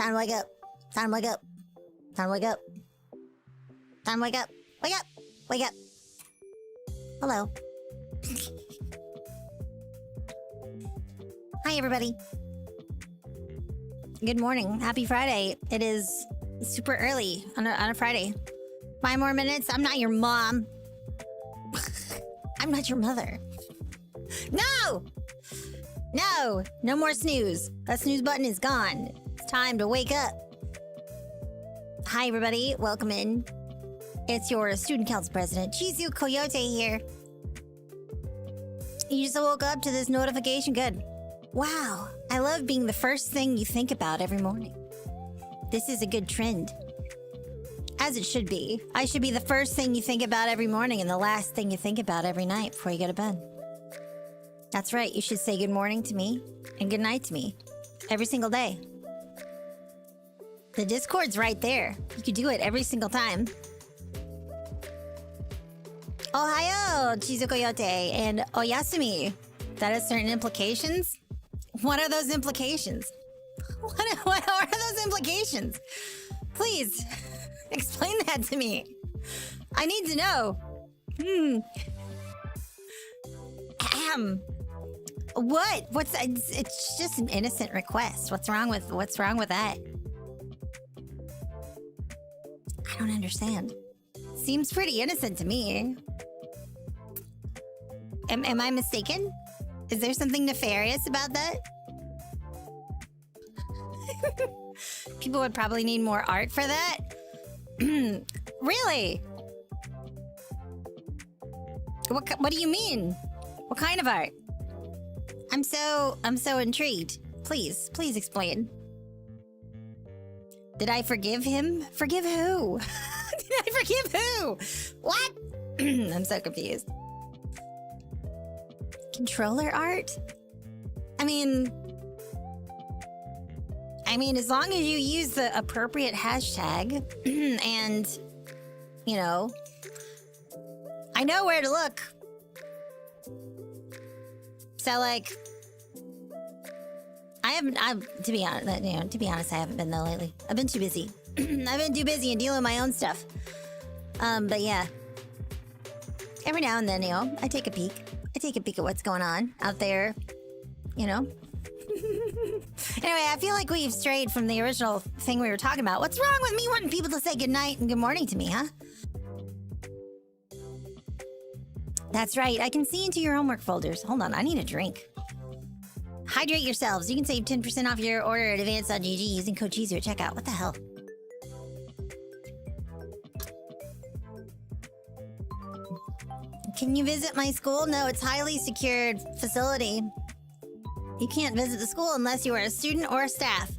Time to wake up. Time to wake up. Time to wake up. Time to wake up. Wake up. Wake up. Hello. Hi, everybody. Good morning. Happy Friday. It is super early on a Friday. 5 more minutes. I'm not your mom. I'm not your mother. No! No! No more snooze. That snooze button is gone. It's time to wake up. Hi, everybody. Welcome in. It's your student council president, Chizu Koyote here. You just woke up to this notification. Good. Wow. I love being the first thing you think about every morning. This is a good trend. As it should be. I should be the first thing you think about every morning and the last thing you think about every night before you go to bed. That's right. You should say good morning to me and good night to me every single day. The Discord's right there. You could do it every single time. Ohayo, Chizu Koyote, and Oyasumi. That has certain implications? What are those implications? What are those implications? Please, explain that to me. I need to know. What? It's just an innocent request. What's wrong with that? I don't understand. Seems pretty innocent to me. Am I mistaken? Is there something nefarious about that? People would probably need more art for that. Really? What do you mean? What kind of art? I'm so intrigued. Please explain. Did I forgive him? Forgive who? Did I forgive who? What? I'm so confused. Controller art? I mean, as long as you use the appropriate hashtag and, you know, I know where to look. So, like, to be honest, I haven't been though lately. I've been too busy. I've been too busy and dealing with my own stuff. But yeah. Every now and then, you know, I take a peek. I take a peek at what's going on out there, you know. Anyway, I feel like we've strayed from the original thing we were talking about. What's wrong with me wanting people to say good night and good morning to me, huh? That's right. I can see into your homework folders. Hold on, I need a drink. Hydrate yourselves. You can save 10% off your order at advance.gg using code Chizu at checkout. What the hell? Can you visit my school? No, it's a highly secured facility. You can't visit the school unless you are a student or a staff.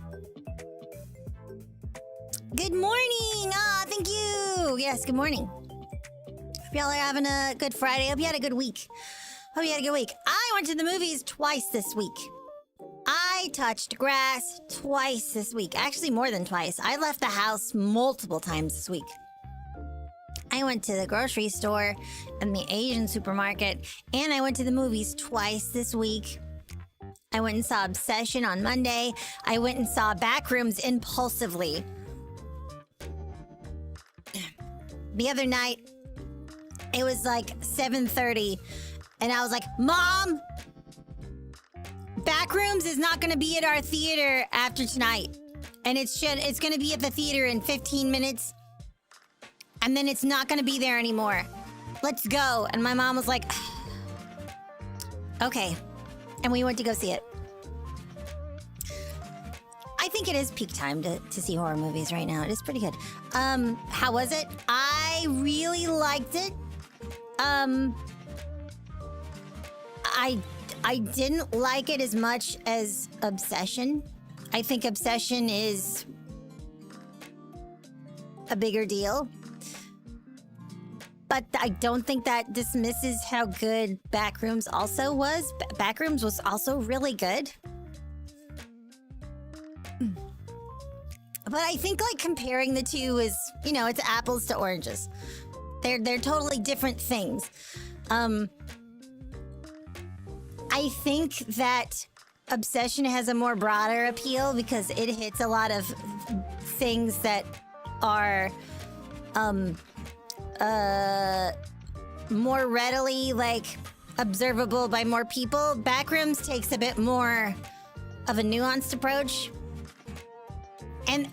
Good morning! Thank you! Yes, good morning. Hope y'all are having a good Friday. Hope you had a good week. Hope you had a good week. I went to the movies twice this week. I touched grass twice this week. Actually, more than twice. I left the house multiple times this week. I went to the grocery store and the Asian supermarket, and I went to the movies twice this week. I went and saw Obsession on Monday. I went and saw Backrooms impulsively. The other night, it was like 7:30, and I was like, Mom! Backrooms is not gonna be at our theater after tonight. And it's gonna be at the theater in 15 minutes. And then it's not gonna be there anymore. Let's go. And my mom was like, okay. And we went to go see it. I think it is peak time to see horror movies right now. It is pretty good. How was it? I really liked it. I didn't like it as much as Obsession. I think Obsession is a bigger deal. But I don't think that dismisses how good Backrooms also was. Backrooms was also really good. But I think, like, comparing the two is, you know, it's apples to oranges. They're totally different things. I think that Obsession has a more broader appeal because it hits a lot of things that are more readily like observable by more people. Backrooms takes a bit more of a nuanced approach. And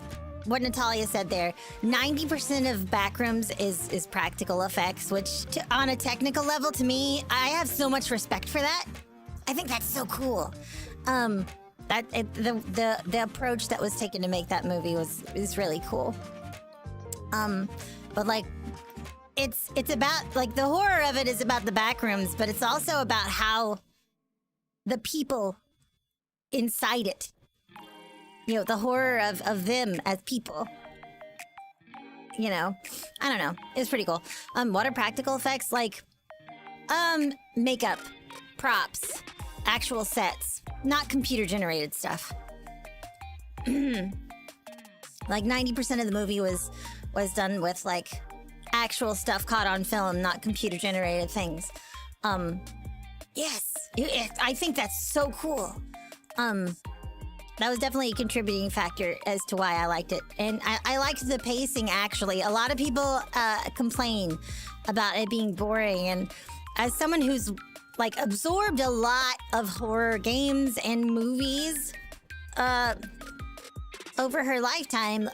what Natalia said there, 90% of backrooms is practical effects, which on a technical level, to me, I have so much respect for that. I think that's so cool. The approach that was taken to make that movie is really cool. But like, it's about, like, the horror of it is about the backrooms, but it's also about how the people inside it, you know, the horror of them as people. You know, I don't know. It's pretty cool. What are practical effects? Like, makeup, props, actual sets, not computer generated stuff. Like 90% of the movie was done with like actual stuff caught on film, not computer generated things. Yes, I think that's so cool. That was definitely a contributing factor as to why I liked it. And I liked the pacing, actually. A lot of people complain about it being boring. And as someone who's, like, absorbed a lot of horror games and movies over her lifetime,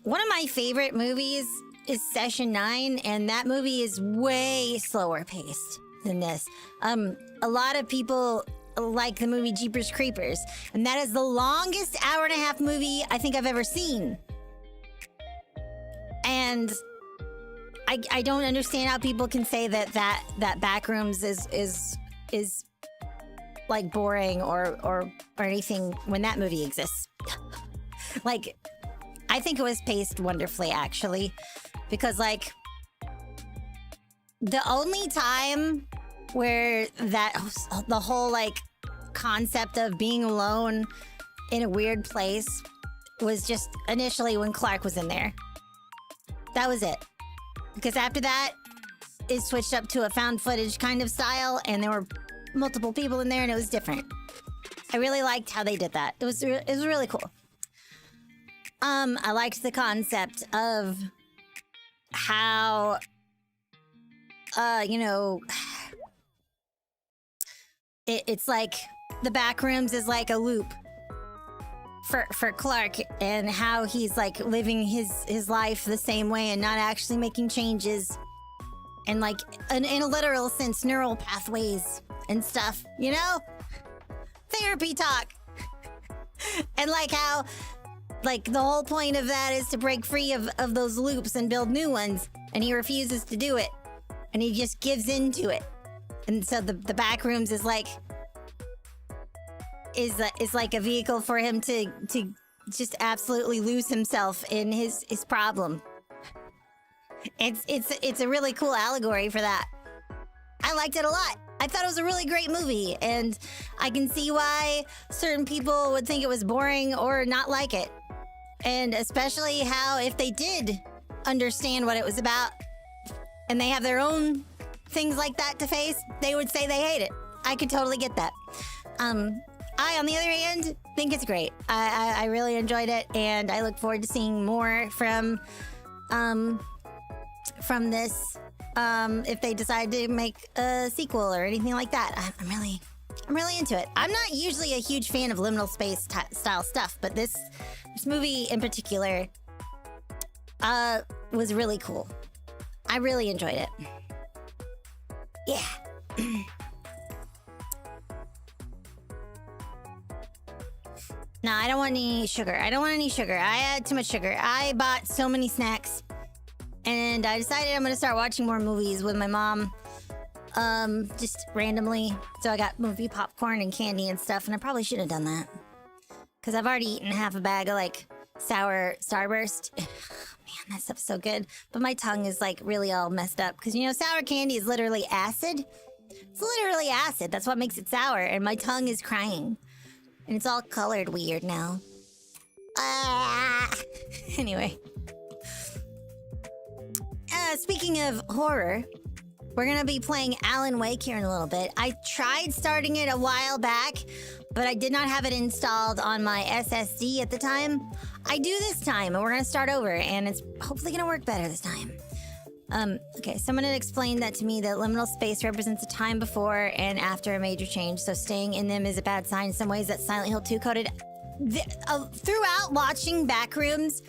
one of my favorite movies is Session 9, and that movie is way slower paced than this. A lot of people like the movie Jeepers Creepers, and that is the longest hour-and-a-half movie I think I've ever seen. And I don't understand how people can say that Backrooms is like boring or anything when that movie exists. Like, I think it was paced wonderfully, actually, because like the only time where the whole like concept of being alone in a weird place was just initially when Clark was in there. That was it. Because after that, it switched up to a found footage kind of style, and there were multiple people in there, and it was different. I really liked how they did that. It was really cool. I liked the concept of how, you know, it's like the Backrooms is like a loop for Clark, and how he's like living his life the same way and not actually making changes, and like in a literal sense, neural pathways and stuff, you know? Therapy talk. And like how like the whole point of that is to break free of those loops and build new ones, and he refuses to do it, and he just gives into it. And so the Backrooms is like a vehicle for him to just absolutely lose himself in his problem. It's a really cool allegory for that. I liked it a lot. I thought it was a really great movie, and I can see why certain people would think it was boring or not like it. And especially how if they did understand what it was about and they have their own things like that to face, they would say they hate it. I could totally get that. I, on the other hand, think it's great. I really enjoyed it, and I look forward to seeing more from this. If they decide to make a sequel or anything like that, I'm really into it. I'm not usually a huge fan of liminal space style stuff, but this movie in particular was really cool. I really enjoyed it. Yeah. No, I don't want any sugar. I had too much sugar. I bought so many snacks, and I decided I'm gonna start watching more movies with my mom, just randomly. So I got movie popcorn and candy and stuff, and I probably should have done that, because I've already eaten half a bag of like sour Starburst. Man, that stuff's so good. But my tongue is like really all messed up, because you know sour candy is literally acid. It's literally acid. That's what makes it sour, and my tongue is crying. And it's all colored weird now. Anyway. Speaking of horror, We're gonna be playing Alan Wake here in a little bit. I tried starting it a while back, but I did not have it installed on my SSD at the time. I do this time, and we're gonna start over, and it's hopefully gonna work better this time. Okay, someone had explained that to me, that liminal space represents a time before and after a major change, so staying in them is a bad sign. In some ways, that's Silent Hill 2 coded. Throughout watching Backrooms,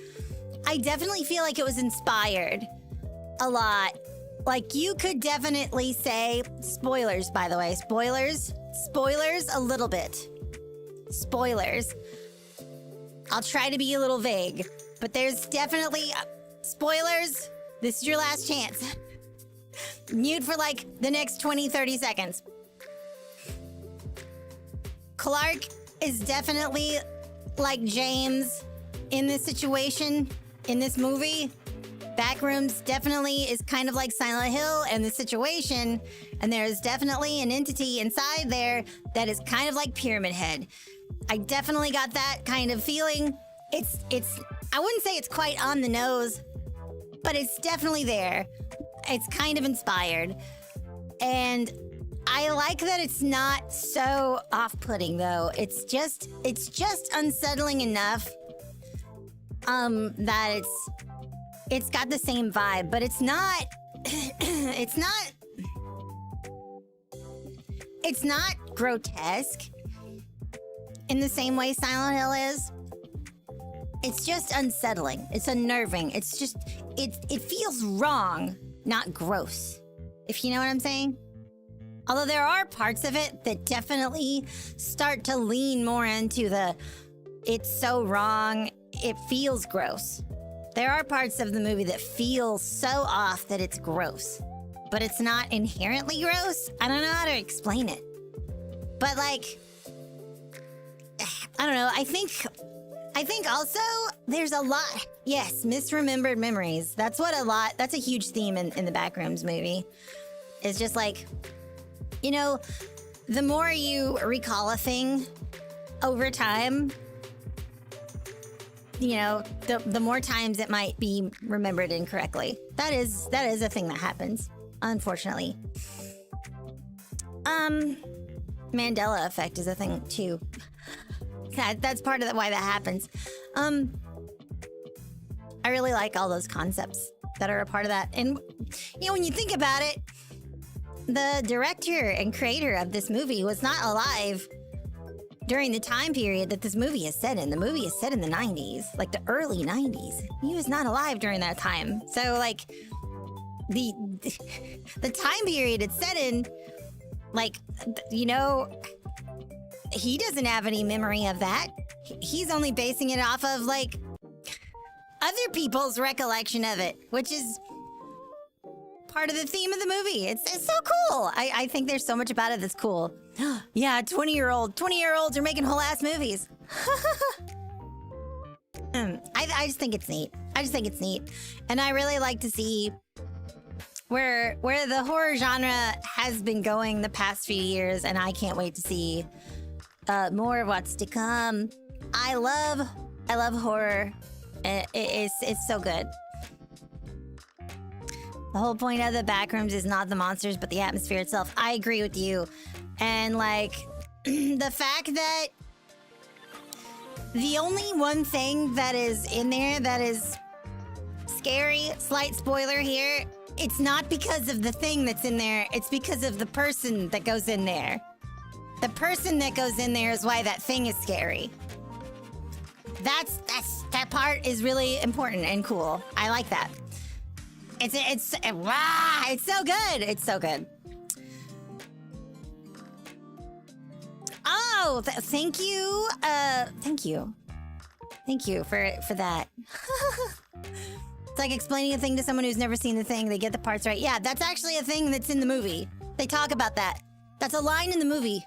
I definitely feel like it was inspired a lot. Like, you could definitely say, spoilers, by the way, spoilers a little bit. Spoilers. I'll try to be a little vague, but there's definitely spoilers. This is your last chance. Mute for like the next 20, 30 seconds. Clark is definitely like James in this situation, in this movie. Backrooms definitely is kind of like Silent Hill and the situation, and there's definitely an entity inside there that is kind of like Pyramid Head. I definitely got that kind of feeling. It's I wouldn't say it's quite on the nose, but it's definitely there. It's kind of inspired. And I like that it's not so off-putting though. It's just unsettling enough that it's got the same vibe, but it's not it's not grotesque in the same way Silent Hill is. It's just unsettling. It's unnerving. It's just it feels wrong, not gross. If you know what I'm saying? Although there are parts of it that definitely start to lean more into the it's so wrong, it feels gross. There are parts of the movie that feel so off that it's gross, but it's not inherently gross. I don't know how to explain it. But like, I don't know. I think also there's a lot. Yes, misremembered memories. That's a huge theme in the Backrooms movie. It's just like, you know, the more you recall a thing over time, you know, the more times it might be remembered incorrectly. That is a thing that happens, unfortunately. Mandela effect is a thing too. That's part of why that happens. I really like all those concepts that are a part of that. And, you know, when you think about it, the director and creator of this movie was not alive during the time period that this movie is set in. The movie is set in the 90s, like the early 90s. He was not alive during that time. So, like, the time period it's set in, like, you know, he doesn't have any memory of that. He's only basing it off of, like, other people's recollection of it, which is part of the theme of the movie. It's so cool. I think there's so much about it that's cool. Yeah, 20-year-olds are making whole ass movies. I just think it's neat. And I really like to see where the horror genre has been going the past few years, and I can't wait to see more of what's to come. I love horror. It's so good. The whole point of the Backrooms is not the monsters, but the atmosphere itself. I agree with you. And, like, the fact that the only one thing that is in there that is scary, slight spoiler here, it's not because of the thing that's in there, it's because of the person that goes in there. The person that goes in there is why that thing is scary. That part is really important and cool. I like that. It's so good. It's so good. Oh, thank you. Thank you for that. It's like explaining a thing to someone who's never seen the thing. They get the parts right. Yeah, that's actually a thing that's in the movie. They talk about that. That's a line in the movie.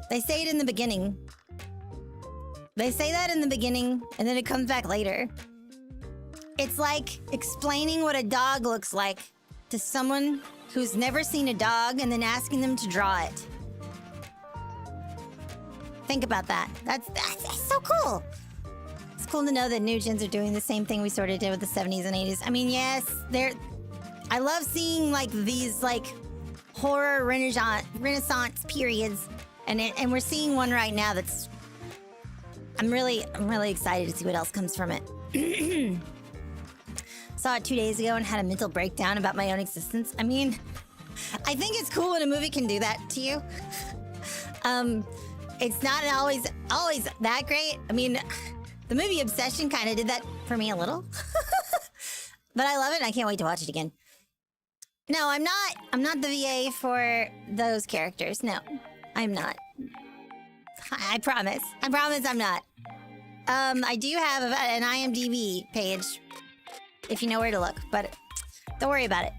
They say it in the beginning. They say that in the beginning, and then it comes back later. It's like explaining what a dog looks like to someone who's never seen a dog and then asking them to draw it. Think about that. That's so cool. It's cool to know that new gens are doing the same thing we sort of did with the 70s and 80s. I mean, yes, I love seeing, like, these, like, horror renaissance periods, and we're seeing one right now that's. I'm really excited to see what else comes from it. Saw it 2 days ago and had a mental breakdown about my own existence. I mean, I think it's cool when a movie can do that to you. It's not always that great. I mean, the movie Obsession kind of did that for me a little. But I love it and I can't wait to watch it again. No, I'm not the VA for those characters. No, I'm not. I promise. I promise I'm not. I do have an IMDb page, if you know where to look, but don't worry about it.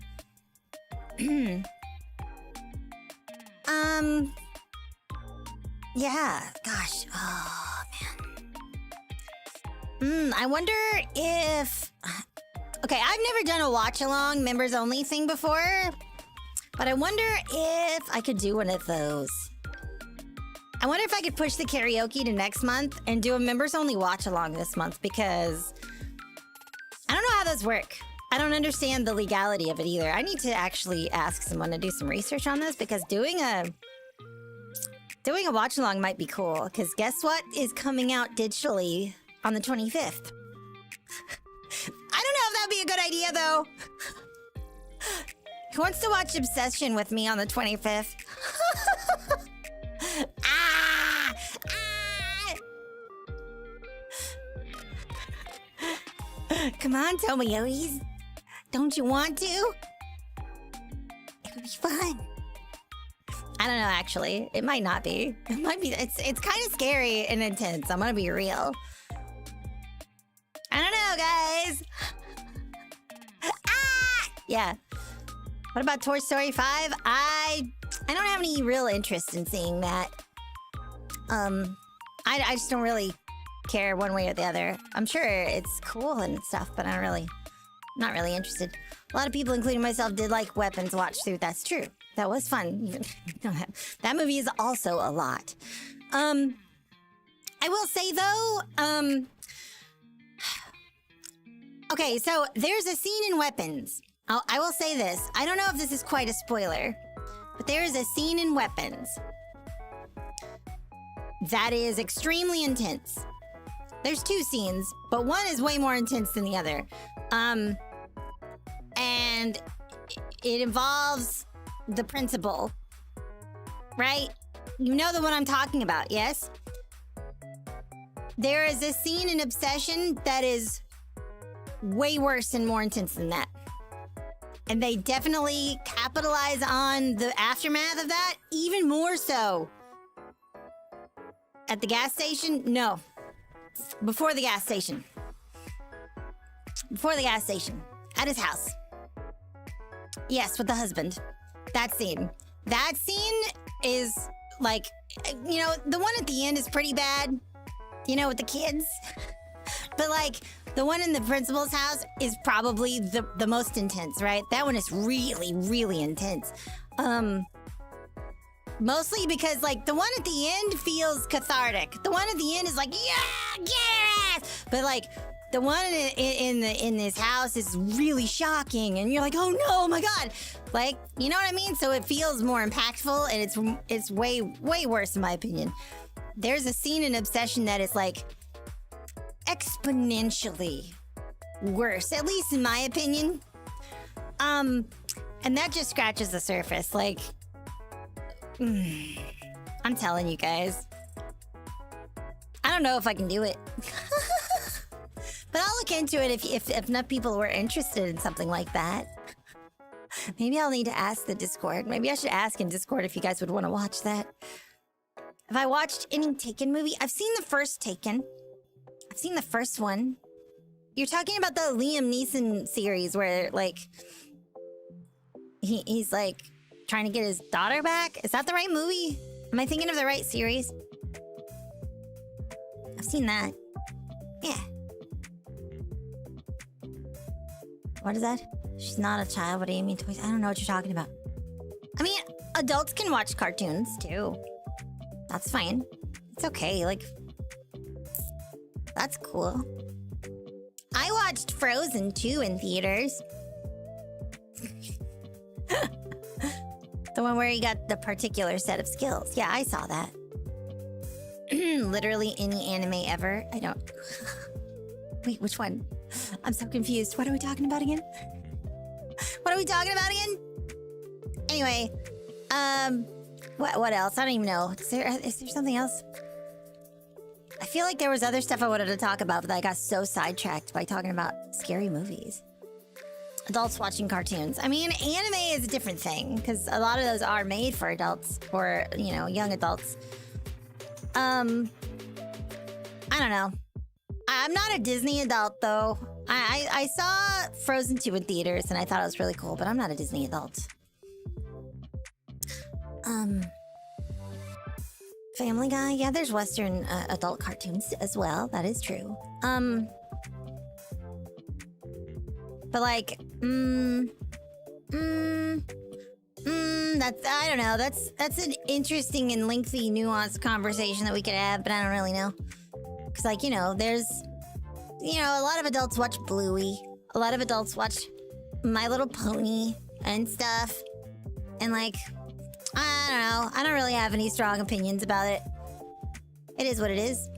Yeah, gosh. Oh, man. I wonder if... Okay, I've never done a watch-along members-only thing before, but I wonder if I could do one of those. I wonder if I could push the karaoke to next month and do a members-only watch-along this month, because I don't know how those work. I don't understand the legality of it either. I need to actually ask someone to do some research on this, because doing a watch-along might be cool, because guess what is coming out digitally on the 25th? I don't know if that'd be a good idea, though. Who wants to watch Obsession with me on the 25th? Come on, Tomoyois. Don't you want to? It would be fun. I don't know, actually. It might not be. It might be. It's kind of scary and intense. I'm gonna be real. I don't know, guys. Yeah. What about Toy Story 5? I don't have any real interest in seeing that. I just don't really care one way or the other. I'm sure it's cool and stuff, but I'm not really interested. A lot of people, including myself, did like Weapons watch through. That's true. That was fun. That movie is also a lot. I will say though, okay, so there's a scene in Weapons. I will say this. I don't know if this is quite a spoiler, but there is a scene in Weapons that is extremely intense. There's two scenes, but one is way more intense than the other. And it involves the principal, right? You know the one I'm talking about, yes? There is a scene in Obsession that is way worse and more intense than that. And they definitely capitalize on the aftermath of that, even more so. At the gas station? No. Before the gas station. Before the gas station. At his house. Yes, with the husband. That scene. That scene is like, you know, the one at the end is pretty bad. You know, with the kids. But like, the one in the principal's house is probably the most intense, right? That one is really, really intense. Mostly because, like, the one at the end feels cathartic. The one at the end is like, yeah, get her ass! But, like, the one in this house is really shocking, and you're like, oh no, oh my god! Like, you know what I mean? So it feels more impactful, and it's way, way worse in my opinion. There's a scene in Obsession that is, like, exponentially worse, at least in my opinion. And that just scratches the surface, like... I'm telling you guys. I don't know if I can do it. But I'll look into it if enough people were interested in something like that. Maybe I'll need to ask the Discord. Maybe I should ask in Discord if you guys would want to watch that. Have I watched any Taken movie? I've seen the first Taken. I've seen the first one. You're talking about the Liam Neeson series where, like... He's like... trying to get his daughter back? Is that the right movie? Am I thinking of the right series? I've seen that. Yeah. What is that? She's not a child. What do you mean toys? I don't know what you're talking about. I mean, adults can watch cartoons too. That's fine. It's okay, like... That's cool. I watched Frozen 2 in theaters. The The one where he got the particular set of skills. Yeah, I saw that. Literally any anime ever. I don't... Wait, which one? I'm so confused. What are we talking about again? What are we talking about again? Anyway, what else? I don't even know. Is there something else? I feel like there was other stuff I wanted to talk about, but I got so sidetracked by talking about scary movies. Adults watching cartoons. I mean, anime is a different thing, because a lot of those are made for adults, or, you know, young adults. I don't know. I'm not a Disney adult, though. I saw Frozen 2 in theaters, and I thought it was really cool, but I'm not a Disney adult. Family Guy? Yeah, there's Western adult cartoons as well. That is true. But like, that's, I don't know. That's an interesting and lengthy, nuanced conversation that we could have, but I don't really know. Because, like, you know, there's, you know, a lot of adults watch Bluey. A lot of adults watch My Little Pony and stuff. And, like, I don't know. I don't really have any strong opinions about it. It is what it is.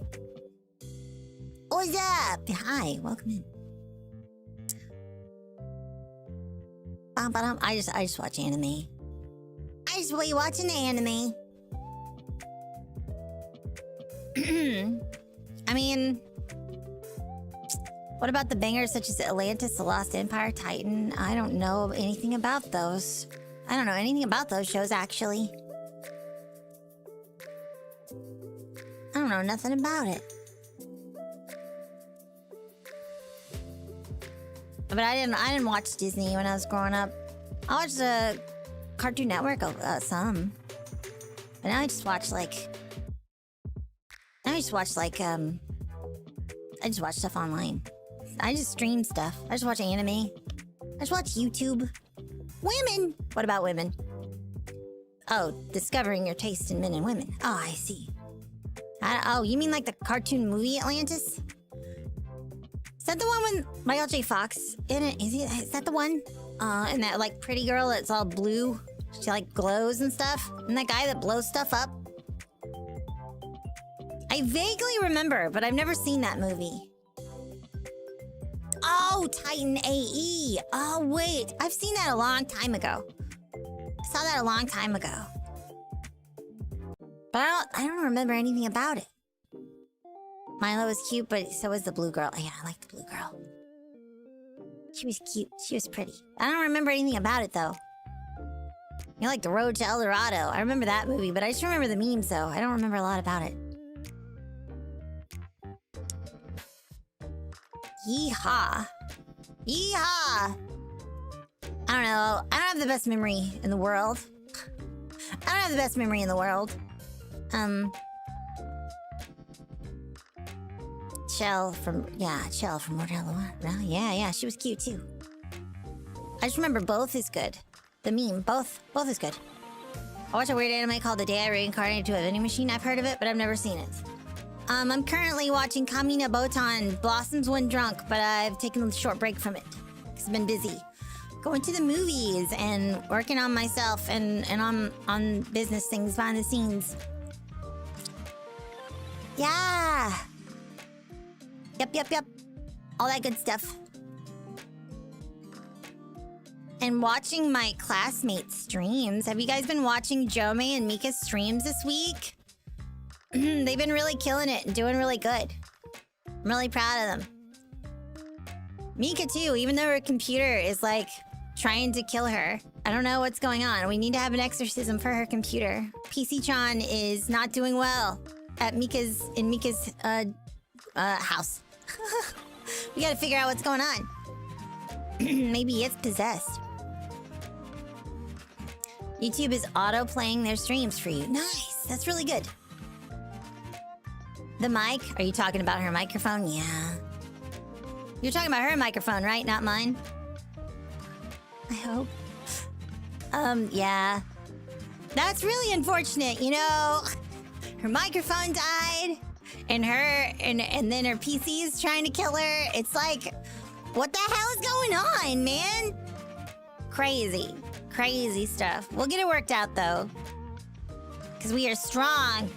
What's up? Hi, welcome in. I just watch anime. I just be watching the anime. I mean, what about the bangers such as Atlantis, The Lost Empire, Titan? I don't know anything about those. I don't know anything about those shows, actually. I don't know nothing about it. But I didn't watch Disney when I was growing up. I watched Cartoon Network some. But now I just watch like... I just watch stuff online. I just stream stuff. I just watch anime. I just watch YouTube. Women! What about women? Oh, discovering your taste in men and women. Oh, I see. Oh, you mean like the cartoon movie Atlantis? Is that the one with Michael J. Fox in it? Is that the one? And that like pretty girl that's all blue. She like glows and stuff. And that guy that blows stuff up. I vaguely remember, but I've never seen that movie. Oh, Titan AE. Oh, wait. I've seen that a long time ago. I saw that a long time ago. But I don't remember anything about it. Milo was cute, but so was the blue girl. Yeah, I like the blue girl. She was cute. She was pretty. I don't remember anything about it, though. You know, like The Road to El Dorado. I remember that movie, but I just remember the memes, though. I don't remember a lot about it. Yeehaw. Yeehaw! I don't know. I don't have the best memory in the world. I don't have the best memory in the world. Chell from More Hello. Yeah, she was cute too. I just remember both is good. The meme, both is good. I watched a weird anime called The Day I Reincarnated to a Vending Machine. I've heard of it, but I've never seen it. I'm currently watching Kamina Botan, Blossoms When Drunk, but I've taken a short break from it because I've been busy going to the movies and working on myself and on business things behind the scenes. Yeah. Yep. All that good stuff. And watching my classmates' streams. Have you guys been watching Jome and Mika's streams this week? They've been really killing it and doing really good. I'm really proud of them. Mika too, even though her computer is like trying to kill her. I don't know what's going on. We need to have an exorcism for her computer. PC-chan is not doing well at Mika's house. We gotta figure out what's going on. Maybe it's possessed. YouTube is auto-playing their streams for you. Nice, that's really good. The mic? Are you talking about her microphone? Yeah. You're talking about her microphone, right? Not mine? I hope. Yeah. That's really unfortunate, you know? Her microphone died, and then her PC is trying to kill her. It's like, what the hell is going on, man? Crazy. crazy stuff. We'll get it worked out though. Because we are strong.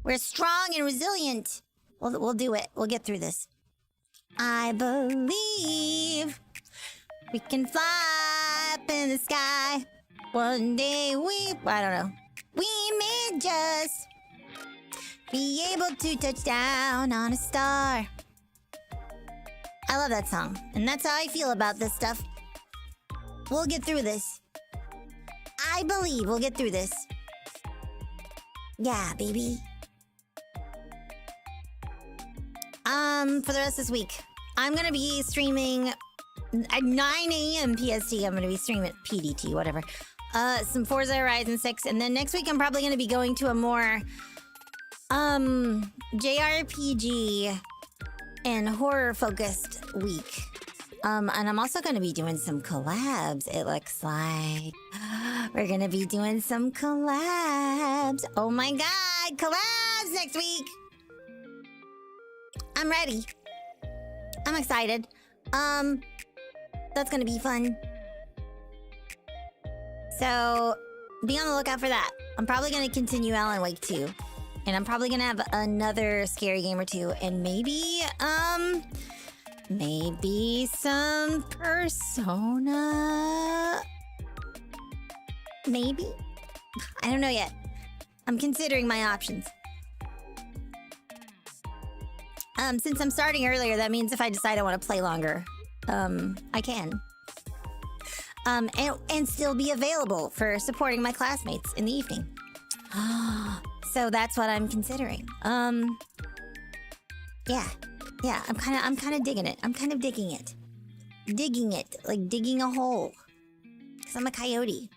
We're strong and resilient. We'll do it. We'll get through this. I believe we can fly up in the sky. One day I don't know. We may just be able to touch down on a star. I love that song. And that's how I feel about this stuff. We'll get through this. I believe we'll get through this. Yeah, baby. For the rest of this week, I'm gonna be streaming at 9 a.m. PST. I'm gonna be streaming PDT, whatever. Some Forza Horizon 6, and then next week I'm probably gonna be going to a more JRPG and horror focused week. And I'm also gonna be doing some collabs, it looks like. We're gonna be doing some collabs. Oh my god, collabs next week! I'm ready. I'm excited. That's gonna be fun. So, be on the lookout for that. I'm probably gonna continue Alan Wake 2. And I'm probably gonna have another scary game or two. And maybe some Persona? Maybe? I don't know yet. I'm considering my options. Since I'm starting earlier, that means if I decide I want to play longer, I can. And still be available for supporting my classmates in the evening. So that's what I'm considering. Yeah, I'm kind of digging it. I'm kind of digging it. Digging it, like digging a hole. Because I'm a coyote.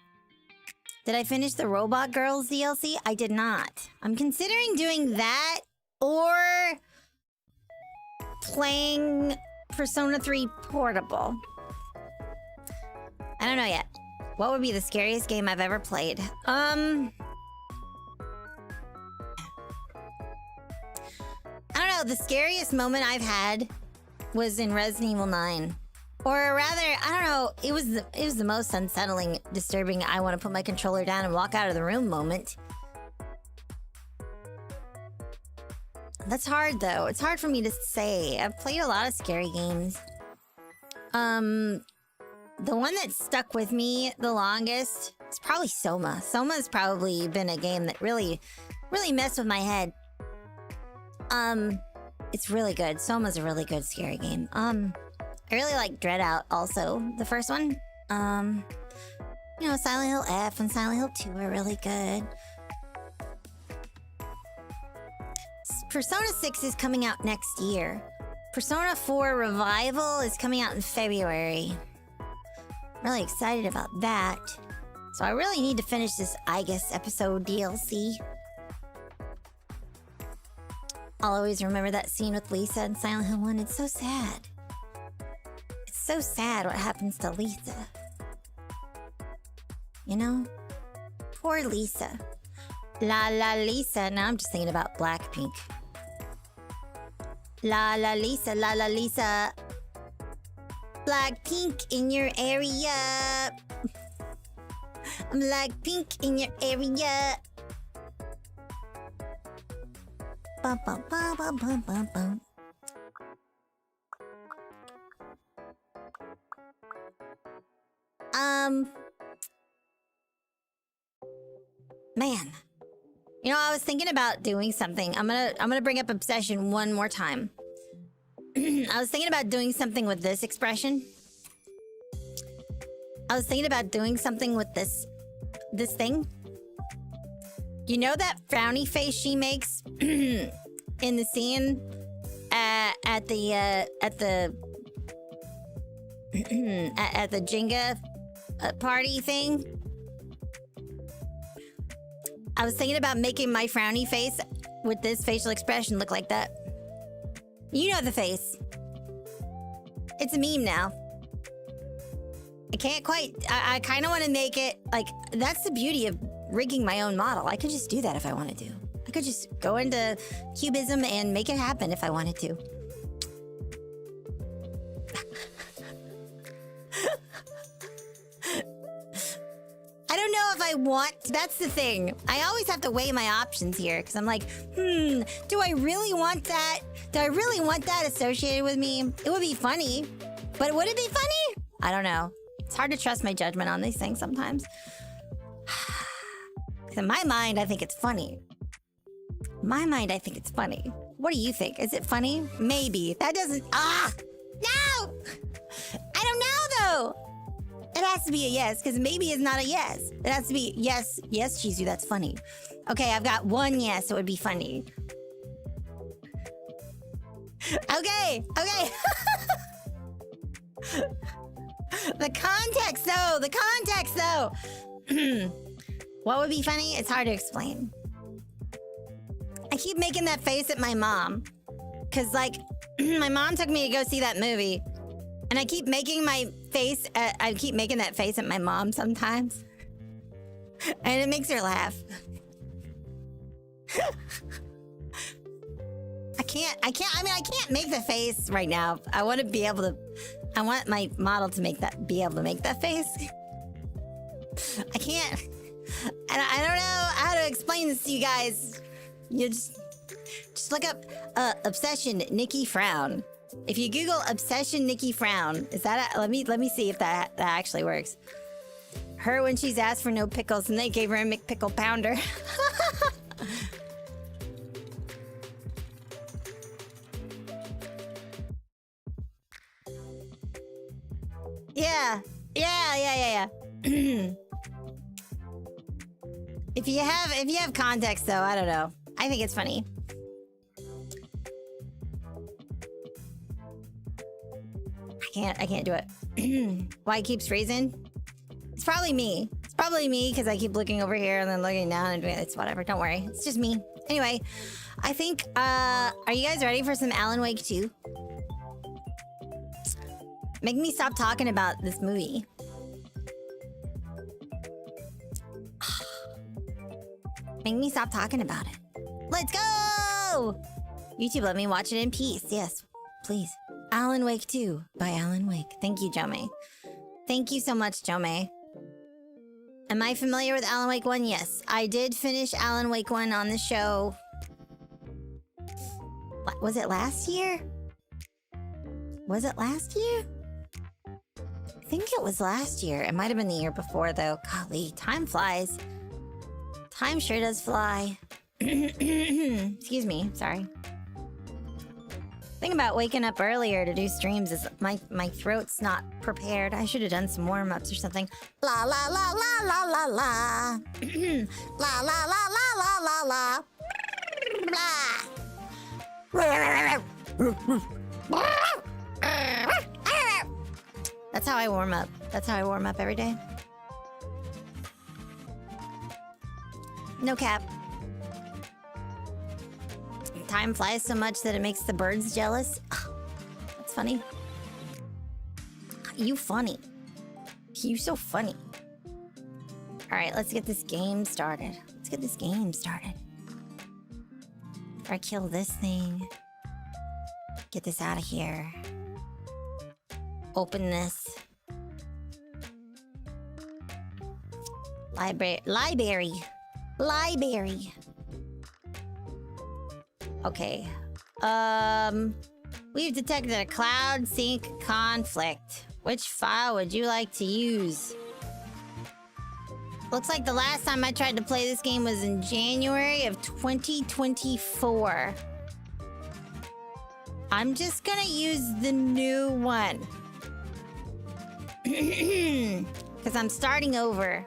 Did I finish the Robot Girls DLC? I did not. I'm considering doing that or playing Persona 3 Portable. I don't know yet. What would be the scariest game I've ever played? I don't know. The scariest moment I've had was in Resident Evil 9. Or rather, I don't know. It was the most unsettling, disturbing, I want to put my controller down and walk out of the room moment. That's hard, though. It's hard for me to say. I've played a lot of scary games. The one that stuck with me the longest is probably Soma. Soma's probably been a game that really messed with my head. It's really good. Soma's a really good scary game. I really like Dread Out also, the first one. You know, Silent Hill F and Silent Hill 2 are really good. Persona 6 is coming out next year. Persona 4 Revival is coming out in February. Really excited about that. So I really need to finish this Aigis episode DLC. I'll always remember that scene with Lisa in Silent Hill 1. It's so sad. It's so sad what happens to Lisa. You know? Poor Lisa. La la Lisa. Now I'm just thinking about Blackpink. La la Lisa, la la Lisa. Blackpink in your area. I'm Blackpink in your area. Bum, bum, bum, bum, bum, bum, bum. Man. You know, I was thinking about doing something. I'm gonna bring up obsession one more time. I was thinking about doing something with this expression. I was thinking about doing something with this thing. You know that frowny face she makes in the scene at the Jenga party thing? I was thinking about making my frowny face with this facial expression look like that. You know the face. It's a meme now. I can't quite... I kind of want to make it... Like, that's the beauty of rigging my own model. I could just do that if I wanted to. I could just go into Cubism and make it happen if I wanted to. want... That's the thing. I always have to weigh my options here, because I'm like, do I really want that? Do I really want that associated with me? It would be funny. But would it be funny? I don't know. It's hard to trust my judgment on these things sometimes. In my mind, I think it's funny. In my mind, I think it's funny. What do you think? Is it funny? Maybe. That doesn't... No! I don't know, though. It has to be a yes, because maybe is not a yes. It has to be yes, yes, Chizu, that's funny. Okay, I've got one yes, it would be funny. Okay. The context, though. What would be funny? It's hard to explain. I keep making that face at my mom. Because, like, my mom took me to go see that movie. And I keep making that face at my mom sometimes. And it makes her laugh. I can't make the face right now. I want my model to be able to make that face. I can't. I don't know how to explain this to you guys. You just look up obsession Nikki frown. If you Google obsession Nikki frown, is that let me see if that actually works. Her when she's asked for no pickles and they gave her a McPickle pounder. Yeah. If you have context though, I don't know. I think it's funny. I can't do it. Why it keeps freezing? It's probably me. It's probably me because I keep looking over here and then looking down and doing it's whatever. Don't worry. It's just me. Anyway, I think are you guys ready for some Alan Wake 2? Make me stop talking about this movie. Make me stop talking about it. Let's go! YouTube, let me watch it in peace. Yes, please. Alan Wake 2 by Alan Wake. Thank you, Jome. Thank you so much, Jome. Am I familiar with Alan Wake 1? Yes. I did finish Alan Wake 1 on the show. Was it last year? Was it last year? I think it was last year. It might have been the year before, though. Golly, time flies. Time sure does fly. Excuse me, sorry. Thing about waking up earlier to do streams is my throat's not prepared. I should have done some warm-ups or something. La la la la la la la. La la la la la la la. That's how I warm up. That's how I warm up every day. No cap. Time flies so much that it makes the birds jealous. That's funny. You funny. You so funny. Alright, let's get this game started. Before I kill this thing. Get this out of here. Open this. Library. Okay. We've detected a cloud sync conflict. Which file would you like to use? Looks like the last time I tried to play this game was in January of 2024. I'm just gonna use the new one. Because I'm starting over.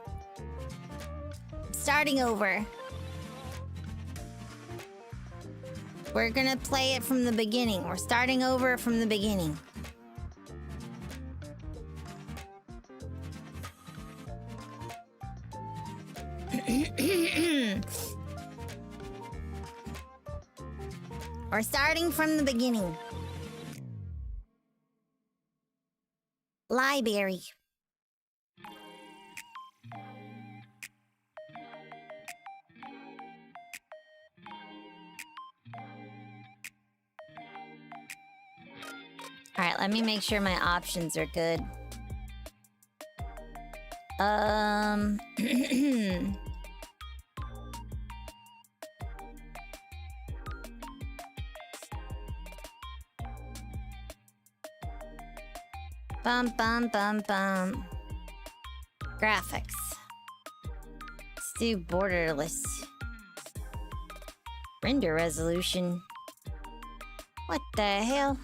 We're gonna play it from the beginning. We're starting over from the beginning. We're starting from the beginning. Library. Alright, let me make sure my options are good. Bum, bum, bum, bum. Graphics. Let's do borderless. Render resolution. What the hell?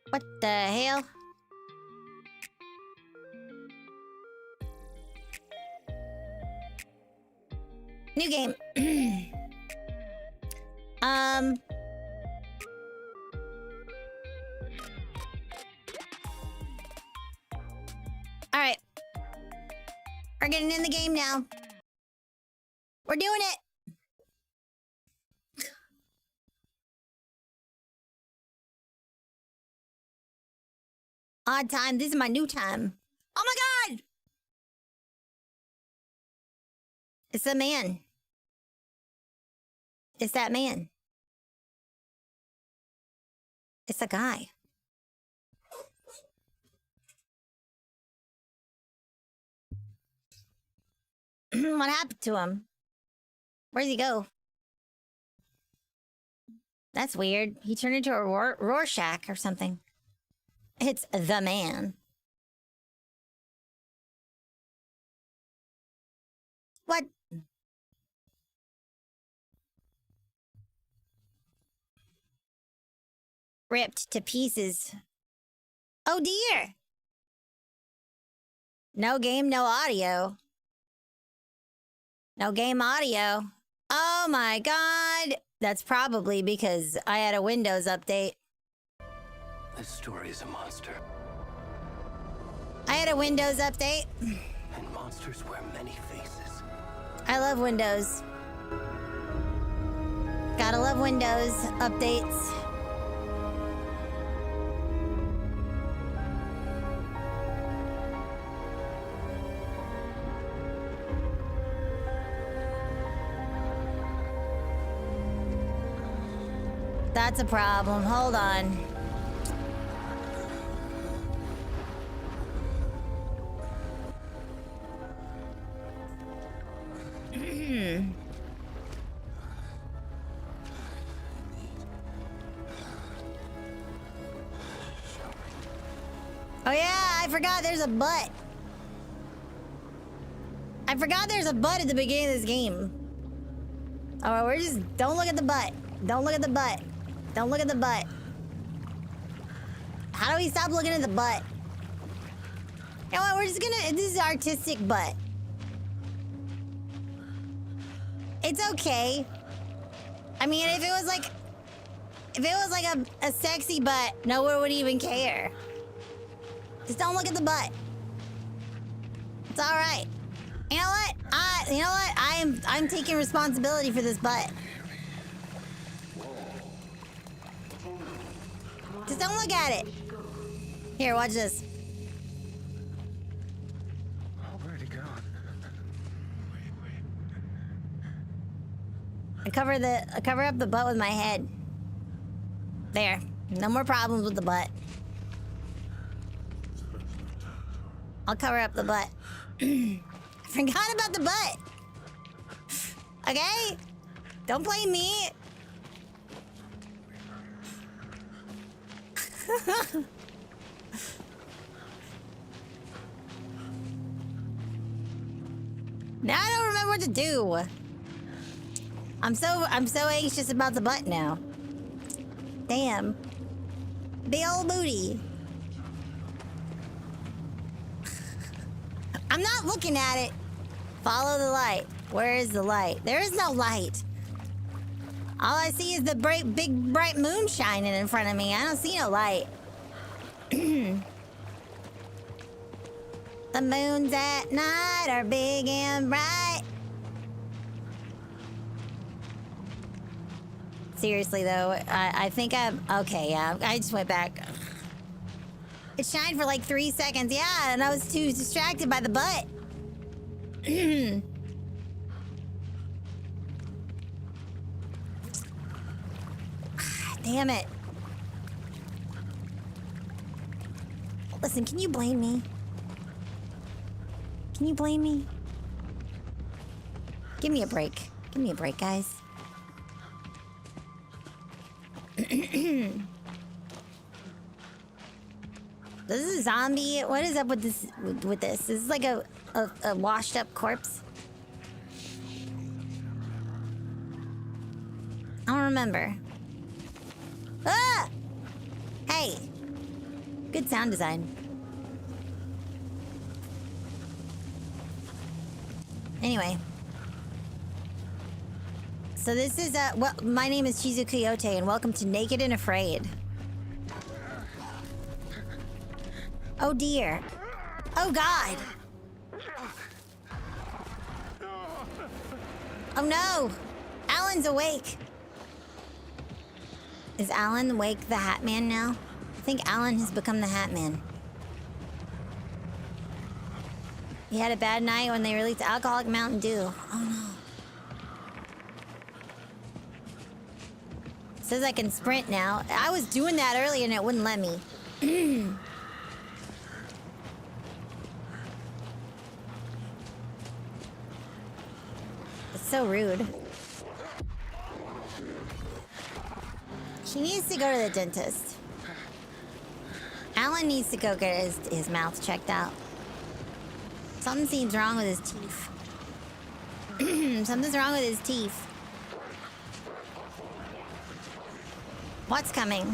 What the hell? New game. All right. We're getting in the game now. We're doing it. Odd time. This is my new time. Oh my god! It's a man. It's that man. It's a guy. What happened to him? Where'd he go? That's weird. He turned into a Rorschach or something. It's the man. What? Ripped to pieces. Oh dear. No game, no audio. No game audio. Oh my god. That's probably because I had a Windows update. This story is a monster. I had a Windows update. And monsters wear many faces. I love Windows. Gotta love Windows updates. That's a problem. Hold on. Oh yeah, I forgot there's a butt. I forgot there's a butt at the beginning of this game. Oh, we're just... Don't look at the butt. Don't look at the butt. Don't look at the butt. How do we stop looking at the butt? You know what, we're just gonna... This is artistic butt. It's okay. I mean, if it was like... If it was like a sexy butt, no one would even care. Just don't look at the butt. It's all right. You know what? I'm taking responsibility for this butt. Just don't look at it. Here, watch this. Where'd it go? I cover up the butt with my head. There. No more problems with the butt. I'll cover up the butt. I forgot about the butt. Okay? Don't blame me. Now I don't remember what to do. I'm so anxious about the butt now. Damn. Big old booty. I'm not looking at it. Follow the light. Where is the light? There is no light. All I see is the big bright moon shining in front of me. I don't see no light. The moons at night are big and bright. Seriously though, I think I'm okay. Yeah, I just went back. It shined for like 3 seconds. Yeah, and I was too distracted by the butt. Damn it. Listen, can you blame me? Can you blame me? Give me a break. Give me a break, guys. This is a zombie. What is up with this? With this? This is like a washed-up corpse. I don't remember. Ah! Hey. Good sound design. Anyway. So this is, well, my name is Chizu Koyote, and welcome to Naked and Afraid. Oh dear. Oh God. Oh no. Alan's awake. Is Alan awake, the Hat Man now? I think Alan has become the Hat Man. He had a bad night when they released Alcoholic Mountain Dew. Oh no. Says I can sprint now. I was doing that earlier and it wouldn't let me. It's so rude. She needs to go to the dentist. Alan needs to go get his mouth checked out. Something seems wrong with his teeth. Something's wrong with his teeth. What's coming?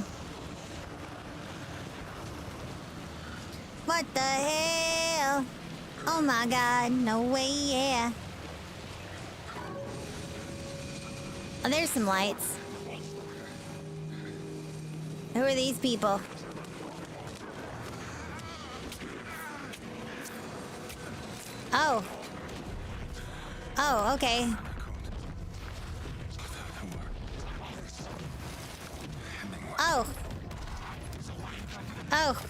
What the hell? Oh my God, no way, yeah. Oh, there's some lights. Who are these people? Oh. Oh, okay. Oh. Oh.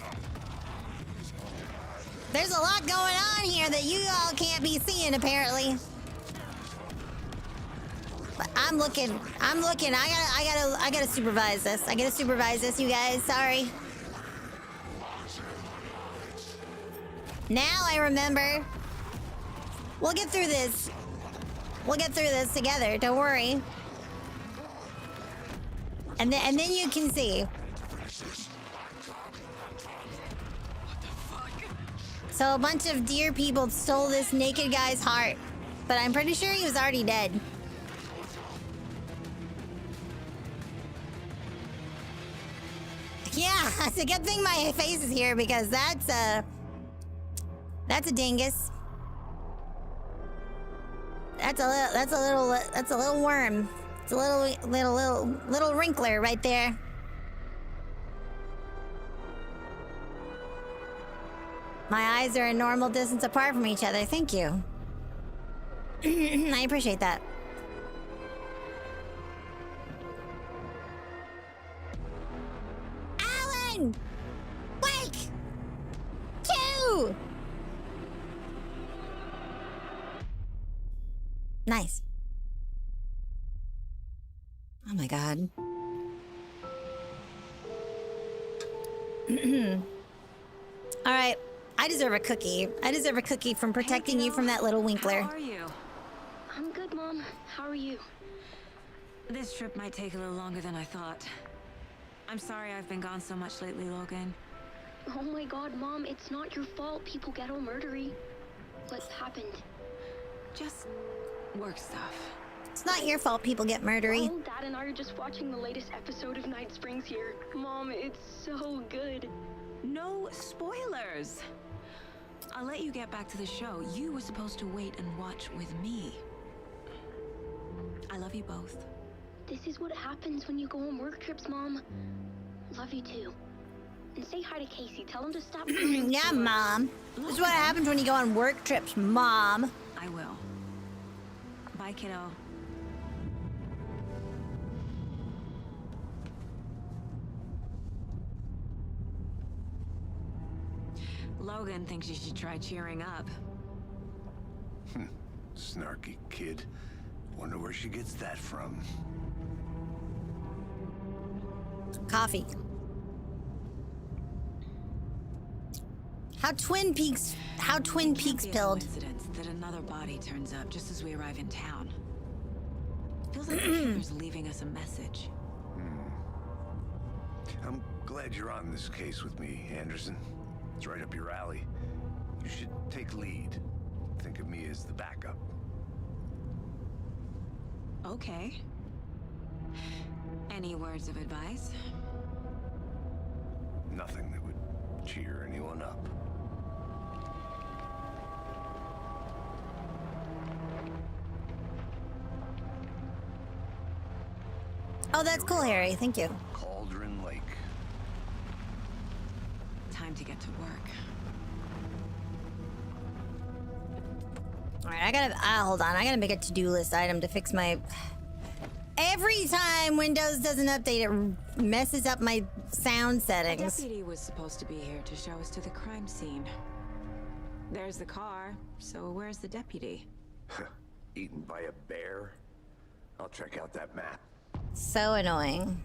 There's a lot going on here that you all can't be seeing, apparently. But I'm looking. I gotta supervise this. I gotta supervise this, you guys. Sorry. Now I remember. We'll get through this. We'll get through this together. Don't worry. And then you can see. So a bunch of deer people stole this naked guy's heart, but I'm pretty sure he was already dead. Yeah, it's a good thing my face is here because that's a dingus. That's a little worm. It's a little wrinkler right there. My eyes are a normal distance apart from each other. Thank you. I appreciate that. Alan! Wake! 2! Nice. Oh my God. All right. I deserve a cookie. I deserve a cookie from protecting you from that little winkler. How are you? I'm good, Mom. How are you? This trip might take a little longer than I thought. I'm sorry I've been gone so much lately, Logan. Oh my God, Mom, it's not your fault people get all murdery. What happened? Just work stuff. It's not your fault people get murdery. Oh, Dad and I are just watching the latest episode of Night Springs here. Mom, it's so good. No spoilers! I'll let you get back to the show. You were supposed to wait and watch with me. I love you both. This is what happens when you go on work trips, Mom. Love you too. And say hi to Casey. Tell him to stop. Yeah, Mom. This is what happens when you go on work trips, Mom. I will. Bye, kiddo. Logan thinks you should try cheering up. Snarky kid. Wonder where she gets that from. coffee. How Twin Peaks build. Coincidence that another body turns up just as we arrive in town. Feels like the killer's leaving us a message. I'm glad you're on this case with me, Anderson. It's right up your alley. You should take lead. Think of me as the backup. Okay. Any words of advice? Nothing that would cheer anyone up. Oh, that's cool, Harry. Thank you. Cauldron Lake. Time to get to work. All right, I gotta hold on. I gotta make a to-do list item to fix my. Every time Windows does an update, it messes up my sound A settings. deputy was supposed to be here to show us to the crime scene. There's the car, so where's the deputy? Eaten by a bear? I'll check out that map. So annoying.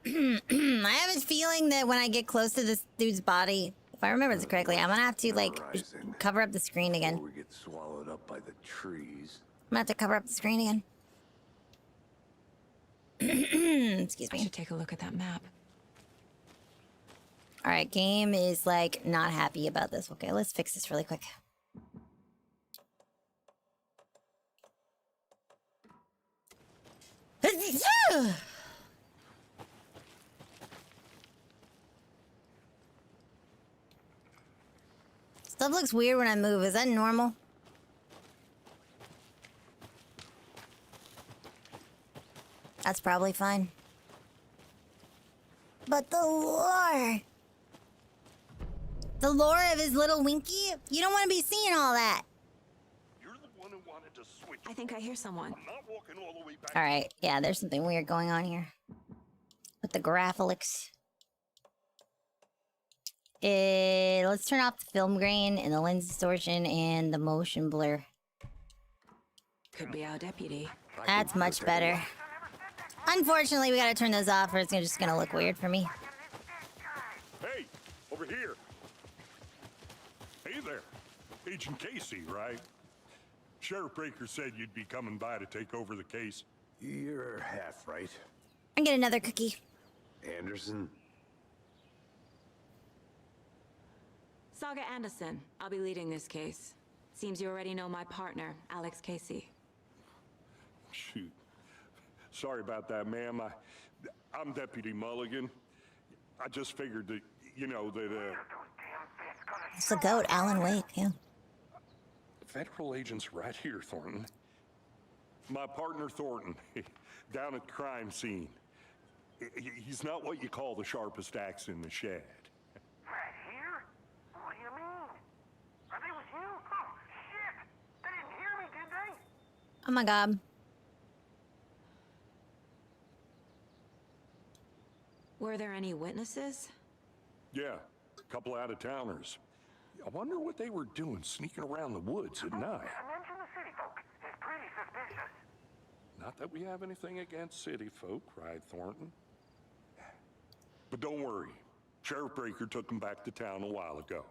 I have a feeling that when I get close to this dude's body, if I remember this correctly, I'm gonna have to like Horizon. cover up the screen again. Before we get swallowed up by the trees. I'm gonna have to cover up the screen again. Excuse I me. should take a look at that map. All right, game is like not happy about this. Okay, let's fix this really quick. Stuff looks weird when I move. Is that normal? That's probably fine. But the lore. The lore of his little Winky? You don't want to be seeing all that. You're the one who wanted to switch. I think I hear someone. I'm not walking all the way back. All right. Yeah, there's something weird going on here. With the graphics. Let's turn off the film grain and the lens distortion and the motion blur. Could be our deputy. That's much better. Unfortunately, we gotta turn those off or it's just gonna look weird for me. Hey, over here. Hey there. Agent Casey, right? Sheriff Breaker said you'd be coming by to take over the case. You're half right. I get another cookie. Anderson. Saga Anderson. I'll be leading this case. Seems you already know my partner, Alex Casey. Shoot. Sorry about that, ma'am. I'm Deputy Mulligan. I just figured that, you know, that, It's the goat, Alan Wake, yeah. federal agents right here, Thornton. My partner, Thornton, down at the crime scene. He's not what you call the sharpest axe in the shed. Right here? What do you mean? Are they with you? Oh, shit! They didn't hear me, did they? Oh my god. Were there any witnesses? Yeah, a couple out-of-towners. I wonder what they were doing sneaking around the woods at night. Mention the city folk. It's pretty suspicious. Not that we have anything against city folk, cried Thornton. But don't worry. Sheriff Breaker took them back to town a while ago.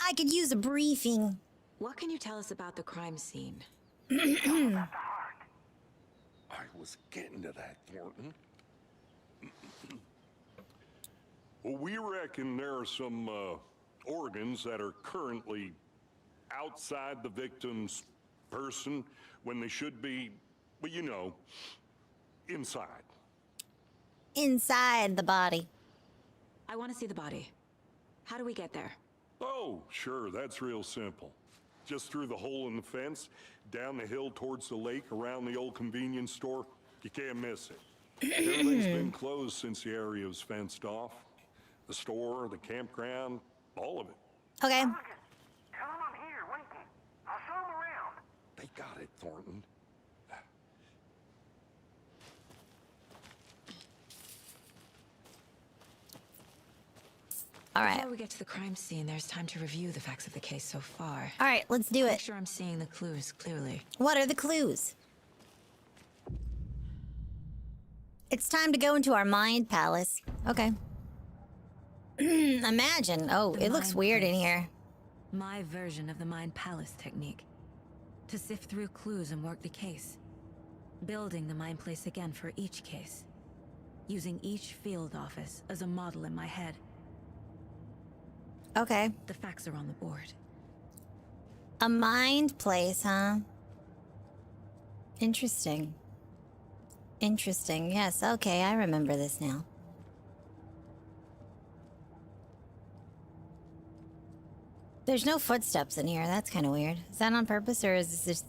I could use a briefing. What can you tell us about the crime scene? I was getting to that, Thornton. Well, we reckon there are some organs that are currently outside the victim's person when they should be, well, you know, inside. Inside the body. I want to see the body. How do we get there? Oh, sure, that's real simple. Just through the hole in the fence, down the hill towards the lake, around the old convenience store. You can't miss it. Everything's been closed since the area was fenced off. The store, the campground, all of it. Okay. Look, tell them I'm here, waiting. I'll show them around. They got it, Thornton. All right. Before we get to the crime scene, there's time to review the facts of the case so far. All right, let's do Make it. sure I'm seeing the clues clearly. What are the clues? It's time to go into our mind palace. Okay. Imagine. Oh, The it looks mind weird in place. here. My version of the mind palace technique. To sift through clues and work the case. Building the mind place again for each case. Using each field office as a model in my head. Okay. The facts are on the board. A mind place, huh? Interesting. Interesting. Yes, okay, I remember this now. There's no footsteps in here. That's kind of weird. Is that on purpose, or is this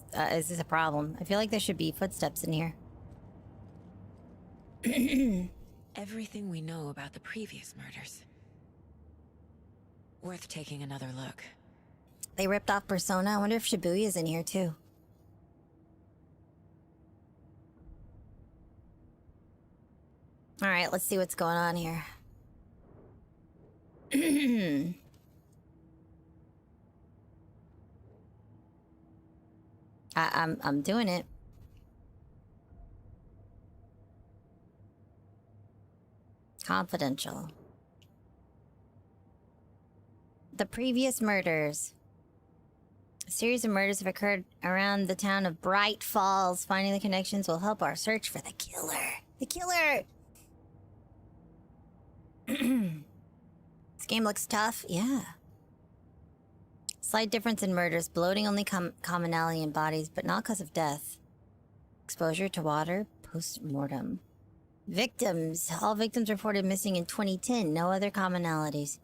a problem? I feel like there should be footsteps in here. Everything we know about the previous murders. Worth taking another look. They ripped off Persona. I wonder if Shibuya's in here too. All right, let's see what's going on here. I'm doing it. Confidential. The previous murders. A series of murders have occurred around the town of Bright Falls. Finding the connections will help our search for the killer. The killer! This game looks tough. Yeah. Slight difference in murders. Bloating only commonality in bodies, but not cause of death. Exposure to water. Post-mortem. Victims. All victims reported missing in 2010. No other commonalities.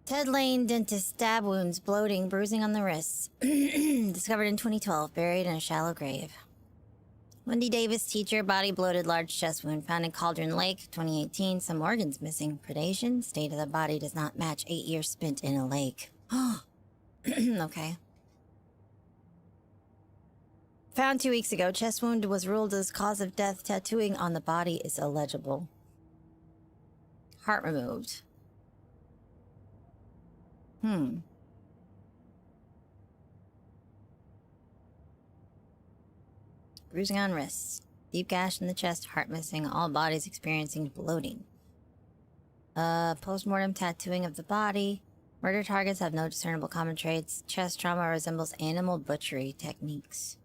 Ted Lane, dentist, stab wounds, bloating, bruising on the wrists. Discovered in 2012, buried in a shallow grave. Wendy Davis, teacher, body bloated, large chest wound, found in Cauldron Lake, 2018. Some organs missing. Predation, state of the body does not match 8 years spent in a lake. Okay. Found 2 weeks ago, chest wound was ruled as cause of death. Tattooing on the body is illegible. Heart removed. Bruising on wrists. Deep gash in the chest, heart missing, all bodies experiencing bloating. Post-mortem tattooing of the body. Murder targets have no discernible common traits. Chest trauma resembles animal butchery techniques.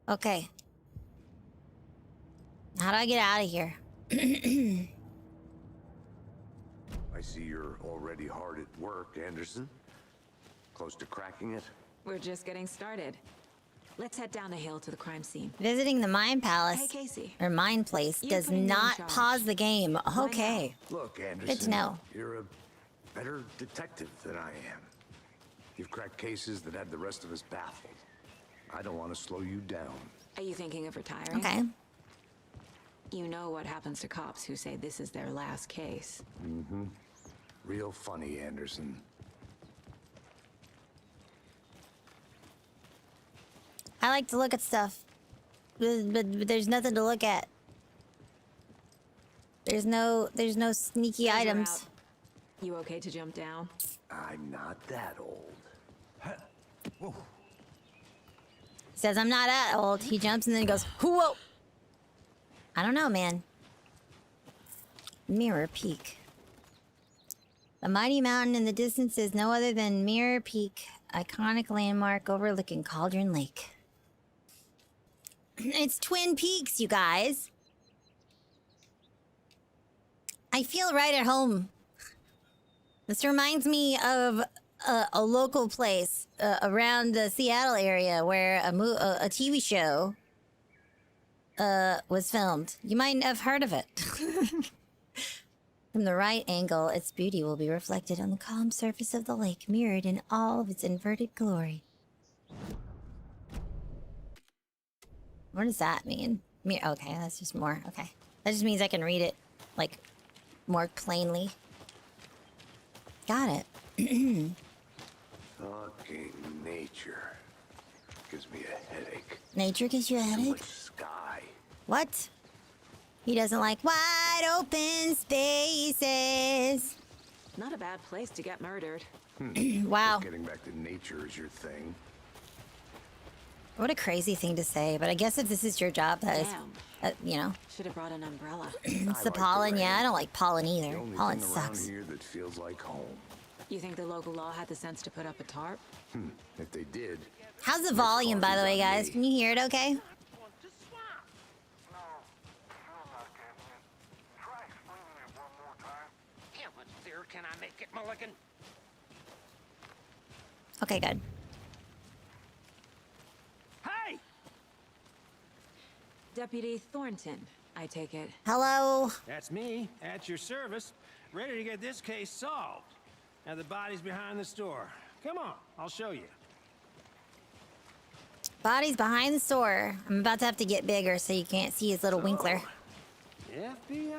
Okay. How do I get out of here? I see you're already hard at work, Anderson. Close to cracking it? We're just getting started. Let's head down a hill to the crime scene. Visiting the Mind Palace, Hey, Casey. or Mind Place, You does putting me in not charge. pause the game. Okay. Look, Anderson. Good to know. You're a better detective than I am. You've cracked cases that had the rest of us baffled. I don't want to slow you down. Are you thinking of retiring? Okay. You know what happens to cops who say this is their last case. Real funny, Anderson. I like to look at stuff, but there's nothing to look at. There's no sneaky You're items. out. You okay to jump down? I'm not that old. Says I'm not that old. He jumps and then goes, whoa. I don't know, man. Mirror Peak. The mighty mountain in the distance is no other than Mirror Peak, iconic landmark overlooking Cauldron Lake. It's Twin Peaks, you guys. I feel right at home. This reminds me of a local place around the Seattle area where a TV show was filmed. You might have heard of it. From the right angle, its beauty will be reflected on the calm surface of the lake, mirrored in all of its inverted glory. What does that mean? Okay, that's just more. Okay. That just means I can read it, like, more plainly. Got it. Fucking nature. Gives me a headache. Nature gives you a Too headache? much sky. What? He doesn't like wide open spaces. Not a bad place to get murdered. Wow. Getting back to nature is your thing. What a crazy thing to say, but I guess if this is your job, that is, Damn. you know, Should have brought an umbrella. it's the like pollen. the Yeah, rain. I don't like pollen either. The only Pollen thing around sucks. here that feels like home. You think the local law had the sense to put up a tarp? If they did, How's the volume, by the way, guys? Can you hear it okay? Want to swap? No, still not getting it. Try explaining it one more time. How much clearer can I make it, Mulligan? Okay, good. Hey! Deputy Thornton, I take it. Hello. That's me, at your service, ready to get this case solved. Now the body's behind the store. Come on, I'll show you. Body's behind the store. I'm about to have to get bigger so you can't see his little winkler. FBI,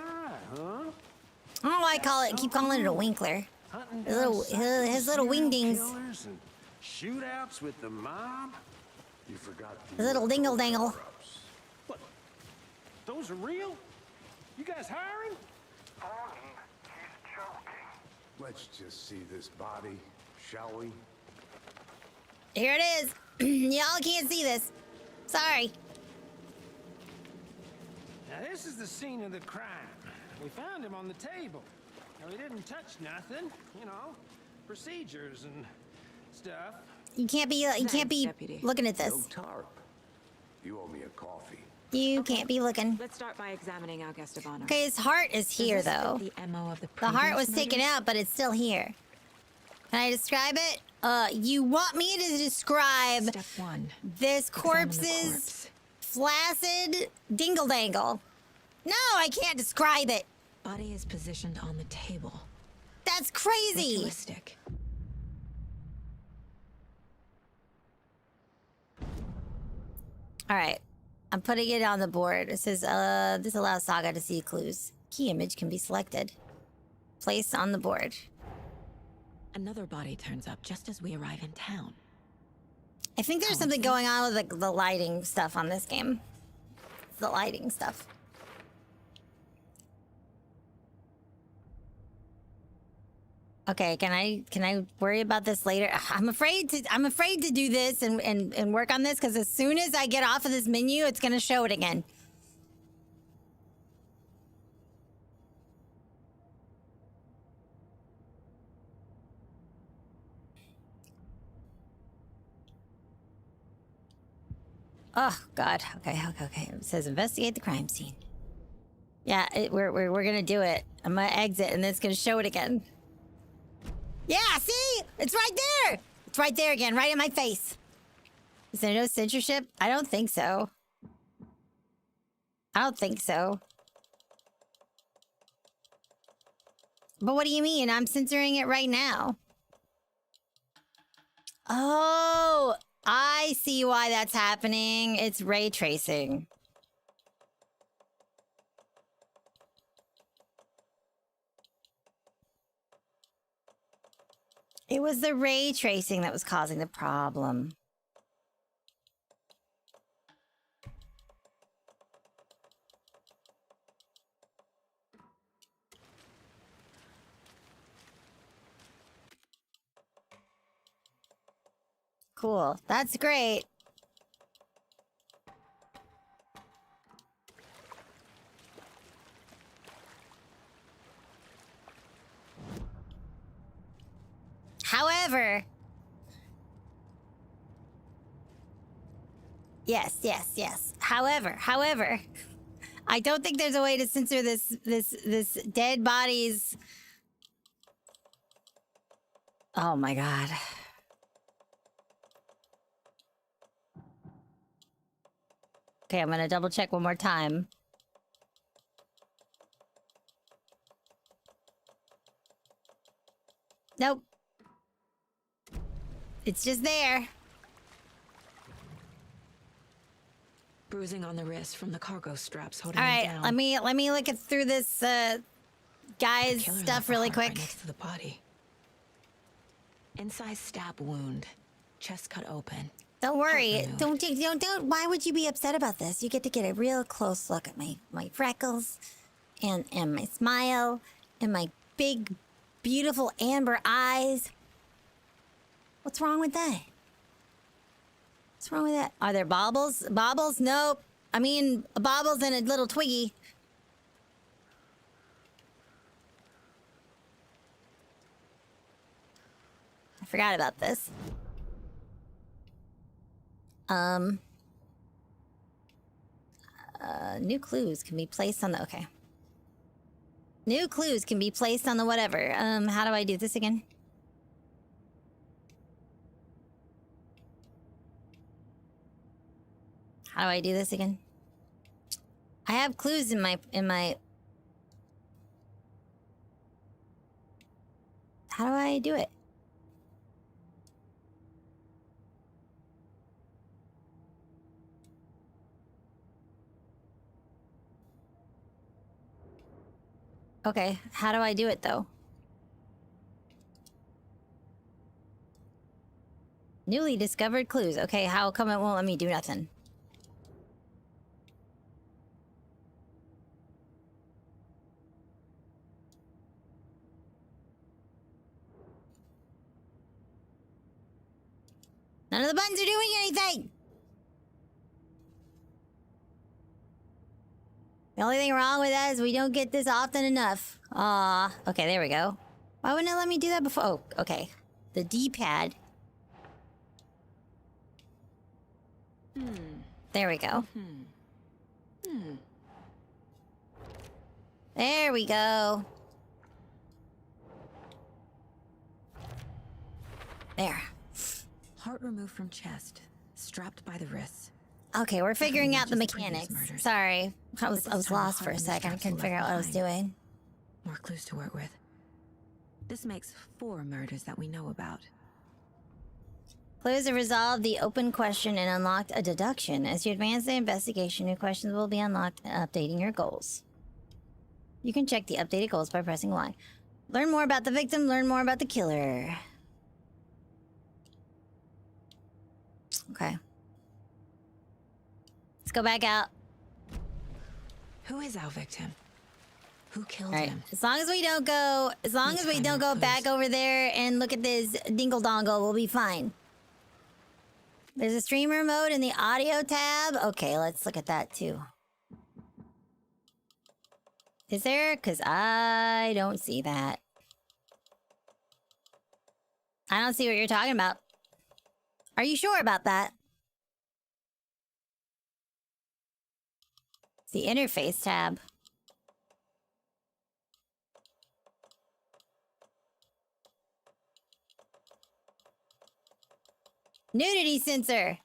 huh? I don't know why I keep calling it a winkler. Hunting His down little- psycho his little serial wingdings. killers and shootouts with the mob? you forgot His little dingle dangle. What? Those are real? You guys hiring? Thornton, he's joking. Let's just see this body, shall we? Here it is. Y'all can't see this. Sorry. Now this is the scene of the crime. We found him on the table. Now he didn't touch nothing, you know, procedures and stuff. You can't be Deputy. looking at No this. tarp. You owe me a coffee. You can't be looking. Let's start by examining Al Gastabano. Okay, his heart is here Does this fit though. The MO of the The heart previous was taken murders? out, but it's still here. Can I describe it? You want me to describe Step 1. this Examine the corpse's corpse. flaccid dingle dangle? No, I can't describe it. Body is positioned on the table. That's crazy. Ritualistic. All right, I'm putting it on the board. It says, this allows Saga to see clues. Key image can be selected. Place on the board. Another body turns up just as we arrive in town. I think there's something going on with the lighting stuff on this game. The lighting stuff. Okay, can I worry about this later? I'm afraid to do this and work on this because as soon as I get off of this menu, it's gonna show it again. Oh God. Okay. It says investigate the crime scene. Yeah, we're gonna do it. I'm gonna exit and then it's gonna show it again. Yeah, see? It's right there! It's right there again, right in my face. Is there no censorship? I don't think so. I don't think so. But what do you mean? I'm censoring it right now. Oh, I see why that's happening. It's ray tracing. It was the ray tracing that was causing the problem. Cool. That's great. However, yes. However, I don't think there's a way to censor this dead bodies. Oh my God. Okay, I'm gonna double check one more time. Nope. It's just there. Bruising on the wrist from the cargo straps holding All him right, down. let me look it through this guy's Killer stuff left the really heart right quick. next to the body. Inside stab wound, chest cut open. Don't worry. removed. Don't. Why would you be upset about this? You get to get a real close look at my freckles, and my smile, and my big beautiful amber eyes. What's wrong with that? What's wrong with that? Are there baubles? Baubles? Nope. I mean, baubles and a little twiggy. I forgot about this. New clues can be placed on the... Okay. New clues can be placed on the whatever. How do I do this again? How do I do this again? I have clues in my... How do I do it? Okay, how do I do it though? Newly discovered clues. Okay, how come it won't let me do nothing? None of the buttons are doing anything! The only thing wrong with that is we don't get this often enough. Aw. Okay, there we go. Why wouldn't it let me do that before? Oh, okay. The D-pad. There we go. There we go. There. Heart removed from chest, strapped by the wrists. Okay, we're figuring out the Matches previous mechanics. murders. Sorry. I was This time lost the for a heart and the second. I straps couldn't were figure out left what I was behind. doing. More clues to work with. This makes 4 murders that we know about. Clues have resolved the open question and unlocked a deduction. As you advance the investigation, new questions will be unlocked, updating your goals. You can check the updated goals by pressing Y. Learn more about the victim, learn more about the killer. Okay. Let's go back out. Who is our victim? Who killed All right. him? As long as we don't go, back over there and look at this dingle dongle, we'll be fine. There's a streamer mode in the audio tab. Okay, let's look at that too. Is there? Because I don't see that. I don't see what you're talking about. Are you sure about that? It's the interface tab. Nudity sensor.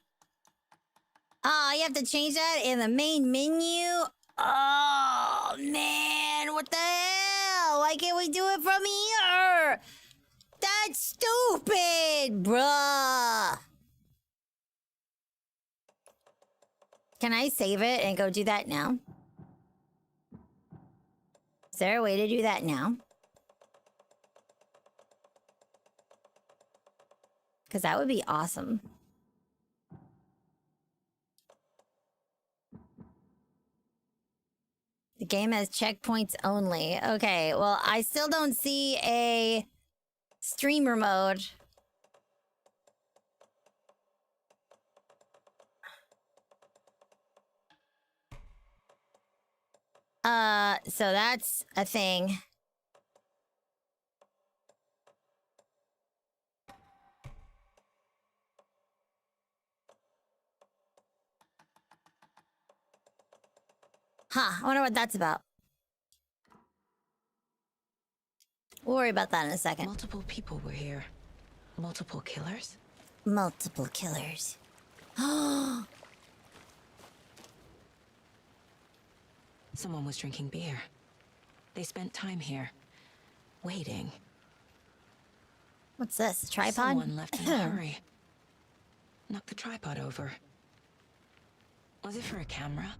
Oh, you have to change that in the main menu? Oh, man. What the hell? Why can't we do it from here? That's stupid, bruh. Can I save it and go do that now? Is there a way to do that now? Because that would be awesome. The game has checkpoints only. Okay, well, I still don't see a streamer mode. So that's a thing. Huh, I wonder what that's about. We'll worry about that in a second. Multiple people were here. Multiple killers? Multiple killers. Someone was drinking beer. They spent time here, waiting. What's this? A tripod? Someone left in a hurry. Knocked the tripod over. Was it for a camera?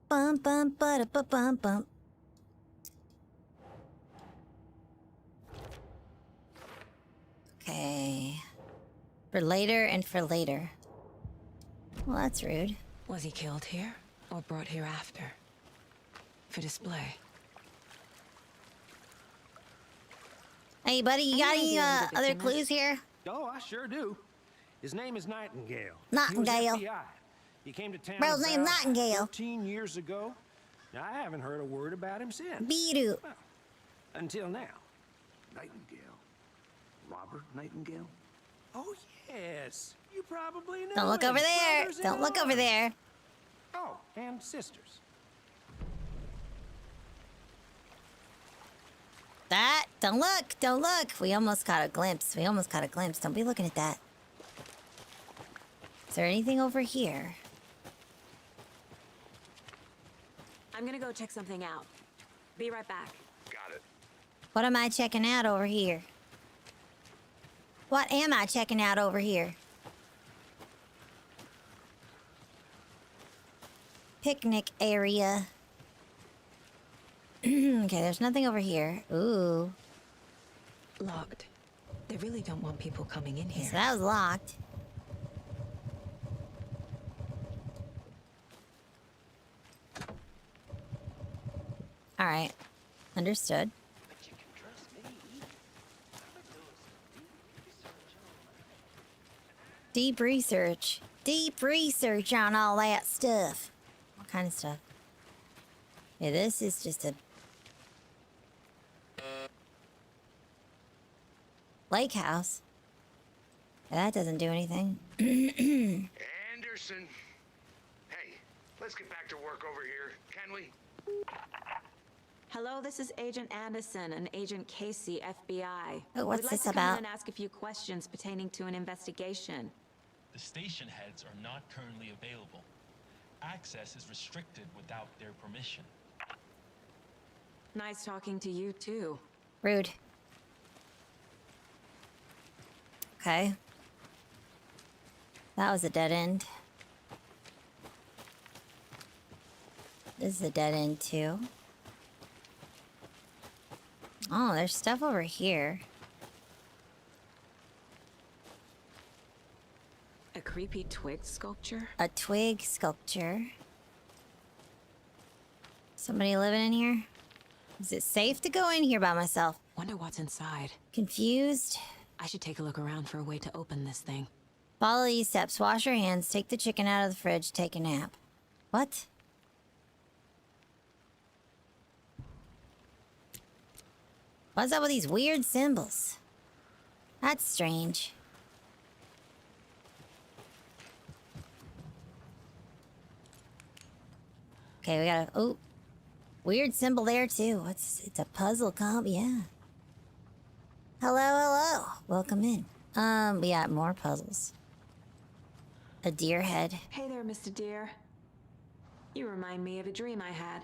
Bum bum ba da bum bum. Okay. For later and for later. Well, that's rude. Was he killed here or brought here after? for display. Hey, buddy, you got any idea who the other victim is? clues here? Oh, I sure do. His name is Nightingale. Nightingale. He was FBI. He came to town Bro's name about Nightingale. 13 years ago. Now, I haven't heard a word about him since. Biru. Well, until now. Nightingale. Robert Nightingale? Oh, yes. You probably know Don't look him. over there. Brothers in Don't look over arms. there. Oh, and sisters. That. Don't look. Don't look. We almost got a glimpse. We almost got a glimpse. Don't be looking at that. Is there anything over here? I'm gonna go check something out. Be right back. Got it. What am I checking out over here? What am I checking out over here? Picnic area. Okay, there's nothing over here. Ooh. Locked. They really don't want people coming in here. So that was locked. Alright. Understood. Deep research. Deep research on all that stuff. What kind of stuff? Yeah, this is just a lake house. That doesn't do anything. Anderson. Hey, let's get back to work over here, can we? Hello, this is Agent Anderson and Agent Casey, FBI. Oh, what's We'd like this to come about? in and ask a few questions pertaining to an investigation. The station heads are not currently available. Access is restricted without their permission. Nice talking to you, too. Rude. Okay. That was a dead end. This is a dead end, too. Oh, there's stuff over here. A creepy twig sculpture? A twig sculpture. Somebody living in here? Is it safe to go in here by myself? Wonder what's inside. Confused? I should take a look around for a way to open this thing. Follow these steps. Wash your hands. Take the chicken out of the fridge. Take a nap. What? What's up with these weird symbols? That's strange. Okay, we got a... Oh. Weird symbol there, too. It's a puzzle comp, yeah. Hello, hello. Welcome in. We got more puzzles. A deer head. Hey there, Mr. Deer. You remind me of a dream I had.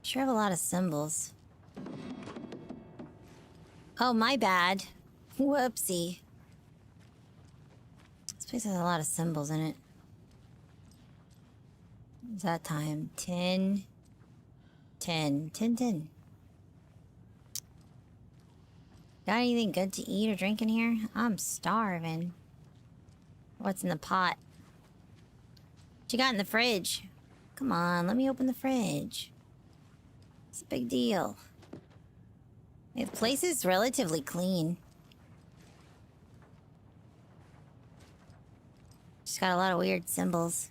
Sure have a lot of symbols. Oh, my bad. Whoopsie. This place has a lot of symbols in it. What's that time? 10. 10. 10, 10. Got anything good to eat or drink in here? I'm starving. What's in the pot? What you got in the fridge? Come on, let me open the fridge. It's a big deal. The place is relatively clean. Just got a lot of weird symbols.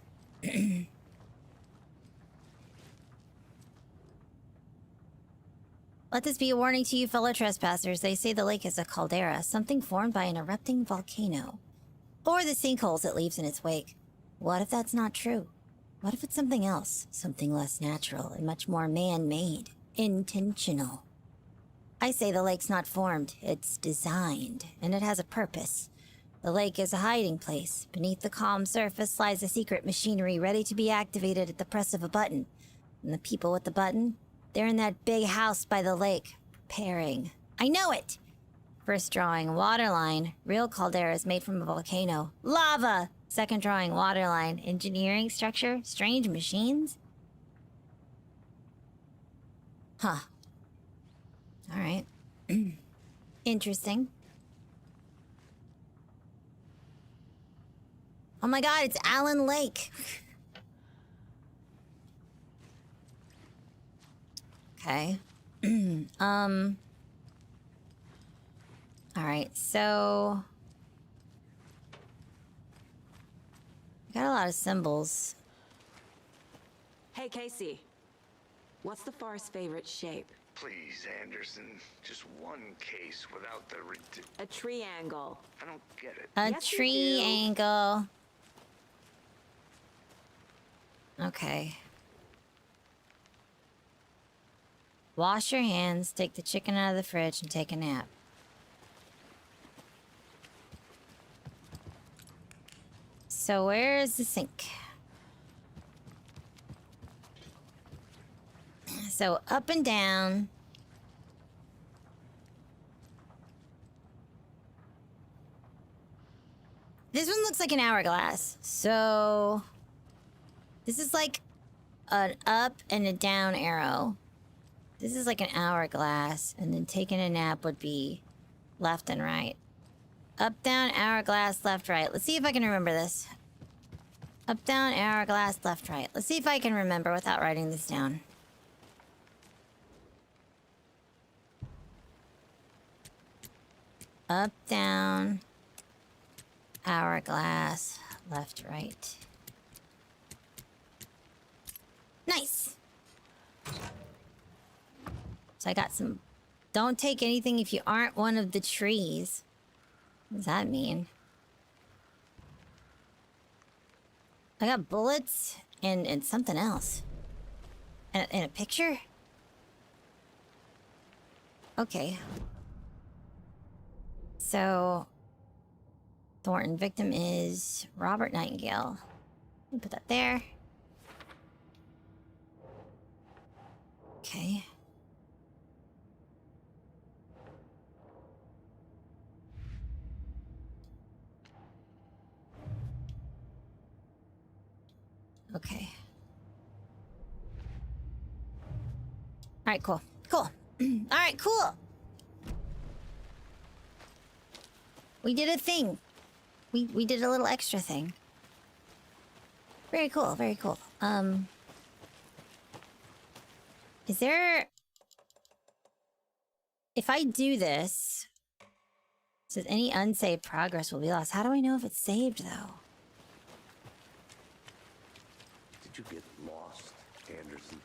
Let this be a warning to you fellow trespassers. They say the lake is a caldera, something formed by an erupting volcano. Or the sinkholes it leaves in its wake. What if that's not true? What if it's something else? Something less natural and much more man-made. Intentional. I say the lake's not formed, it's designed, and it has a purpose. The lake is a hiding place. Beneath the calm surface lies a secret machinery ready to be activated at the press of a button. And the people with the button? They're in that big house by the lake, preparing. I know it! First drawing, waterline. Real caldera is made from a volcano. Lava! Second drawing, waterline. Engineering structure, strange machines? Huh. Alright. Interesting. Oh my god, it's Allen Lake. Okay. All right, so we got a lot of symbols. Hey, Casey. What's the far's favorite shape? Please, Anderson. Just one case without the A triangle. I don't get it. A Yes, you triangle. Okay. Wash your hands, take the chicken out of the fridge, and take a nap. So where is the sink? So up and down. This one looks like an hourglass. So this is like an up and a down arrow. This is like an hourglass, and then taking a nap would be left and right. Up, down, hourglass, left, right. Let's see if I can remember this. Up, down, hourglass, left, right. Let's see if I can remember without writing this down. Up, down, hourglass, left, right. Nice. So I got some... Don't take anything if you aren't one of the trees. What does that mean? I got bullets and something else. And a picture? Okay. So... Thornton, victim is Robert Nightingale. Let me put that there. Okay. Okay. Alright, cool. Cool. Alright, cool. We did a thing. We did a little extra thing. Very cool, very cool. Is there... If I do this... It says any unsaved progress will be lost. How do I know if it's saved, though? Did you get lost, Anderson?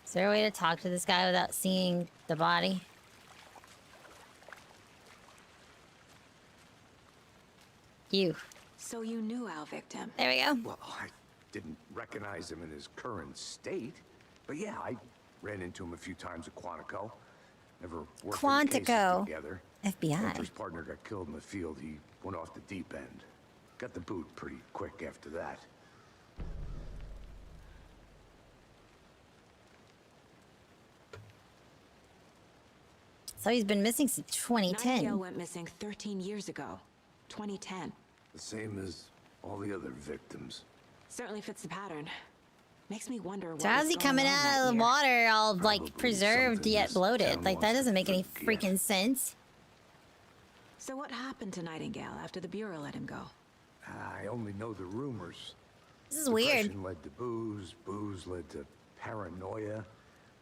Is there a way to talk to this guy without seeing the body? You. So you knew our victim. There we go. Well, I didn't recognize him in his current state. But yeah, I ran into him a few times at Quantico. Never worked any cases Quantico. together. FBI. After his partner got killed in the field, he went off the deep end. Got the boot pretty quick after that. So he's been missing since 2010. Nightingale went missing 13 years ago. 2010. The same as all the other victims. Certainly fits the pattern. Makes me wonder what So how's was he going coming on out that of the year. water all, Probably like, preserved something yet this bloated? town Like, that wants doesn't to make any forget. freaking sense. So what happened to Nightingale after the Bureau let him go? I only know the rumors. This is weird. Depression led to booze, booze led to paranoia.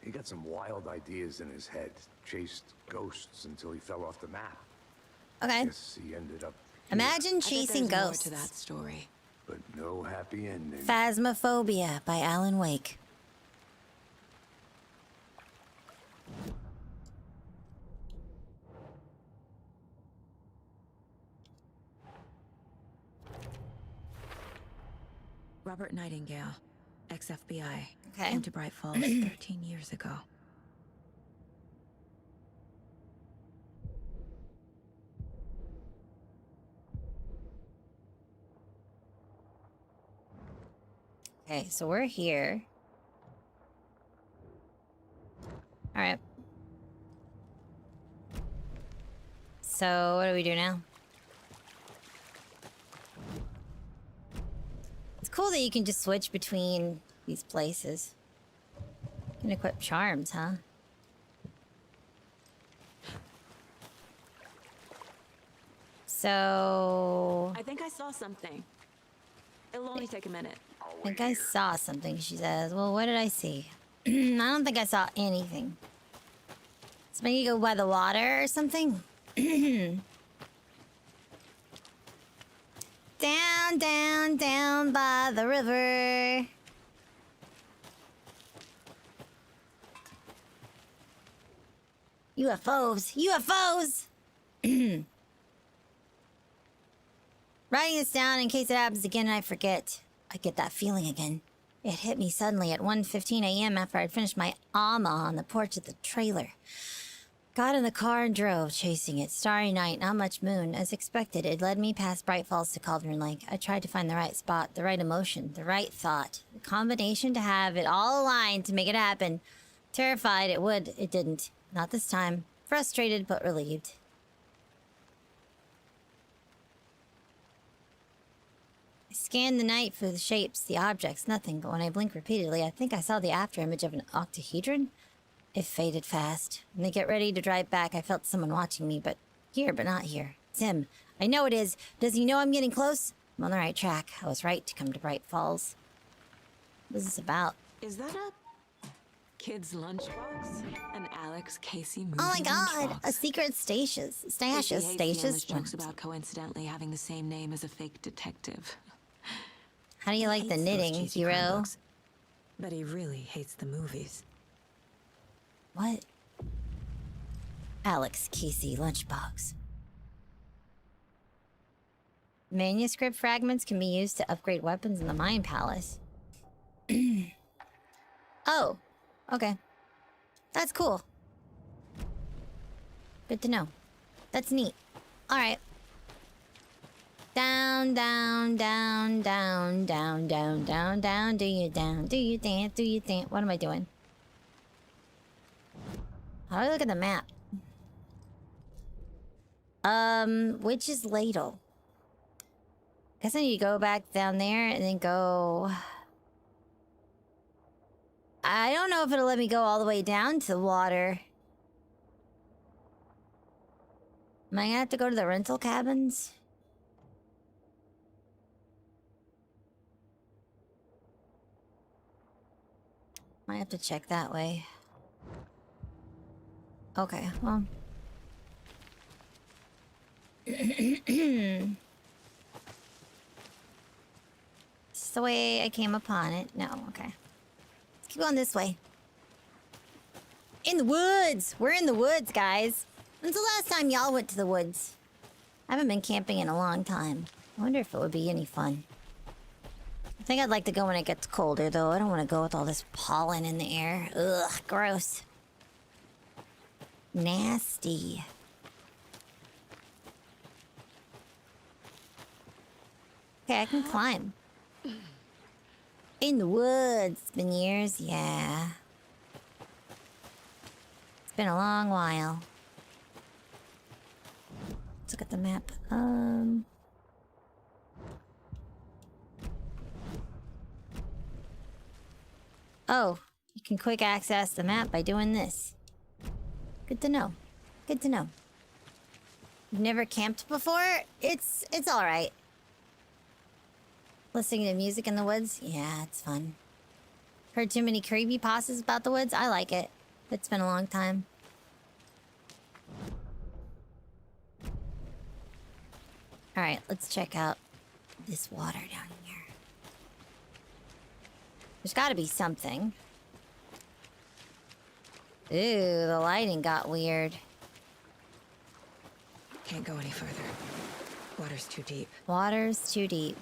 He got some wild ideas in his head, chased ghosts until he fell off the map. Okay. Guess he ended up here, Imagine I bet chasing there's more ghosts. to that story. but no happy ending. Phasmophobia by Alan Wake. Robert Nightingale, ex-FBI, Okay. came to Bright Falls 13 years ago. Okay, so we're here. All right. So what do we do now? It's cool that you can just switch between these places. You can equip charms, huh? So... I think I saw something. It'll only take a minute. I think I saw something, she says. Well, what did I see? I don't think I saw anything. So maybe go by the water or something? Down, down, down by the river. UFOs! UFOs! Writing this down in case it happens again and I forget. I get that feeling again. It hit me suddenly at 1:15 a.m. after I'd finished my ama on the porch of the trailer. Got in the car and drove, chasing it. Starry night, not much moon. As expected, it led me past Bright Falls to Cauldron Lake. I tried to find the right spot, the right emotion, the right thought. The combination to have it all aligned to make it happen. Terrified it would, it didn't. Not this time. Frustrated but relieved. I scanned the night for the shapes, the objects, nothing. But when I blinked repeatedly, I think I saw the afterimage of an octahedron. It faded fast. When they get ready to drive back, I felt someone watching me, but not here. It's him. I know it is. Does he know I'm getting close? I'm on the right track. I was right to come to Bright Falls. What is this about? Is that a kid's lunchbox? An Alex Casey movie Oh my god! lunchbox? A secret stasis. Stasis jokes about coincidentally having the same name as a fake detective. How do you like the knitting, hero? But he really hates the movies. What? Alex Casey lunchbox. Manuscript fragments can be used to upgrade weapons in the Mind Palace. Oh, okay. That's cool. Good to know. That's neat. Alright. Down, down, down, down, down, down, down, down. Do you dance, do you dance? What am I doing? How do I look at the map? Which is ladle? Guess I need to go back down there and then go... I don't know if it'll let me go all the way down to the water. Am I gonna have to go to the rental cabins? Might have to check that way. Okay, well. This is the way I came upon it. No, okay. Let's keep going this way. In the woods! We're in the woods, guys. When's the last time y'all went to the woods? I haven't been camping in a long time. I wonder if it would be any fun. I think I'd like to go when it gets colder, though. I don't want to go with all this pollen in the air. Ugh, gross. Nasty. Okay, I can climb. In the woods. It's been years, yeah. It's been a long while. Let's look at the map. Oh, you can quick access the map by doing this. Good to know. Good to know. You've never camped before? It's alright. Listening to music in the woods? Yeah, it's fun. Heard too many creepypastas about the woods? I like it. It's been a long time. Alright, let's check out this water down here. There's gotta be something. Ooh, the lighting got weird. Can't go any further. Water's too deep. Water's too deep.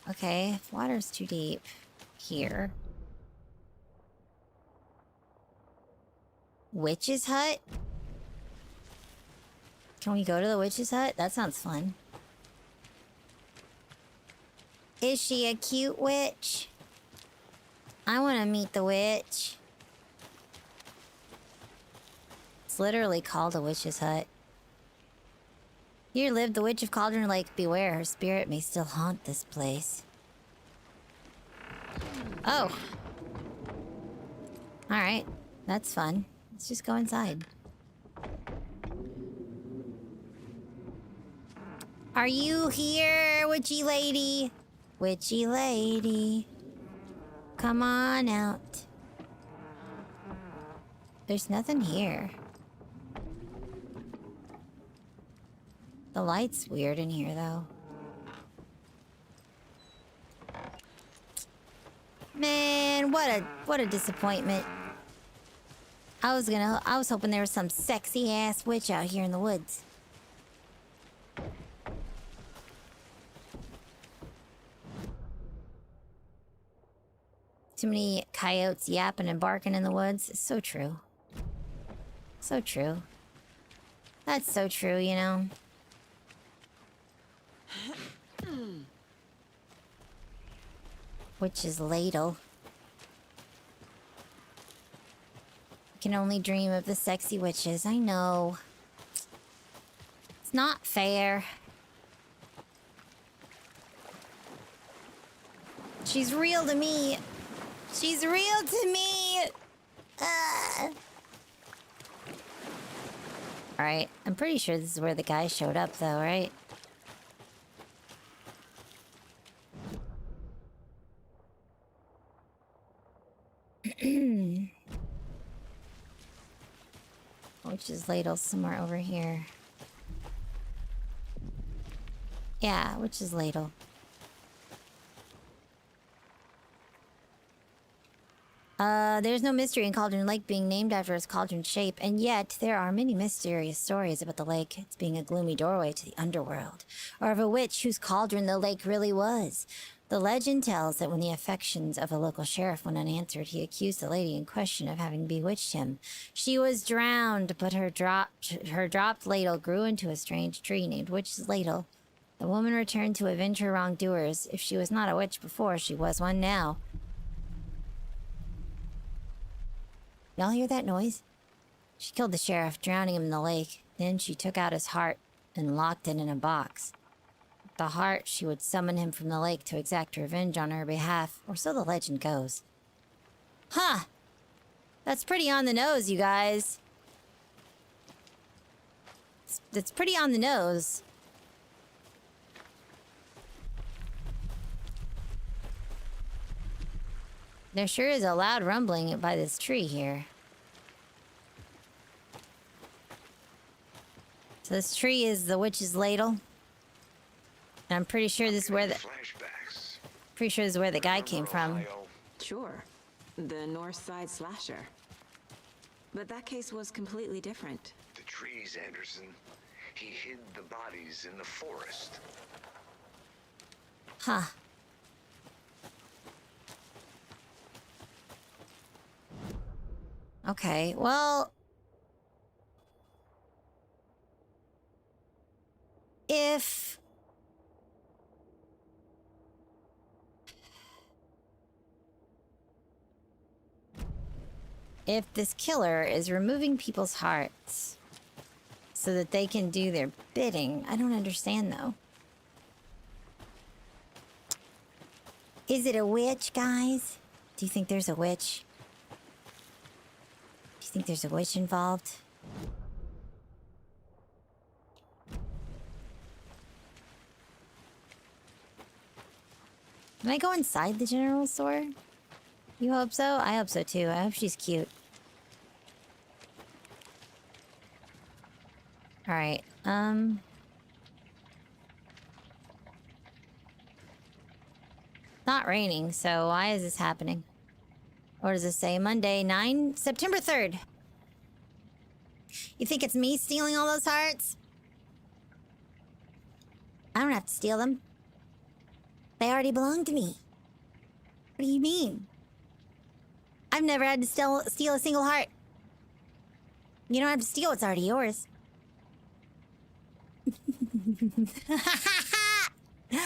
Okay, if water's too deep here. Witch's hut? Can we go to the witch's hut? That sounds fun. Is she a cute witch? I want to meet the witch. It's literally called a witch's hut. Here lived the witch of Cauldron Lake. Beware, her spirit may still haunt this place. Oh. Alright. That's fun. Let's just go inside. Are you here, witchy lady? Witchy lady. Come on out. There's nothing here. The light's weird in here, though. Man, what a disappointment. I was hoping there was some sexy ass witch out here in the woods. Too many coyotes yapping and barking in the woods. It's so true. So true. That's so true, you know. Witch's ladle. I can only dream of the sexy witches. I know. It's not fair. She's real to me. She's real to me. Alright, I'm pretty sure this is where the guy showed up, though, right? Witch's ladle somewhere over here. Yeah, witch's ladle. There's no mystery in Cauldron Lake being named after its cauldron shape, and yet there are many mysterious stories about the lake. It's being a gloomy doorway to the underworld, or of a witch whose cauldron the lake really was. The legend tells that when the affections of a local sheriff went unanswered, he accused the lady in question of having bewitched him. She was drowned, but her dropped ladle grew into a strange tree named Witch's Ladle. The woman returned to avenge her wrongdoers. If she was not a witch before, she was one now. Y'all hear that noise? She killed the sheriff, drowning him in the lake. Then she took out his heart and locked it in a box. With the heart, she would summon him from the lake to exact revenge on her behalf, or so the legend goes. Huh! That's pretty on the nose, you guys. That's pretty on the nose. There sure is a loud rumbling by this tree here. So this tree is the witch's ladle. And I'm pretty sure this is where the guy came from. Sure. The North Side Slasher. But that case was completely different. The trees, Anderson. He hid the bodies in the forest. Huh. Okay, well... If this killer is removing people's hearts so that they can do their bidding, I don't understand, though. Is it a witch, guys? Do you think there's a witch? Do you think there's a witch involved? Can I go inside the general store? You hope so? I hope so too. I hope she's cute. Alright, not raining, so why is this happening? What does this say? Monday, September 3rd. You think it's me stealing all those hearts? I don't have to steal them. They already belong to me. What do you mean? I've never had to steal a single heart. You don't have to steal what's already yours.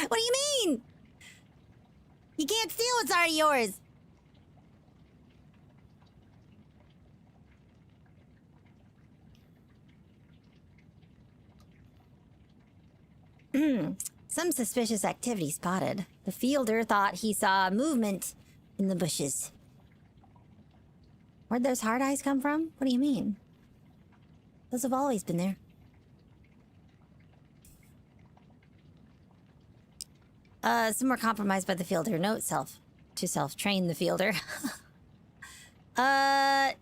What do you mean? You can't steal what's already yours. Some suspicious activity spotted. The fielder thought he saw movement in the bushes. Where'd those hard eyes come from? What do you mean? Those have always been there. Some were compromised by the fielder. Note to self-train the fielder.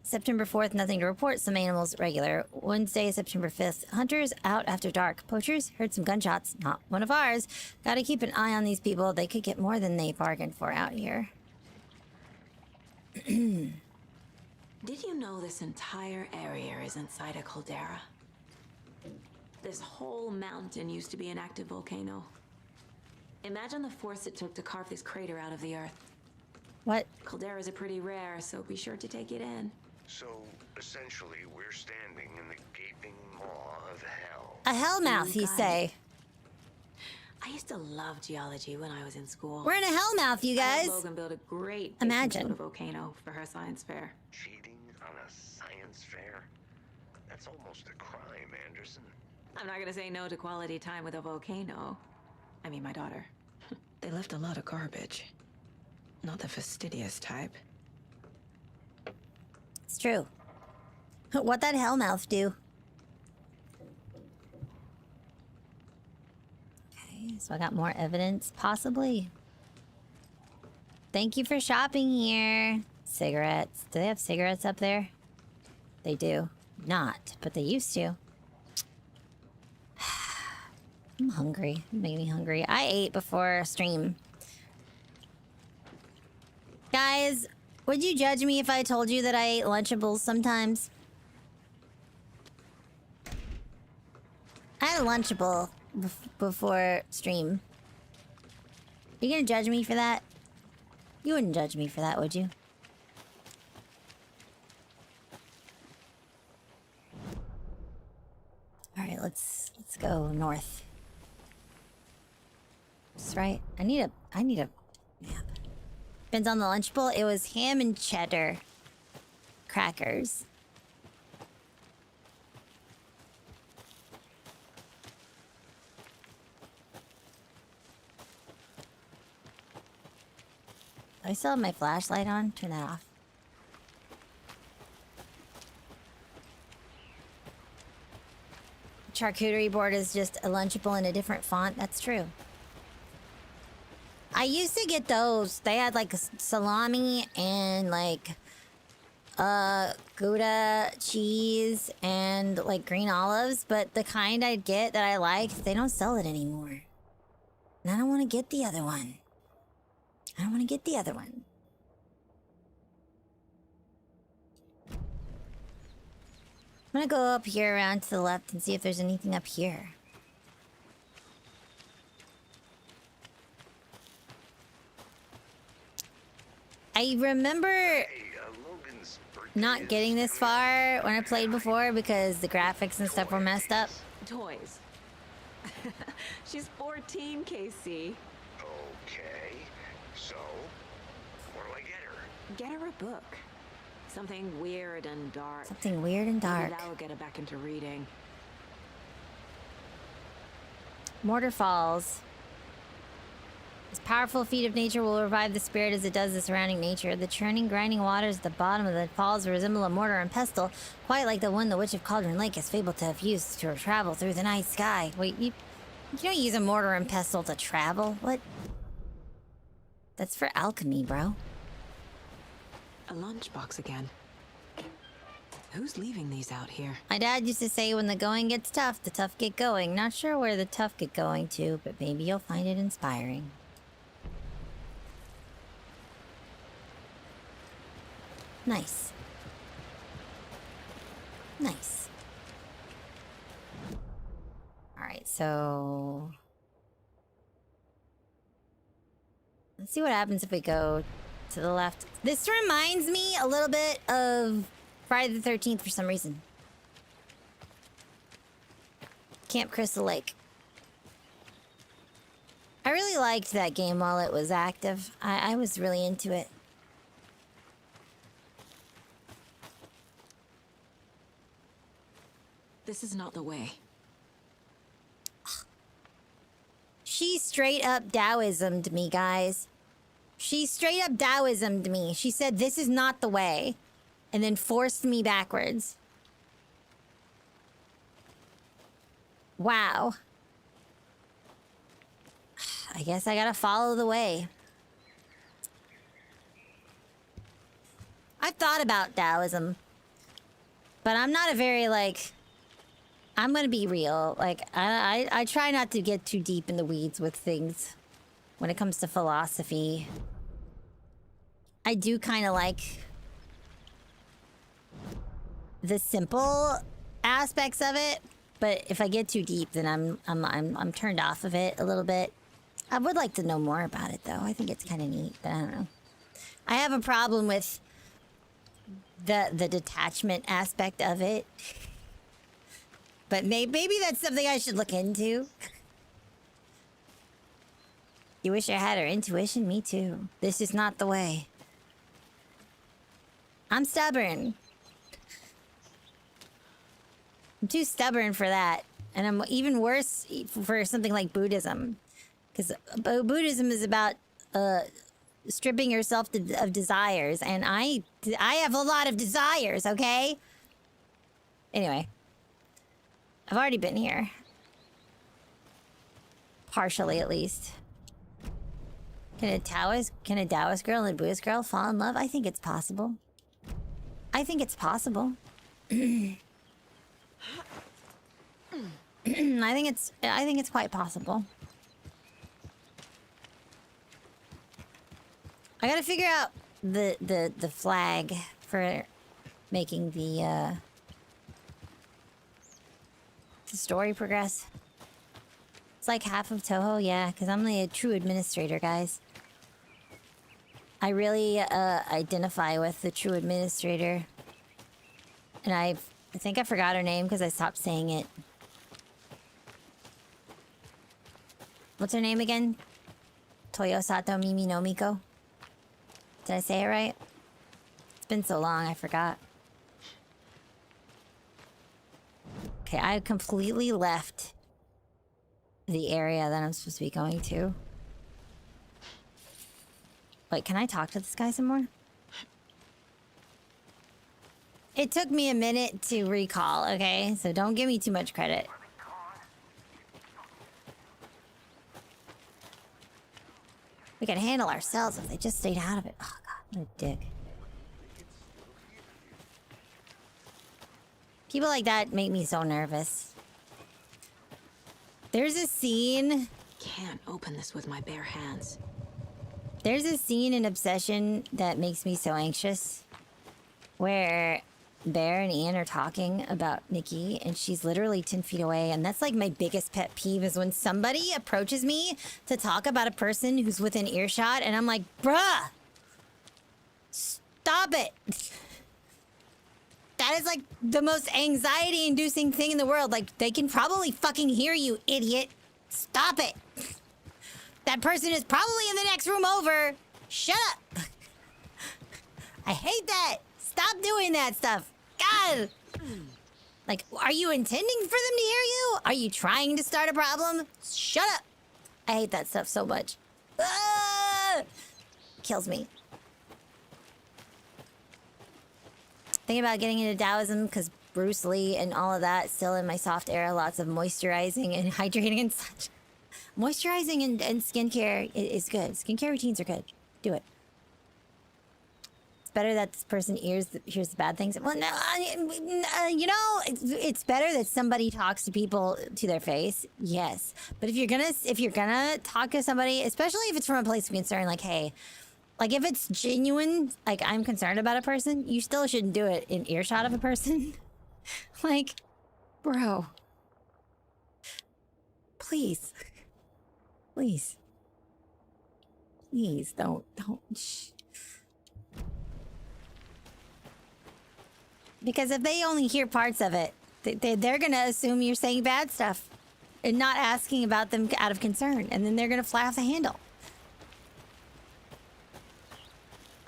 September 4th, nothing to report. Some animals regular. Wednesday, September 5th. Hunters out after dark. Poachers heard some gunshots. Not one of ours. Gotta keep an eye on these people. They could get more than they bargained for out here. Did you know this entire area is inside a caldera? This whole mountain used to be an active volcano. Imagine the force it took to carve this crater out of the earth. What? Calderas are pretty rare, so be sure to take it in. So, essentially, we're standing in the gaping maw of hell. A hellmouth, you say? I used to love geology when I was in school. We're in a hellmouth, you guys. Logan built a great Imagine volcano for her science fair. Cheating on a science fair? That's almost a crime, Anderson. I'm not gonna say no to quality time with a volcano. I mean, my daughter. They left a lot of garbage. Not the fastidious type. It's true. What'd that hellmouth do? Okay, so I got more evidence, possibly. Thank you for shopping here. Cigarettes. Do they have cigarettes up there? They do. Not, but they used to. I'm hungry. You make me hungry. I ate before stream. Guys, would you judge me if I told you that I ate Lunchables sometimes? I had a Lunchable before stream. You gonna judge me for that? You wouldn't judge me for that, would you? All right, let's go north. That's right. I need a map. Depends on the Lunchable. It was ham and cheddar crackers. Do I still have my flashlight on? Turn that off. Charcuterie board is just a Lunchable in a different font. That's true. I used to get those. They had like salami and like Gouda cheese and like green olives, but the kind I'd get that I liked, they don't sell it anymore. And I don't want to get the other one. I'm gonna go up here around to the left and see if there's anything up here. I remember not getting this far when I played before because the graphics and stuff were messed up. Toys. She's 14, KC. Okay, so what do I get her? Get her a book. Something weird and dark. Something weird and dark. Maybe that will get her back into reading. Mortar Falls. This powerful feat of nature will revive the spirit as it does the surrounding nature. The churning, grinding waters at the bottom of the falls resemble a mortar and pestle, quite like the one the Witch of Cauldron Lake is fabled to have used to travel through the night sky. Wait, you don't use a mortar and pestle to travel? What? That's for alchemy, bro. A lunchbox again. Who's leaving these out here? My dad used to say when the going gets tough, the tough get going. Not sure where the tough get going to, but maybe you'll find it inspiring. Nice. Nice. Alright, so... let's see what happens if we go to the left. This reminds me a little bit of Friday the 13th for some reason. Camp Crystal Lake. I really liked that game while it was active. I was really into it. This is not the way. She straight up Taoismed me, guys. She straight up Taoismed me. She said, this is not the way. and then forced me backwards. Wow. I guess I gotta follow the way. I've thought about Taoism, but I'm not a very, like... I'm gonna be real. Like, I try not to get too deep in the weeds with things when it comes to philosophy. I do kind of like the simple aspects of it, but if I get too deep, then I'm turned off of it a little bit. I would like to know more about it, though. I think it's kind of neat, but I don't know. I have a problem with the detachment aspect of it. But maybe that's something I should look into. You wish I had her intuition? Me too. This is not the way. I'm stubborn. I'm too stubborn for that. And I'm even worse for something like Buddhism. Because Buddhism is about stripping yourself of desires. And I have a lot of desires, okay? Anyway. I've already been here. Partially, at least. Can a Taoist girl and a Buddhist girl fall in love? I think it's possible. I think it's possible. I think it's quite possible. I gotta figure out the flag for making the story progress. It's like half of Toho, yeah, because I'm the true administrator, guys. I really identify with the true administrator. And I think I forgot her name because I stopped saying it. What's her name again? Toyosato Mimi no Miko? Did I say it right? It's been so long, I forgot. Okay, I completely left the area that I'm supposed to be going to. Wait, can I talk to this guy some more? It took me a minute to recall, okay? So don't give me too much credit. We can handle ourselves if they just stayed out of it. Oh, God, what a dick. People like that make me so nervous. There's a scene... Can't open this with my bare hands. There's a scene in Obsession that makes me so anxious. Where Bear and Ian are talking about Nikki, and she's literally 10 feet away. And that's like my biggest pet peeve is when somebody approaches me to talk about a person who's within earshot, and I'm like, bruh! Stop it! That is like the most anxiety-inducing thing in the world. Like, they can probably fucking hear you, idiot. Stop it. That person is probably in the next room over. Shut up. I hate that. Stop doing that stuff. God. Like, are you intending for them to hear you? Are you trying to start a problem? Shut up. I hate that stuff so much. Ah! Kills me. Thinking about getting into Taoism because Bruce Lee and all of that still in my soft era. Lots of moisturizing and hydrating and such. Moisturizing and skincare is good. Skincare routines are good. Do it. It's better that this person hears the bad things. Well, no, you know, it's better that somebody talks to people to their face. Yes, but if you're gonna talk to somebody, especially if it's from a place of concern, like, hey. Like, if it's genuine, like, I'm concerned about a person, you still shouldn't do it in earshot of a person. Like, bro. Please. Please. Please, don't, shh. Because if they only hear parts of it, they're gonna assume you're saying bad stuff and not asking about them out of concern, and then they're gonna fly off the handle.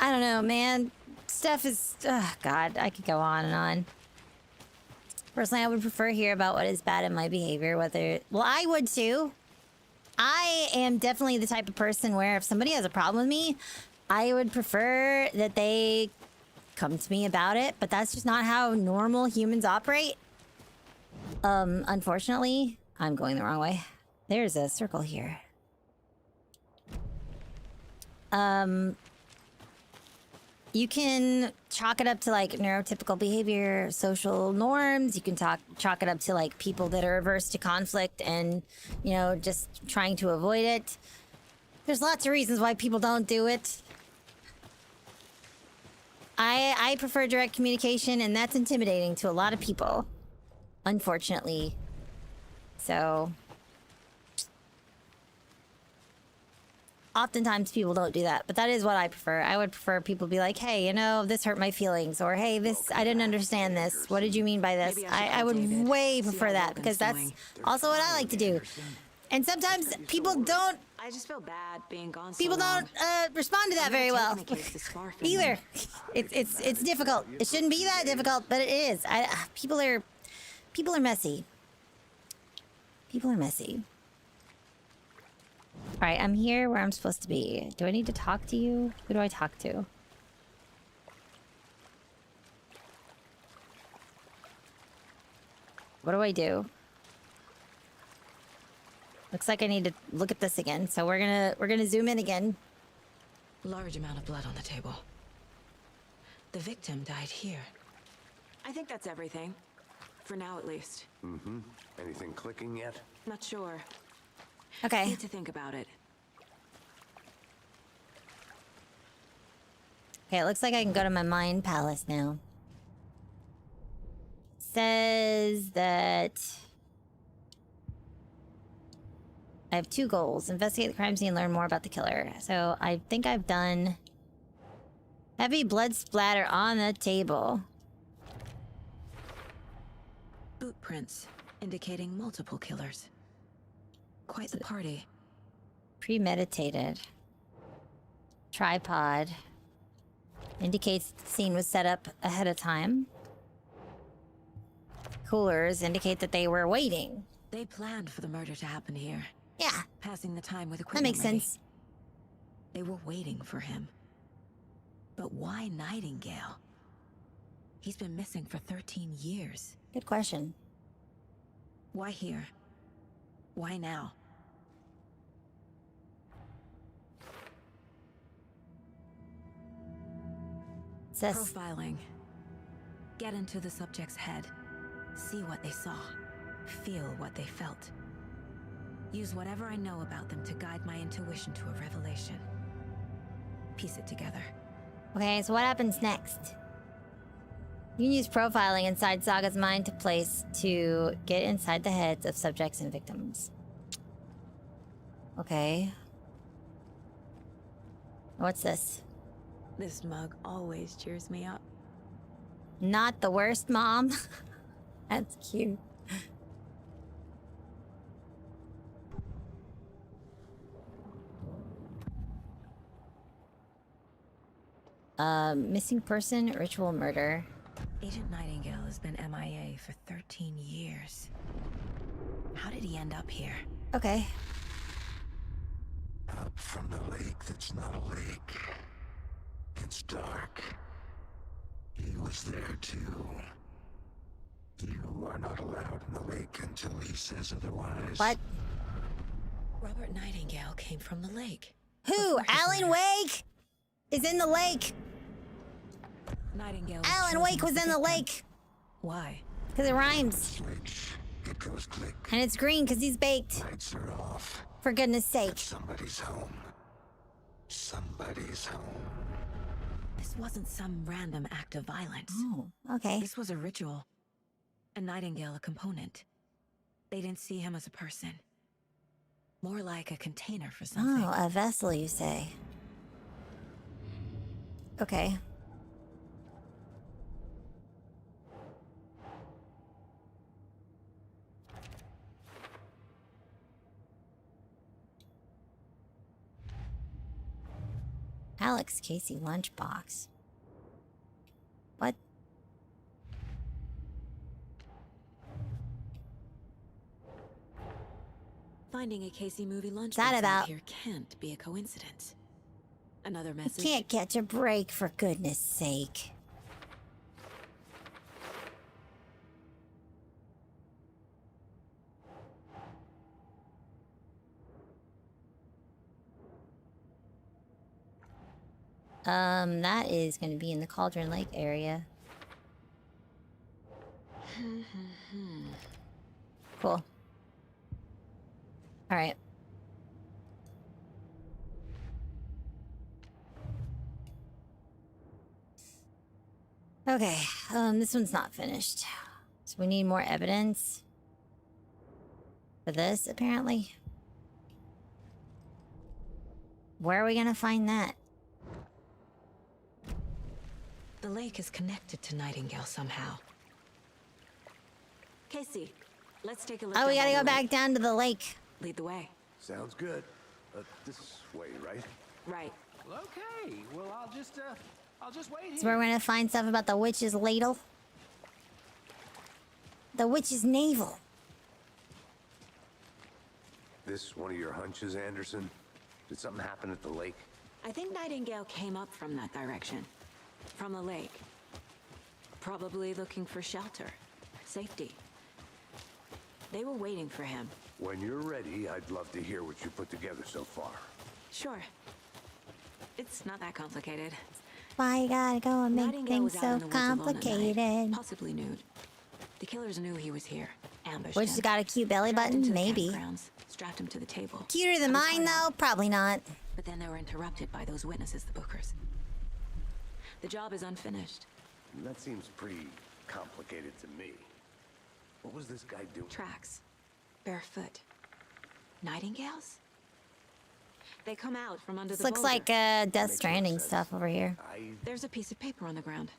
I don't know, man. Stuff is... Oh, God, I could go on and on. Personally, I would prefer to hear about what is bad in my behavior, whether... Well, I would too. I am definitely the type of person where if somebody has a problem with me, I would prefer that they come to me about it, but that's just not how normal humans operate. Unfortunately, I'm going the wrong way. There's a circle here. You can chalk it up to like neurotypical behavior, social norms. You can chalk it up to like people that are averse to conflict and, you know, just trying to avoid it. There's lots of reasons why people don't do it. I prefer direct communication, and that's intimidating to a lot of people, unfortunately. So oftentimes people don't do that, but that is what I prefer. I would prefer people be like, hey, you know, this hurt my feelings, or hey, this, I didn't understand this. What did you mean by this? I would way prefer that, because that's also what I like to do. And sometimes people don't. I just feel bad being gone. People don't respond to that very well either. It's difficult. It shouldn't be that difficult, but it is. People are messy. People are messy. All right, I'm here where I'm supposed to be. Do I need to talk to you? Who do I talk to? What do I do? Looks like I need to look at this again, so we're gonna zoom in again. Large amount of blood on the table. The victim died here. I think that's everything. For now, at least. Mm-hmm. Anything clicking yet? Not sure. Okay. Need to think about it. Okay, it looks like I can go to my mind palace now. Says that I have 2 goals. Investigate the crime scene, learn more about the killer. So I think I've done heavy blood splatter on the table. Boot prints indicating multiple killers. Quite the party. Premeditated. Tripod. Indicates the scene was set up ahead of time. Coolers indicate that they were waiting. They planned for the murder to happen here. Yeah. Passing the time with That equipment. makes sense. They were waiting for him. But why Nightingale? He's been missing for 13 years. Good question. Why here? Why now? Profiling. Get into the subject's head. See what they saw. Feel what they felt. Use whatever I know about them to guide my intuition to a revelation. Piece it together. Okay, so what happens next? You can use profiling inside Saga's mind to get inside the heads of subjects and victims. Okay. What's this? This mug always cheers me up. Not the worst, Mom. That's cute. Missing person, ritual murder. Agent Nightingale has been MIA for 13 years. How did he end up here? Okay. Up from the lake that's not a lake. It's dark. He was there too. You are not allowed in the lake until he says otherwise. What? Robert Nightingale came from the lake. Who? Alan Wake is in the lake. Nightingale. Alan Wake was in the lake. Why? Because it rhymes. Switch. It goes click. And it's green because he's baked. Lights are off. For goodness sake. Somebody's home. Somebody's home. This wasn't some random act of violence. Oh, okay. This was a ritual. And Nightingale a component. They didn't see him as a person. More like a container for something. Oh, a vessel, you say. Okay. Alex Casey lunchbox. What? Finding a Casey movie lunchbox that about? here can't be a coincidence. Another You message. can't catch a break, for goodness sake. That is going to be in the Cauldron Lake area. Cool. All right. Okay, this one's not finished. So we need more evidence for this, apparently. Where are we gonna find that? The lake is connected to Nightingale somehow. Casey, let's take a look. Oh, we down gotta by go the back lake. down to the lake. Lead the way. Sounds good. This way, right? Right. Well, okay. Well, I'll just wait So here. we're gonna find stuff about the witch's ladle. The witch's navel. This one of your hunches, Anderson? Did something happen at the lake? I think Nightingale came up from that direction. From the lake. Probably looking for shelter. Safety. They were waiting for him. When you're ready, I'd love to hear what you put together so far. Sure. It's not that complicated. Why you gotta go and make Nightingale things was out so in the woods alone at night, complicated? possibly nude. The killers knew he was here. Ambushed Witch's him. got a cute belly Dragged him button? to the Maybe. campgrounds, strapped him to the table. Cuter than Come mine, find though? out. Probably not. But then they were interrupted by those witnesses, the Bookers. The job is unfinished. That seems pretty complicated to me. What was this guy doing? Tracks. Barefoot. Nightingales? They come out from under This the looks boulder. like Death Stranding stuff over here. There's a piece of paper on the ground.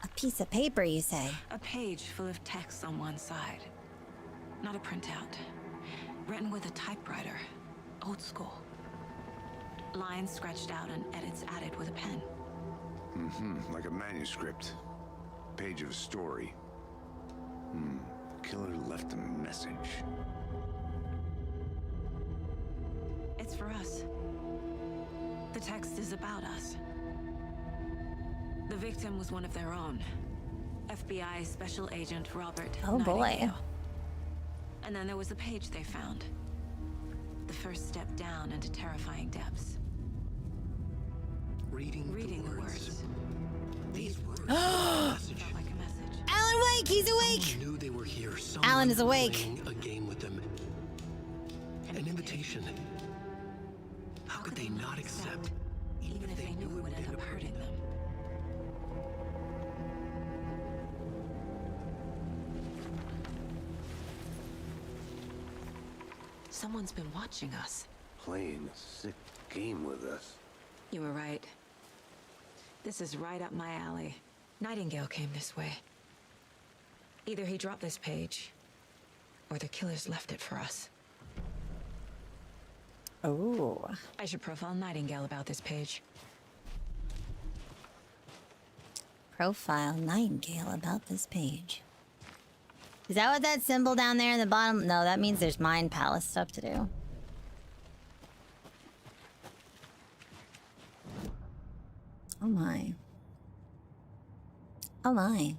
A piece of paper, you say? A page full of text on one side. Not a printout. Written with a typewriter. Old school. Lines scratched out and edits added with a pen. Like a manuscript. Page of a story. Killer left a message. It's for us. The text is about us. The victim was one of their own. FBI Special Agent Robert Oh, boy. Nightingale. And then there was the page they found. The first step down into terrifying depths. Reading the words. These words. Felt like a message. Alan Wake! He's awake! Knew they were here. Alan is awake. Playing a game with them. An invitation. How could they not accept? Even if they knew it would end up hurting them. Someone's been watching us. Playing a sick game with us. You were right. This is right up my alley. Nightingale came this way. Either he dropped this page, or the killers left it for us. Oh. I should profile Nightingale about this page. Profile Nightingale about this page. Is that what that symbol down there in the bottom? No, that means there's Mind Palace stuff to do. Oh my. Oh my.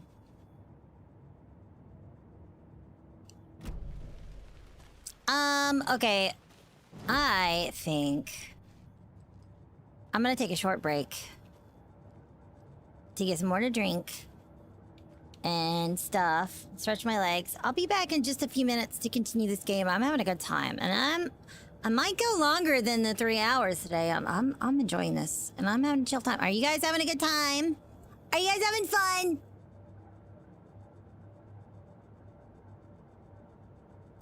Okay. I think I'm gonna take a short break to get some more to drink and stuff, stretch my legs. I'll be back in just a few minutes to continue this game. I'm having a good time, and I might go longer than the 3 hours today. I'm enjoying this, and I'm having a chill time. Are you guys having a good time? Are you guys having fun?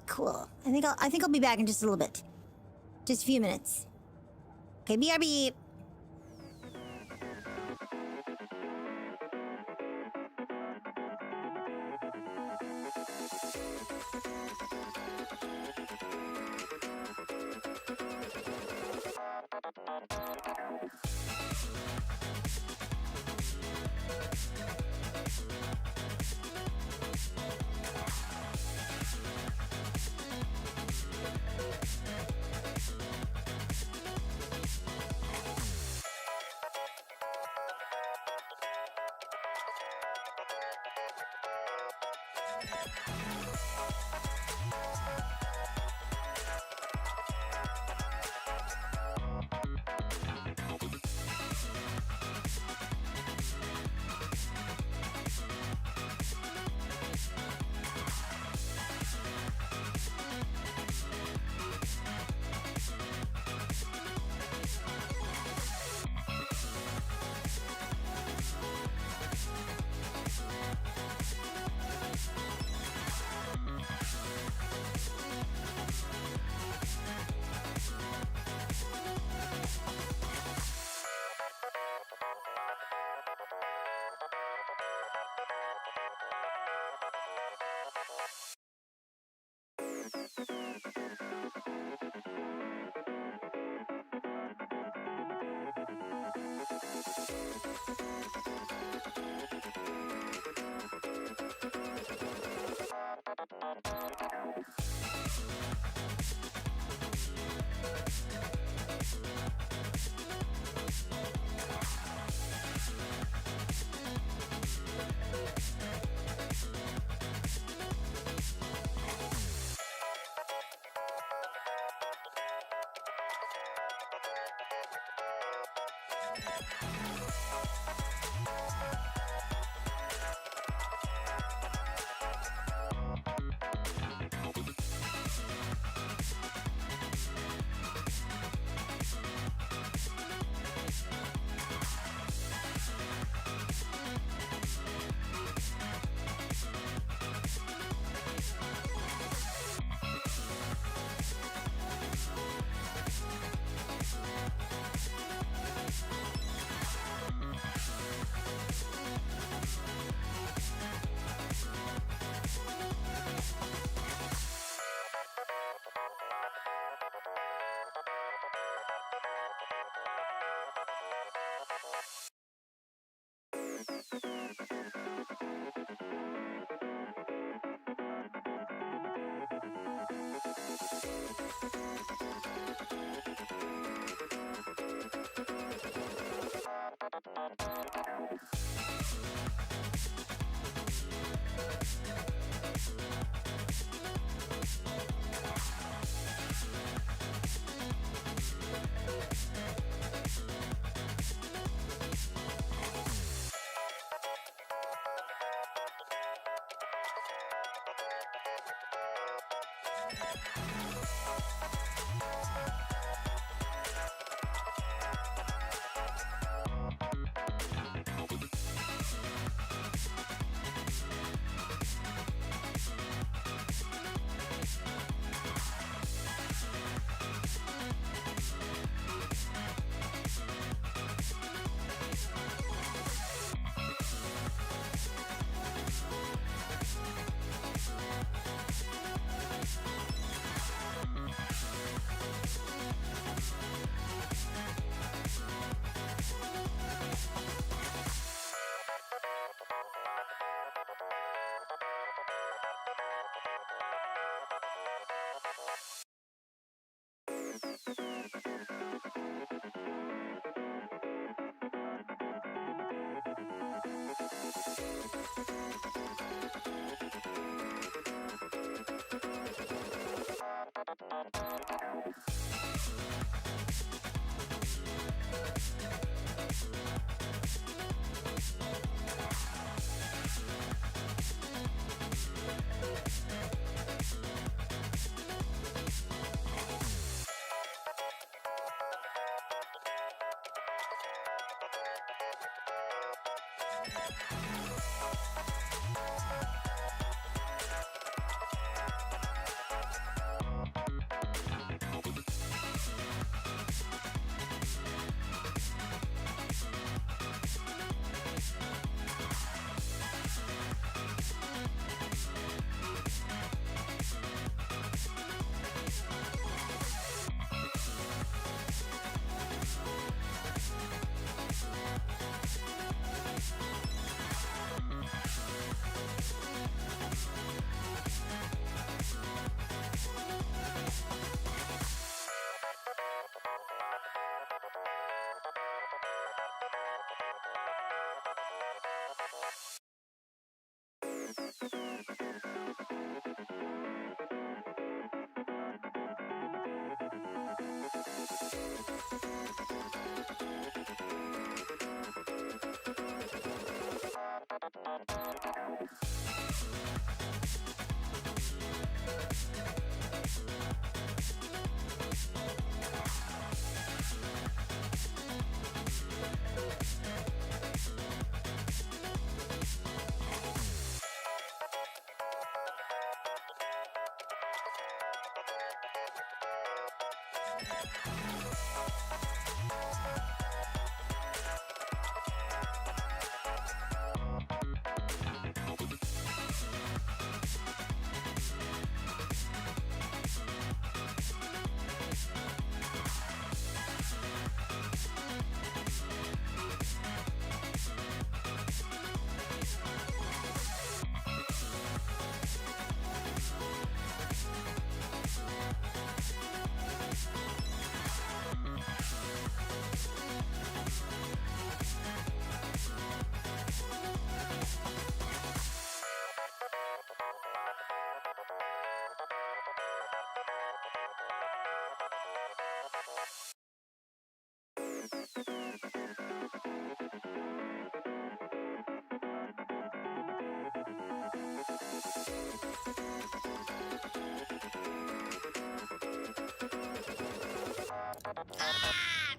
Cool. I think I'll be back in just a little bit. Just a few minutes. Okay, BRB.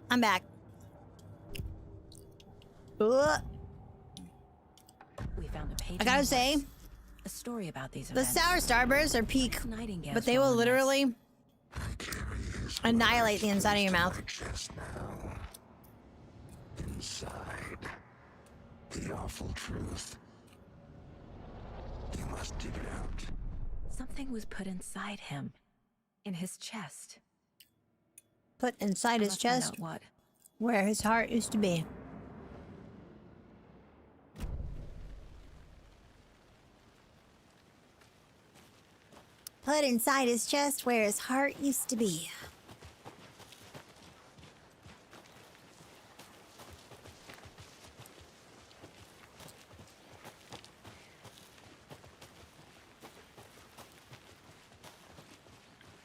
I'm back. Ugh. We found a page. I gotta say, a story about these the events. sour starbursts are peak, Nightingales but they will were on this. literally annihilate the inside of your mouth. Just now. Inside. The awful truth. You must dig it out. Something was put inside him, in his chest. Put inside I his must find chest, out what? where his heart used to be. Put inside his chest where his heart used to be.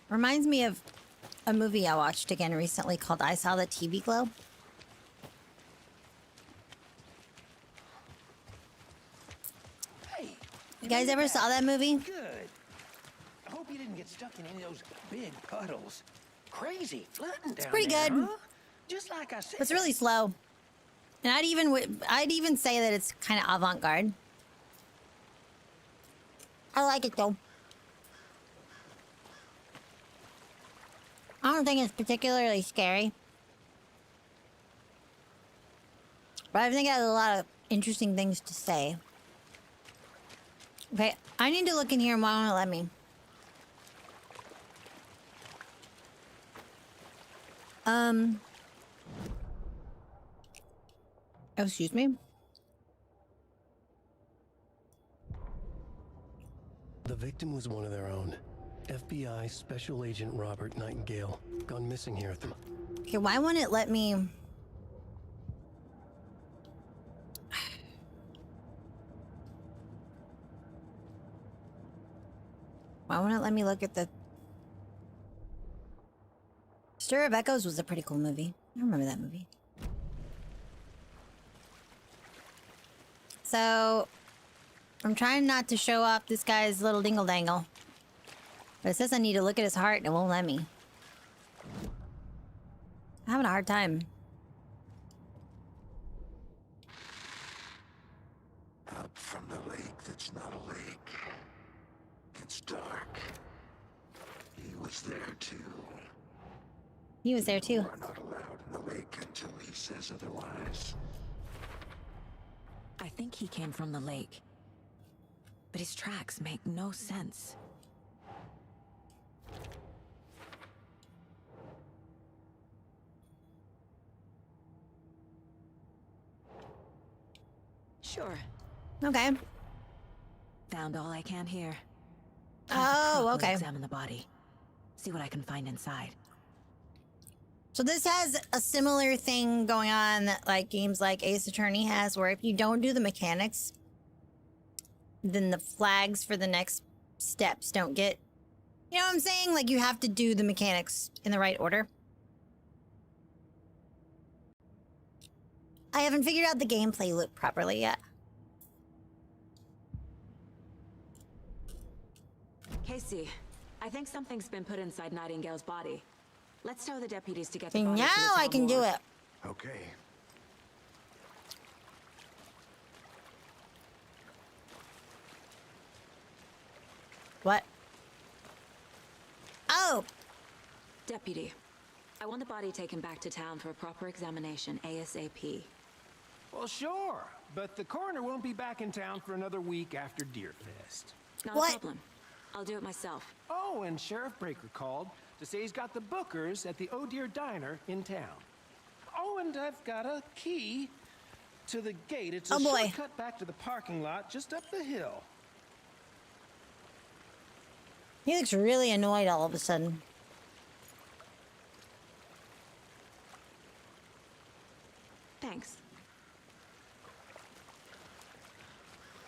Reminds me of a movie I watched again recently called I Saw the TV Glow. Hey, You guys ever saw that movie? Good. I hope you didn't get stuck in any of those big puddles. Crazy flooding down pretty there, good. huh? Just like I said. It's really slow. And I'd even say that it's kind of avant-garde. I like it though. I don't think it's particularly scary. But I think it has a lot of interesting things to say. Okay, I need to look in here and why won't it let me? Oh, excuse me? The victim was one of their own. FBI Special Agent Robert Nightingale, gone missing here at the... Okay, why won't it let me... Why won't it let me look at the... Stir of Echoes was a pretty cool movie. I remember that movie. So, I'm trying not to show off this guy's little dingle-dangle. But it says I need to look at his heart and it won't let me. I'm having a hard time. Up from the lake that's not a lake. It's dark. He was there too. He was there too. You are not allowed in the lake until he says otherwise. I think he came from the lake. But his tracks make no sense. Sure. Okay. Found all I can here. Oh, okay. Examine the body. See what I can find inside. So this has a similar thing going on that like games like Ace Attorney has, where if you don't do the mechanics, then the flags for the next steps don't get... You know what I'm saying? Like you have to do the mechanics in the right order. I haven't figured out the gameplay loop properly yet. Casey, I think something's been put inside Nightingale's body. Let's tell the deputies to get the body Now to the I town can do morgue. it. Okay. What? Oh! Deputy, I want the body taken back to town for a proper examination ASAP. Well, sure, but the coroner won't be back in town for another week after Deerfest. Not What? a problem. I'll do it myself. Oh, and Sheriff Breaker called to say he's got the bookers at the Oh Dear Diner in town. Oh, and I've got a key to the gate. It's a Oh, boy. shortcut back to the parking lot just up the hill. He looks really annoyed all of a sudden. Thanks.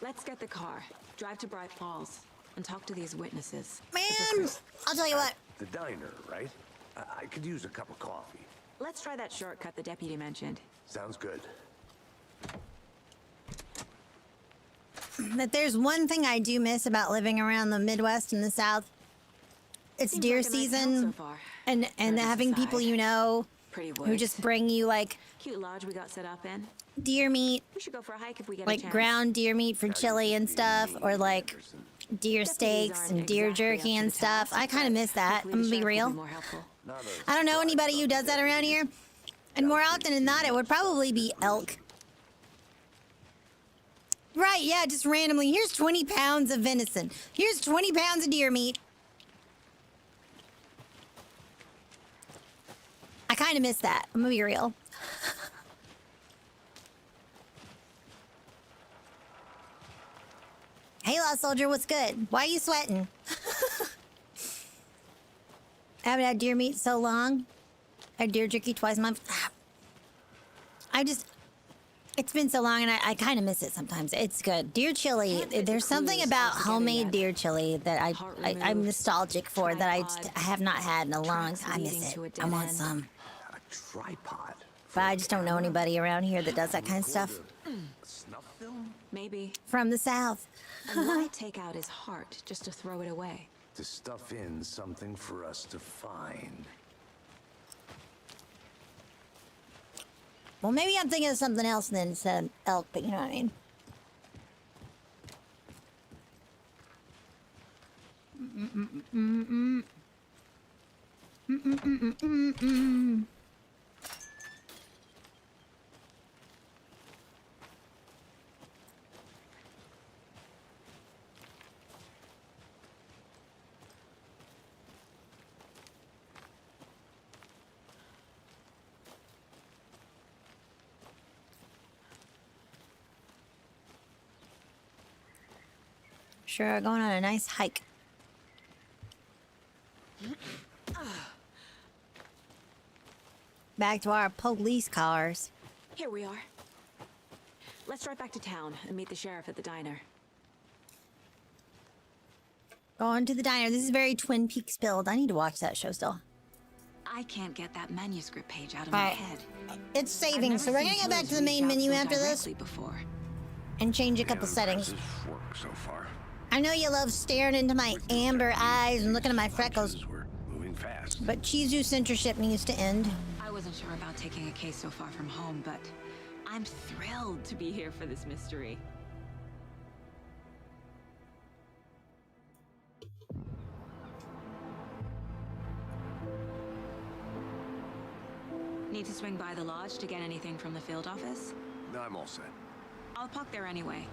Let's get the car, drive to Bright Falls, and talk to these witnesses. The Man, bookers. I'll tell you what. The diner, right? I could use a cup of coffee. Let's try that shortcut the deputy mentioned. Sounds good. That there's one thing I do miss about living around the Midwest and the South. It's Seems deer like a nice town season, so far. and Tourists having people aside. you know Pretty who woods. just bring you like Cute lodge we got set up in. deer meat, We should go for a hike if we get a like chance. ground deer meat for chili and stuff, or like deer Deputies steaks aren't and deer exactly up jerky to and the stuff. task, I kind of but miss that. hopefully I'm the gonna be sheriff will real. more helpful. I don't know anybody who does that around here, and more often than not, it would probably be elk. Right, yeah, just randomly. Here's 20 pounds of venison. Here's 20 pounds of deer meat. I kind of miss that. I'm gonna be real. Hey, Lost Soldier, what's good? Why are you sweating? I haven't had deer meat so long. I had deer jerky twice a month. It's been so long and I kind of miss it sometimes. It's good. Deer chili, Can't fit there's the something clues about altogether homemade yet. deer chili that Heart I'm removed, nostalgic for that I tripod, have not had in a long tracks time. I miss leading it. to a I dead want end. some. A tripod. But I just don't know anybody around here that does that kind of stuff. A snuff film? Maybe. From the South. And why take out his heart just to throw it away? To stuff in something for us to find. Well, maybe I'm thinking of something else than instead of elk, but you know what I mean. Sure, going on a nice hike. Back to our police cars. Here we are. Let's drive back to town and meet the sheriff at the diner. Going to the diner. This is very Twin Peaks build. I need to watch that show still. I can't get that manuscript page out of All my right. head. It's I've saving, never so we're seen gonna go back Kids to the main reach out menu so after this directly before. and change a couple settings. Work so far. I know you love staring into my amber eyes and looking at my freckles, We're moving fast. but Chizu censorship needs to end. I wasn't sure about taking a case so far from home, but I'm thrilled to be here for this mystery. Need to swing by the lodge to get anything from the field office? No, I'm all set. I'll park there anyway.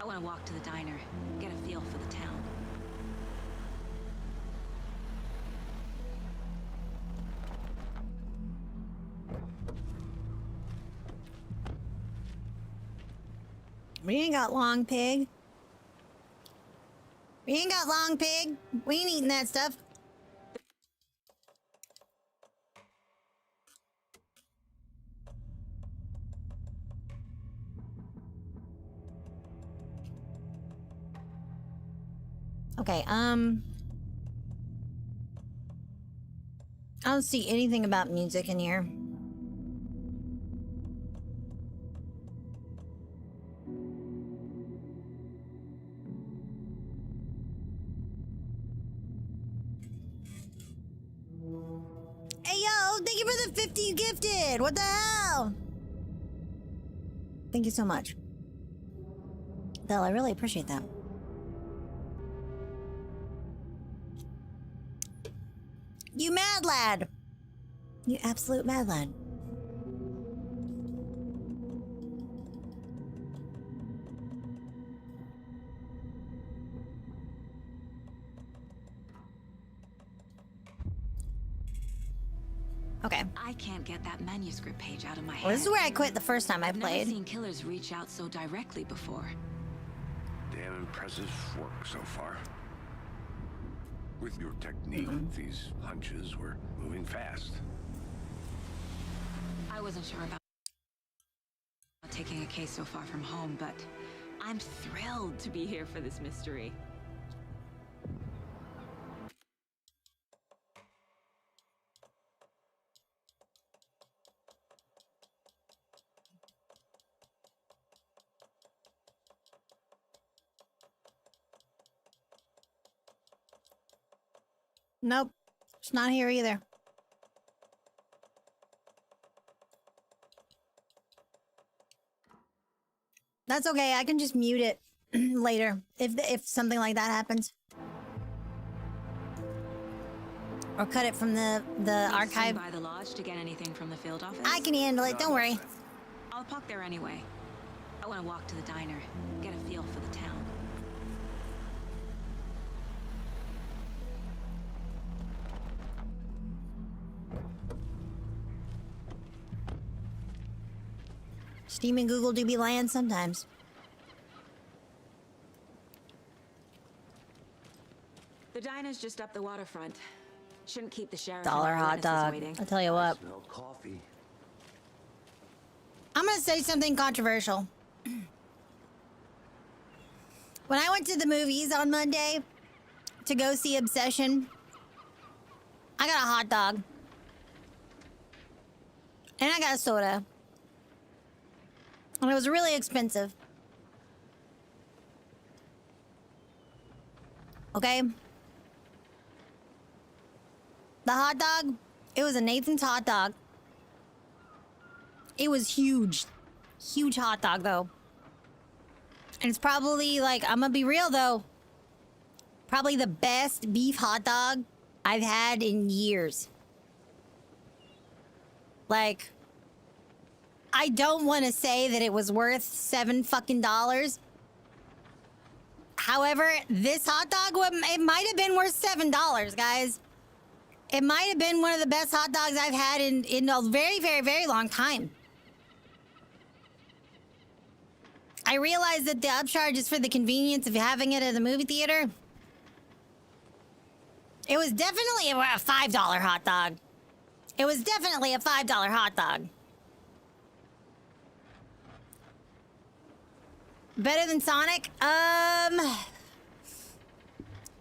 I want to walk to the diner, get a feel for the town. We ain't got long, pig. We ain't got long, pig. We ain't eating that stuff. Okay, I don't see anything about music in here. Hey, yo, thank you for the 50 you gifted. What the hell? Thank you so much. Belle, I really appreciate that. You mad lad. You absolute madland. Okay. I can't get that manuscript page out of my head. Well, this is where I quit the first time I I've never played. seen killers reach out so directly before. Damn impressive work so far. With your technique, these hunches were moving fast. I wasn't sure about taking a case so far from home, but I'm thrilled to be here for this mystery. Nope. It's not here either. That's okay. I can just mute it later if something like that happens. Or cut it from the archive. By the lodge to get anything from the field office? I can handle it. Don't worry. I'll park there anyway. I want to walk to the diner, get a feel for the town. Steam and Google do be lying sometimes. The diner's just up the waterfront. Shouldn't keep the sheriff Dollar and hot witnesses dog. waiting. I'll tell you what. Smell coffee. I'm gonna say something controversial. When I went to the movies on Monday to go see Obsession, I got a hot dog. And I got a soda. And it was really expensive. Okay? The hot dog, it was a Nathan's hot dog. It was huge. Huge hot dog, though. And it's probably, like, I'm gonna be real, though. Probably the best beef hot dog I've had in years. Like, I don't want to say that it was worth $7 fucking. However, this hot dog, it might have been worth $7, guys. It might have been one of the best hot dogs I've had in a very, very, very long time. I realize that the upcharge is for the convenience of having it at the movie theater. It was definitely a $5 hot dog. It was definitely a $5 hot dog. Better than Sonic?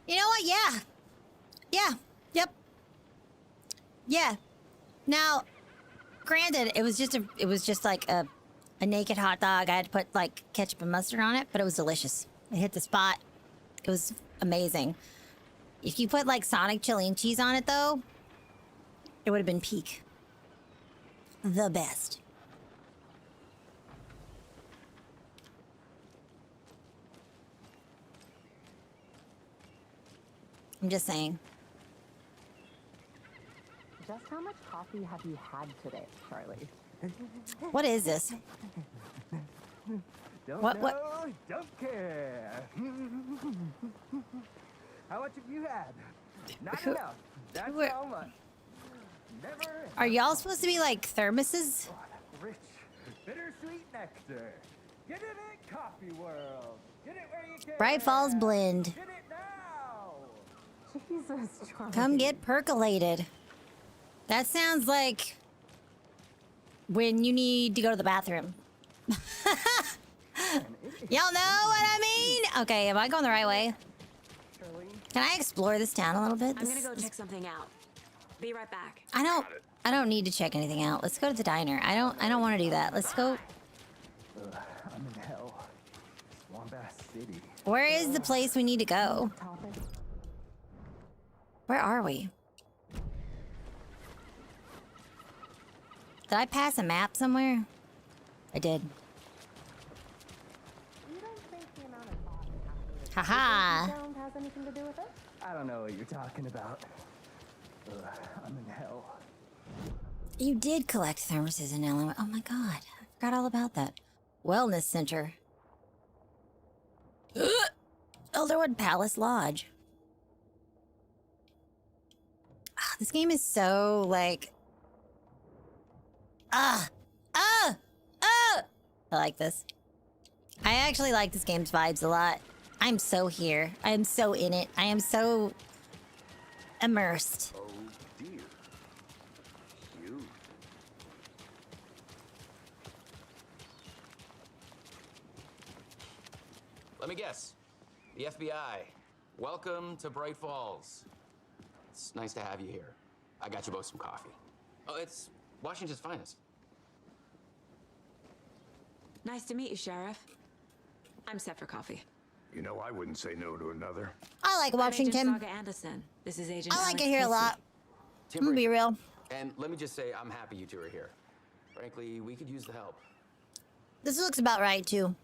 You know what? Yeah. Yeah. Yep. Yeah. Now, granted, it was just like a naked hot dog. I had to put like ketchup and mustard on it, but it was delicious. It hit the spot. It was amazing. If you put like Sonic chili and cheese on it, though, it would have been peak. The best. I'm just saying. Just how much coffee have you had today, Charlie? What is this? Don't What- know, what- don't care. How much have you had? Not Who- enough. That's who are- how much. Never. Are y'all supposed to be like thermoses? Rich, bittersweet nectar. Get it in Coffee World. Get it where you can. Bright Falls Blend. Get it now. Jesus, Charlie. Come get percolated. That sounds like when you need to go to the bathroom. Y'all know what I mean? Okay, am I going the right way? Can I explore this town a little bit? I'm gonna go check something out. Be right back. I don't need to check anything out. Let's go to the diner. I don't want to do that. Let's go. I'm in hell. Swamp-ass city. Where is the place we need to go? Where are we? Did I pass a map somewhere? I did. You don't think the amount of thought Haha. sound has anything to do with it? I don't know what you're talking about. I'm in hell. You did collect thermoses in Illinois. Oh my god. I forgot all about that. Wellness Center. Elderwood Palace Lodge. This game is so, like... I like this. I actually like this game's vibes a lot. I'm so here. I am so in it. I am so... immersed. Oh dear. You. Let me guess. The FBI. Welcome to Bright Falls. It's nice to have you here. I got you both some coffee. Oh, it's Washington's finest. Nice to meet you, Sheriff. I'm set for coffee. You know, I wouldn't say no to another. I like Washington. I'm Agent Saga Anderson. This is Agent I like Alex it here a Casey. lot. I'm gonna be real. And let me just say, I'm happy you two are here. Frankly, we could use the help. This looks about right, too.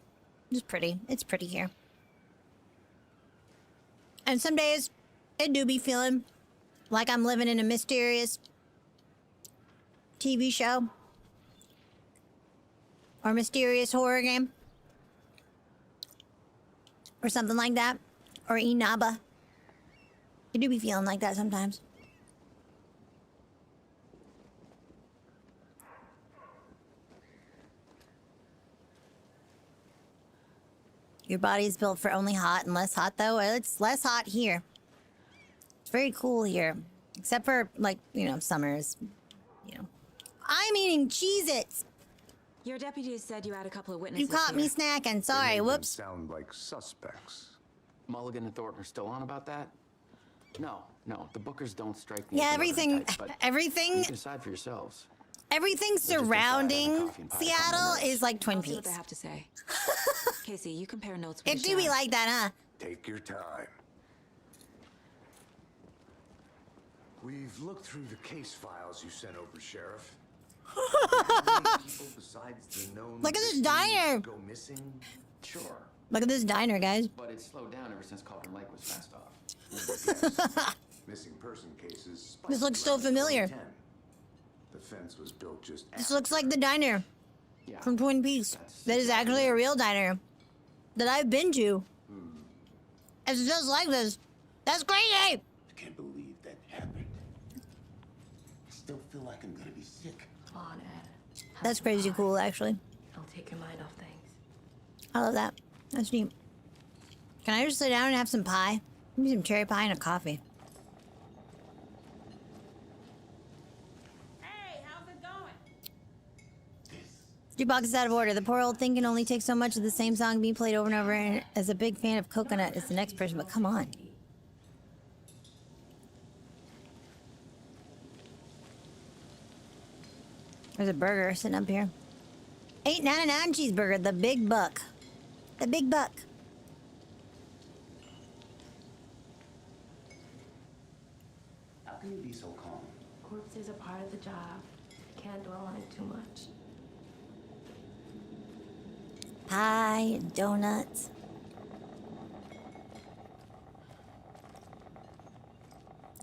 It's pretty. It's pretty here. And some days, it do be feeling like I'm living in a mysterious TV show. Or mysterious horror game. Or something like that. Or Inaba. It do be feeling like that sometimes. Your body's built for only hot and less hot, though. It's less hot here. It's very cool here. Except for, like, you know, summers. You know. I'm eating Cheez-Its! Your deputies said you had a couple of witnesses. You caught me snacking. Sorry, They whoops. sound like suspects. Mulligan and Thornton are still on about that? No, the Bookers don't strike me. Yeah, as the everything, Northern type, but everything, you can decide for yourselves. everything just decide on surrounding coffee and pie Seattle on the is like Twin I'll see what Peaks. they have to say. Casey, you compare notes with It the do be sheriff. like that, huh? Take your time. We've looked through the case files you sent over, Sheriff. Look at this diner. Go missing? Sure. Look at this diner, guys. But it's slowed down ever since Cauldron Lake was fenced off. Missing person cases. This looks so familiar. 2010. The fence was built just This looks like the diner Yeah. from Twin Peaks. That is actually a real diner that I've been to. It's just like this. That's crazy. I can't believe that happened. I still feel like I'm gonna be sick. Come on, Ed. That's crazy cool, actually. I'll take your mind off things. I love that. That's neat. Can I just sit down and have some pie? Maybe some cherry pie and a coffee. Hey, how's it going? Jukebox is out of order. The poor old thing can only take so much of the same song being played over and over. And as a big fan of Coconut, is the next person, but come on. There's a burger sitting up here. $8.99 cheeseburger, the big buck. The big buck. How can you be so calm? Corpses are part of the job. Can't dwell on it too much. Pie and donuts.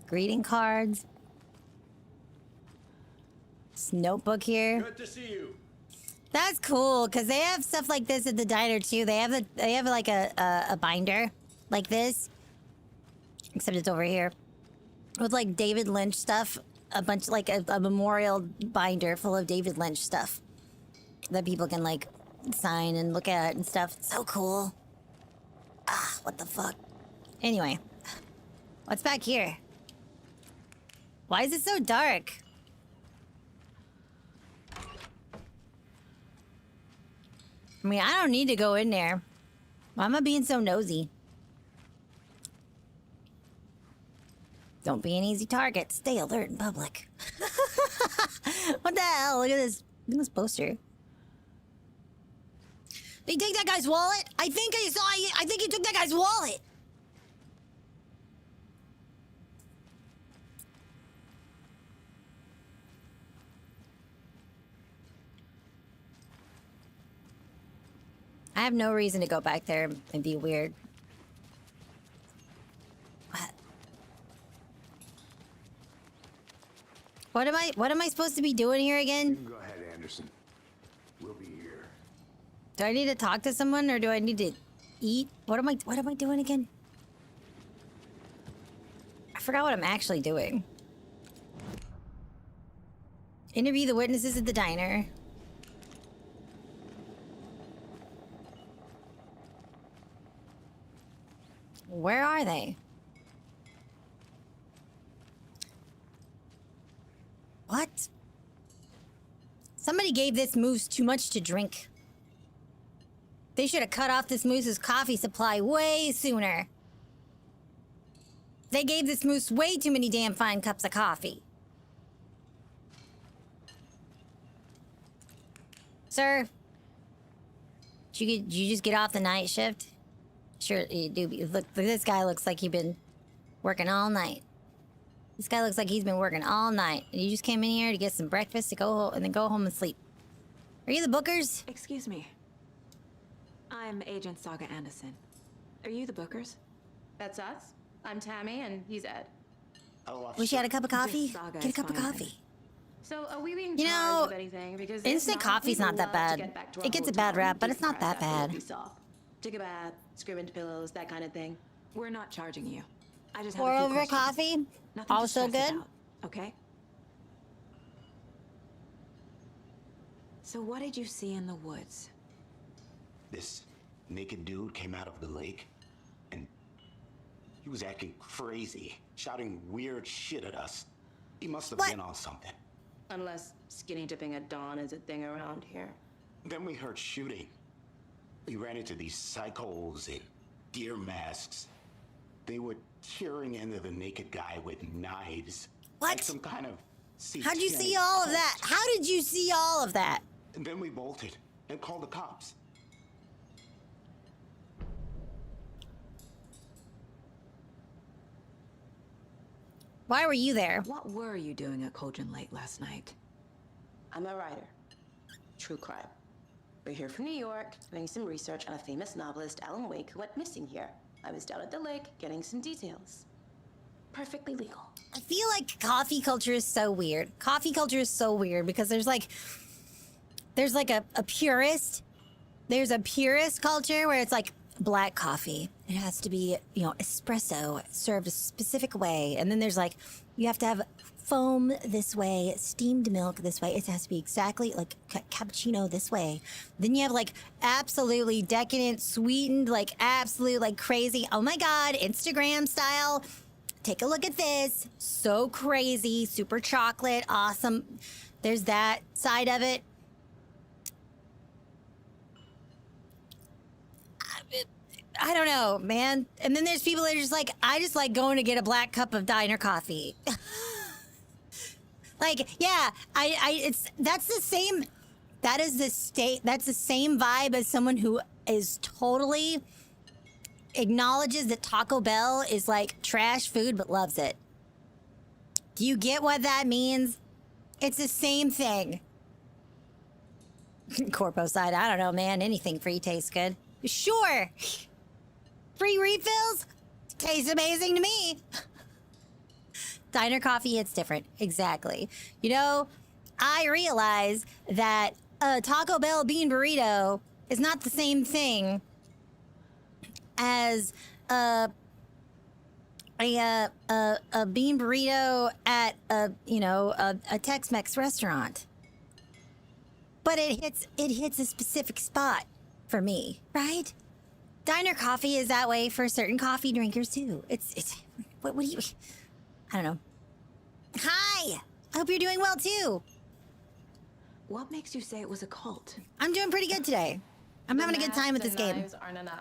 Greeting cards. This notebook here. Good to see you. That's cool, because they have stuff like this at the diner too. They have like a binder like this. Except it's over here. With like David Lynch stuff. A bunch, like a memorial binder full of David Lynch stuff. That people can like sign and look at and stuff. So cool. Ah, what the fuck? Anyway. What's back here? Why is it so dark? I mean, I don't need to go in there. Why am I being so nosy? Don't be an easy target. Stay alert in public. What the hell? Look at this. Look at this poster. Did he take that guy's wallet? I think he took that guy's wallet. I have no reason to go back there and be weird. What? What am I supposed to be doing here again? You can go ahead, Anderson. We'll be here. Do I need to talk to someone or do I need to eat? What am I doing again? I forgot what I'm actually doing. Interview the witnesses at the diner. Where are they? What? Somebody gave this moose too much to drink. They should have cut off this moose's coffee supply way sooner. They gave this moose way too many damn fine cups of coffee. Sir, did you just get off the night shift? Sure, you do. Look, this guy looks like he's been working all night. This guy looks like he's been working all night. And you just came in here to get some breakfast to go home and then go home and sleep. Are you the bookers? Excuse me. I'm Agent Saga Anderson. Are you the bookers? That's us. I'm Tammy, and he's Ed. Oh, Wish you had a cup of coffee? Saga Get a is cup of fine, coffee. So, are we being You charged know, with anything? Because if instant not, coffee's we'd not that love to bad. get back to our It gets a hotel bad rap, and but it's not decompress that after bad. the movie saw. Take a bath, scream into pillows, that kind of thing. We're not charging you. I just have Pour a few over questions. coffee? Nothing to Also stress good? about, okay? So what did you see in the woods? This naked dude came out of the lake, and he was acting crazy, shouting weird shit at us. He must have been on something. Unless skinny dipping at dawn is a thing around here. Then we heard shooting. We ran into these psychos in deer masks. They were tearing into the naked guy with knives. What? Like some kind of How'd you see satanic all of cult. that? How did you see all of that? And then we bolted and called the cops. Why were you there? What were you doing at Cauldron Lake last night? I'm a writer. True crime. We're here from New York, doing some research on a famous novelist, Alan Wake, who went missing here. I was down at the lake, getting some details. Perfectly legal. I feel like coffee culture is so weird. Coffee culture is so weird because there's like a purist. There's a purist culture where it's like black coffee. It has to be, you know, espresso served a specific way. And then there's like, you have to have foam this way, steamed milk this way. It has to be exactly like cappuccino this way. Then you have like absolutely decadent, sweetened, like absolute, like crazy. Oh my God, Instagram style. Take a look at this. So crazy, super chocolate, awesome. There's that side of it. I don't know, man. And then there's people that are just like, I just like going to get a black cup of diner coffee. Like, yeah, that's the same vibe as someone who is totally acknowledges that Taco Bell is like trash food but loves it. Do you get what that means? It's the same thing. Corpo side, I don't know, man. Anything free tastes good. Sure. Free refills? Tastes amazing to me. Diner coffee, it's different. Exactly. You know, I realize that a Taco Bell bean burrito is not the same thing as a bean burrito at a Tex-Mex restaurant. But it hits a specific spot for me, right? Diner coffee is that way for certain coffee drinkers too. What do you, I don't know. Hi, I hope you're doing well too. What makes you say it was a cult? I'm doing pretty good today. I'm having a good time with this game.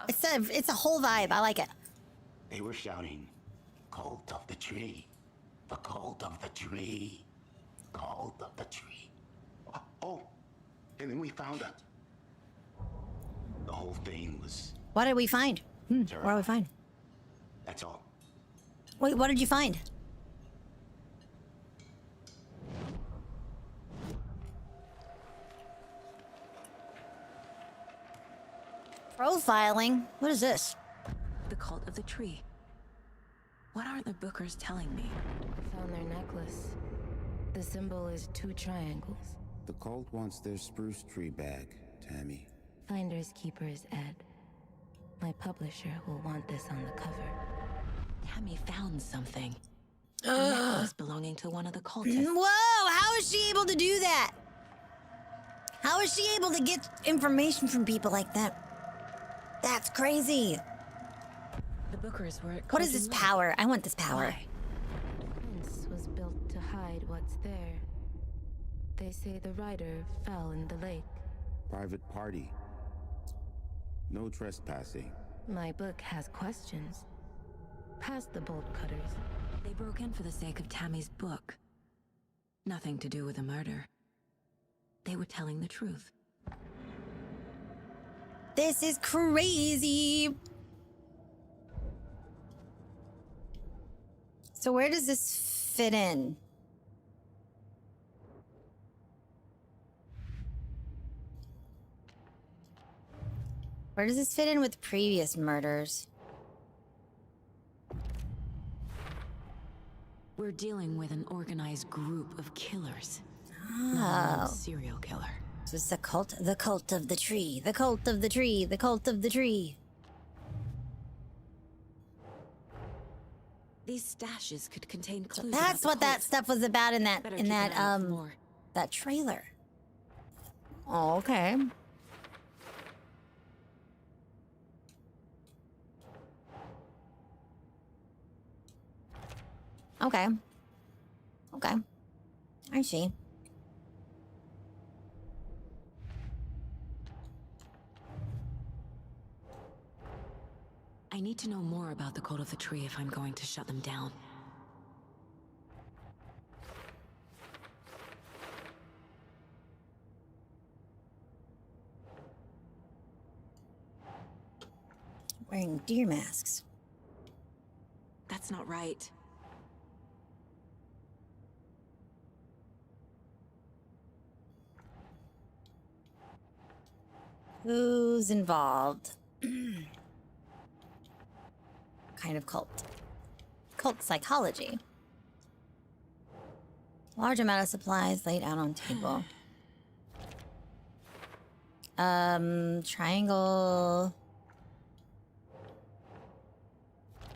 It's a whole vibe. I like it. They were shouting, "Cult of the tree, the cult of the tree, cult of the tree." Oh, and then we found it. The whole thing was. What did we find? What did we find? That's all. Wait, what did you find? Profiling? What is this? The cult of the tree. What aren't the bookers telling me? Found their necklace. The symbol is 2 triangles. The cult wants their spruce tree back, Tammy. Finders keepers, Ed. My publisher will want this on the cover. Tammy found something. A necklace belonging to one of the cultists. Whoa! How is she able to do that? How is she able to get information from people like that? That's crazy. The Bookers were at What is this power? I want this power. The fence was built to hide what's there. They say the rider fell in the lake. Private party. No trespassing. My book has questions. Past the bolt cutters. They broke in for the sake of Tammy's book. Nothing to do with a murder. They were telling the truth. This is crazy. So where does this fit in? Where does this fit in with previous murders? We're dealing with an organized group of killers. Oh. Not a serial killer. So it's the cult of the tree, the cult of the tree, the cult of the tree. These stashes could contain clues. That's what that stuff was about in that more. that trailer. Oh, okay. Okay. Okay. I see. I need to know more about the cult of the tree if I'm going to shut them down. Wearing deer masks. That's not right. Who's involved? Kind of cult. Cult psychology. Large amount of supplies laid out on table. Triangle.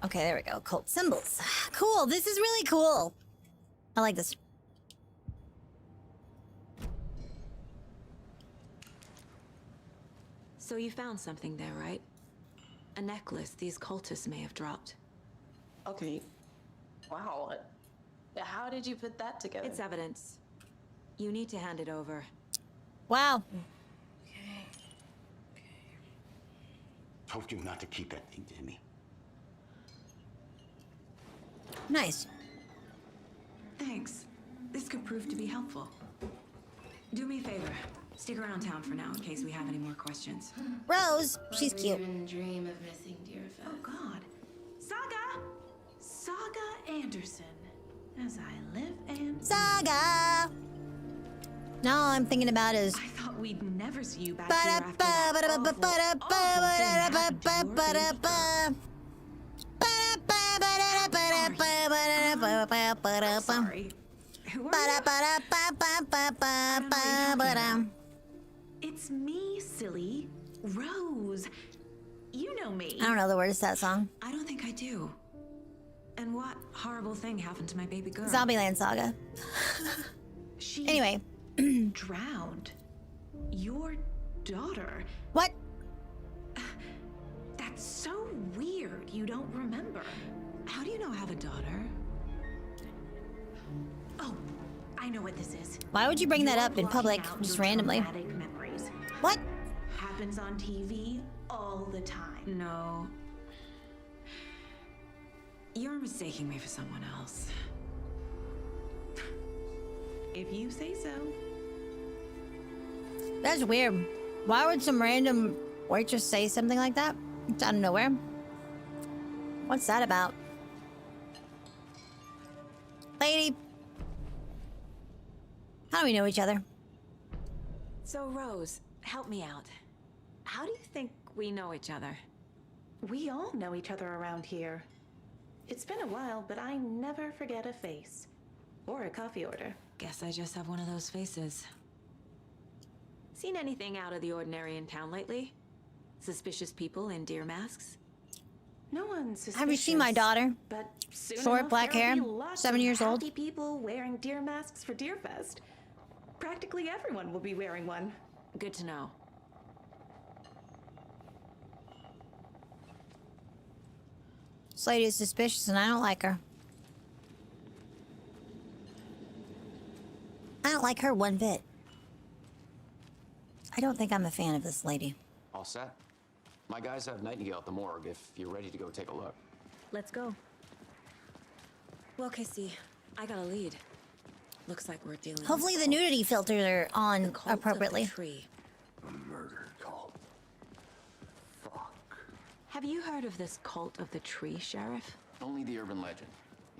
Okay, there we go. Cult symbols. Cool. This is really cool. I like this. So you found something there, right? A necklace these cultists may have dropped. Okay. Wow. How did you put that together? It's evidence. You need to hand it over. Wow. Told you not to keep that thing, Tammy. Nice. Thanks. This could prove to be helpful. Do me a favor. Stick around town for now in case we have any more questions. Rose, she's cute. Dream of missing dear fest. Oh God. Saga Anderson. As I live and Saga. No, all I'm thinking about is. I thought we'd never see you back here after that awful Sorry. Who are you? It's me, silly. Rose. You know me. I don't know the words to that song. I don't think I do. And what horrible thing happened to my baby girl? Zombieland Saga. She anyway. drowned. Your daughter. What? That's so weird. You don't remember. How do you know I have a daughter? Oh, I know what this is. Why would you bring that up in public just randomly? Memories. What? Happens on TV all the time. No. You're mistaking me for someone else. If you say so. That's weird. Why would some random waitress say something like that? It's out of nowhere. What's that about? Lady. How do we know each other? So, Rose, help me out. How do you think we know each other? We all know each other around here. It's been a while, but I never forget a face. Or a coffee order. Guess I just have one of those faces. Seen anything out of the ordinary in town lately? Suspicious people in deer masks? No one's suspicious. Have you seen my daughter? But soon Short, enough, black hair, there'll be lots 7 of years old. happy people wearing deer masks for Deerfest. Practically everyone will be wearing one. Good to know. This lady is suspicious and I don't like her. I don't like her one bit. I don't think I'm a fan of this lady. All set? My guys have Nightingale at the morgue if you're ready to go take a look. Let's go. Well, Casey, I got a lead. Looks like we're dealing Hopefully with the nudity filter are on the cult appropriately. Of the tree. A murder cult. Fuck. Have you heard of this cult of the tree, Sheriff? Only the urban legend.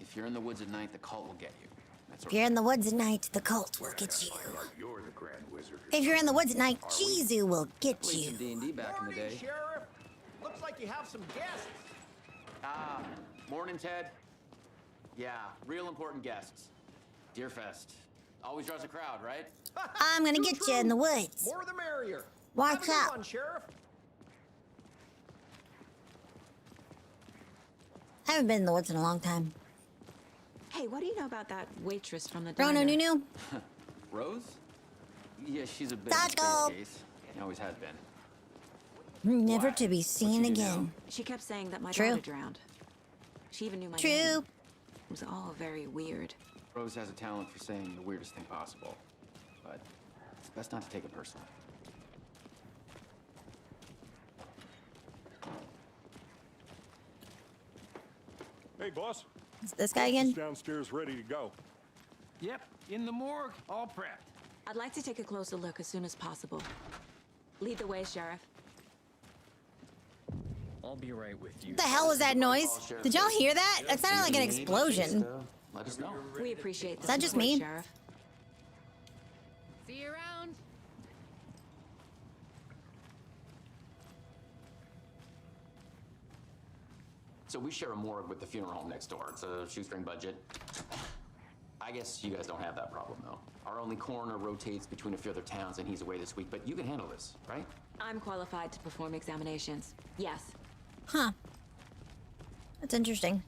If you're in the woods at night, the cult will get you. That's If you're in the woods at night, the cult will get you. You're the Grand Wizard. If you're in the woods at night, Chizu will get Played some you. D&D back in the day. Sheriff. Looks like you have some guests. Ah, morning, Ted. Yeah, real important guests. Deerfest. Always draws a crowd, right? I'm gonna get you in the woods. More the merrier. Watch Have a good out. one, Sheriff. I haven't been in the woods in a long time. Hey, what do you know about that waitress from the Rono diner? Nunu? Rose? Yeah, she's a bit of a Taco. space case. She always has been. Never to be seen again. She kept saying that my True. daughter drowned. She even knew my name. True. It was all very weird. Rose has a talent for saying the weirdest thing possible. But it's best not to take it personally. Hey, boss. Is this guy again? He's downstairs ready to go. Yep, in the morgue, all prepped. I'd like to take a closer look as soon as possible. Lead the way, Sheriff. I'll be right with you. What the hell was that noise? Did y'all hear that? It sounded like an explosion. Let us know. We appreciate the Is that just support, me? Sheriff. See you around. So we share a morgue with the funeral home next door. It's a shoestring budget. I guess you guys don't have that problem, though. Our only coroner rotates between a few other towns, and he's away this week. But you can handle this, right? I'm qualified to perform examinations. Yes. Huh. That's interesting.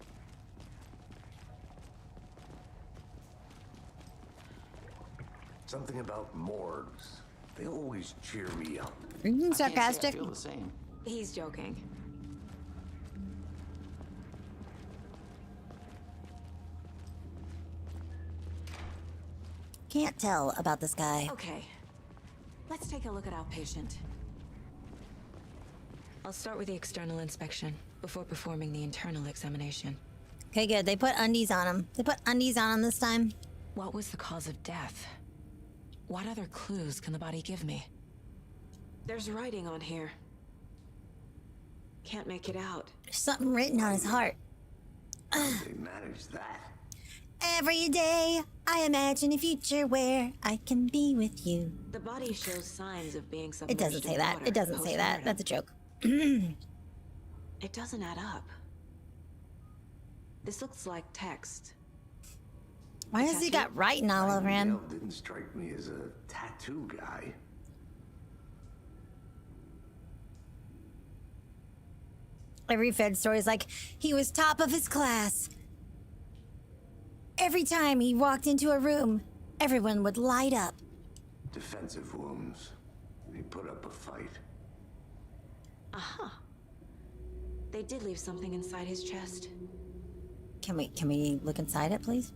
Something about morgues. They always cheer me up. Are you being I can't say sarcastic? I feel the same. He's joking. Can't tell about this guy. Okay. Let's take a look at our patient. I'll start with the external inspection before performing the internal examination. Okay, good. They put undies on him. They put undies on him this time. What was the cause of death? What other clues can the body give me? There's writing on here. Can't make it out. There's something written on his heart. They managed that. Every day, I imagine a future where I can be with you. The body shows signs of being submerged It doesn't say in that. water It doesn't say that. post-mortem. That's a joke. It doesn't add up. This looks like text. Why has he got writing all over him? Miguel didn't strike me as a tattoo guy. Every Fed story's like, he was top of his class. Every time he walked into a room, everyone would light up. Defensive wounds. He put up a fight. Aha. They did leave something inside his chest. Can we look inside it, please?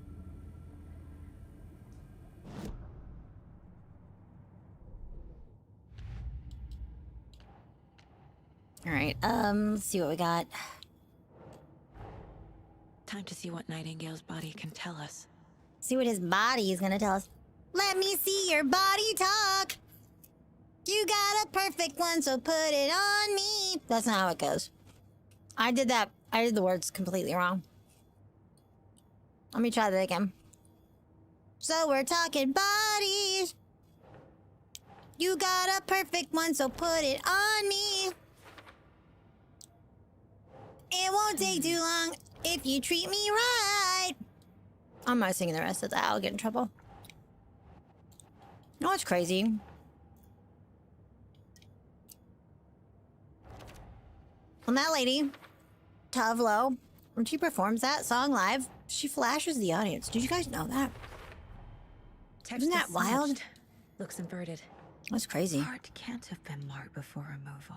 All right, let's see what we got. Time to see what Nightingale's body can tell us. See what his body is gonna tell us. Let me see your body talk. You got a perfect one, so put it on me. That's not how it goes. I did the words completely wrong. Let me try that again. So we're talking bodies. You got a perfect one, so put it on me. It won't take too long if you treat me right. I'm not singing the rest of that. I'll get in trouble. Oh, it's crazy. When that lady, Tavlo, when she performs that song live, she flashes the audience. Did you guys know that? Isn't that wild? Looks inverted. That's crazy. Heart can't have been marked before removal.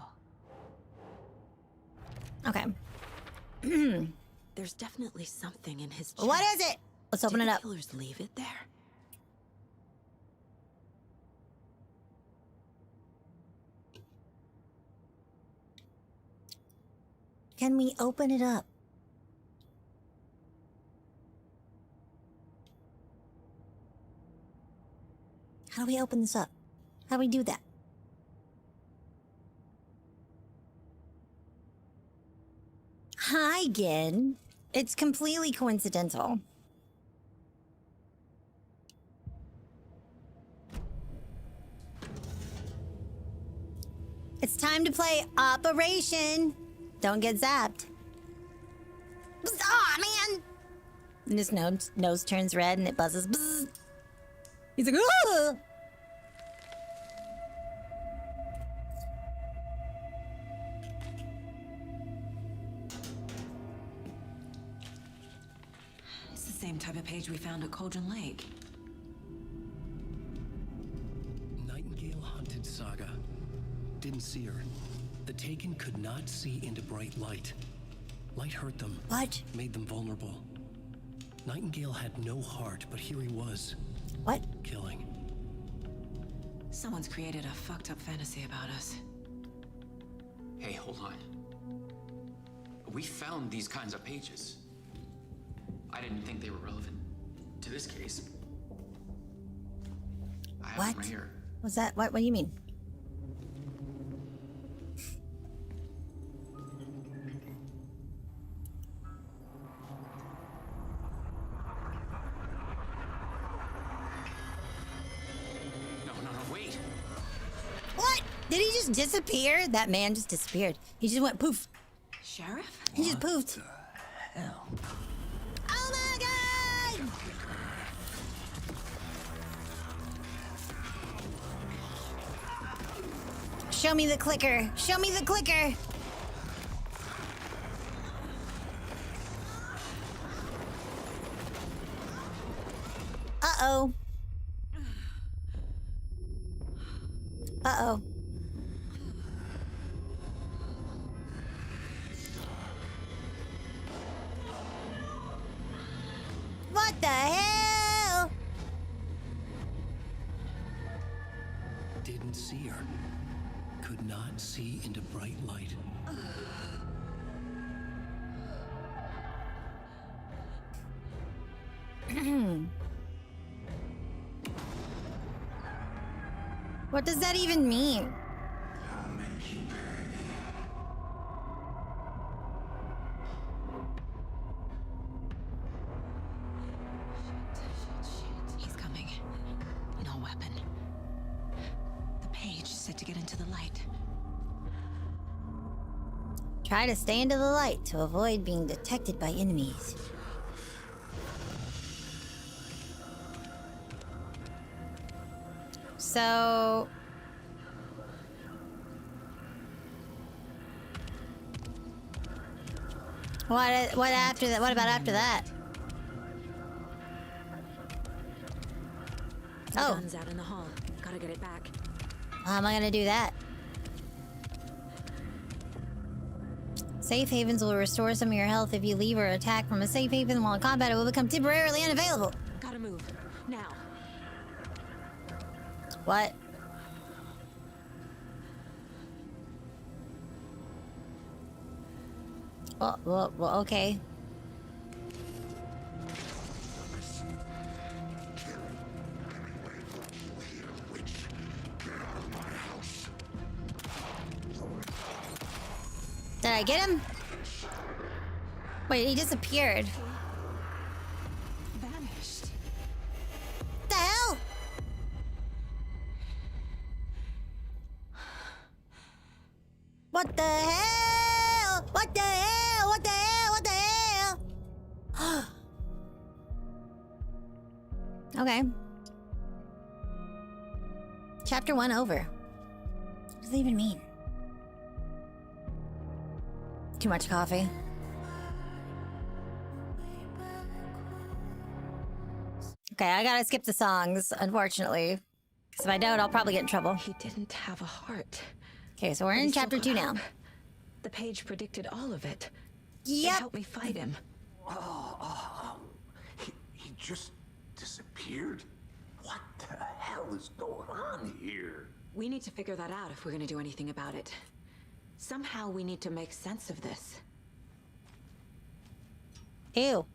Okay. There's definitely something in his chest. What is it? Let's open it up. Did the killers leave it there? Can we open it up? How do we open this up? How do we do that? Hi again. It's completely coincidental. It's time to play Operation. Don't get zapped. Aw, man! And his nose turns red and it buzzes. Bzz. He's like, ah! It's the same type of page we found at Cauldron Lake. Nightingale hunted Saga. Didn't see her. The Taken could not see into bright light. Light hurt them. What? Made them vulnerable. Nightingale had no heart, but here he was. What? Killing. Someone's created a fucked up fantasy about us. Hey, hold on. We found these kinds of pages. I didn't think they were relevant to this case. I have them right here. What's that? What do you mean? Did he just disappear? That man just disappeared. He just went poof. Sheriff? He just poofed. Hell. Oh my god! Show me the clicker. Show me the clicker. Uh-oh. Uh-oh. What the hell? Didn't see her. Could not see into bright light. What does that even mean? He's coming. No weapon. The page said to get into the light. Try to stay into the light to avoid being detected by enemies. So... What after that? What about after that? The gun's out in the hall. Gotta get it back. How am I gonna do that? Safe havens will restore some of your health if you leave or attack from a safe haven while in combat. It will become temporarily unavailable. Gotta move. Now. What? Well, okay. Did I get him? Wait, he disappeared. Vanished. The hell? What the hell? What the hell? What the hell? What the hell? Okay. Chapter 1 over. What does that even mean? Too much coffee. Okay, I gotta skip the songs, unfortunately. Because if I don't, I'll probably get in trouble. He didn't have a heart. Okay, so we're in chapter 2 now. The page predicted all of it. Yep. It helped me fight him. He just disappeared? What the hell is going on here? We need to figure that out if we're gonna do anything about it. Somehow we need to make sense of this. Ew.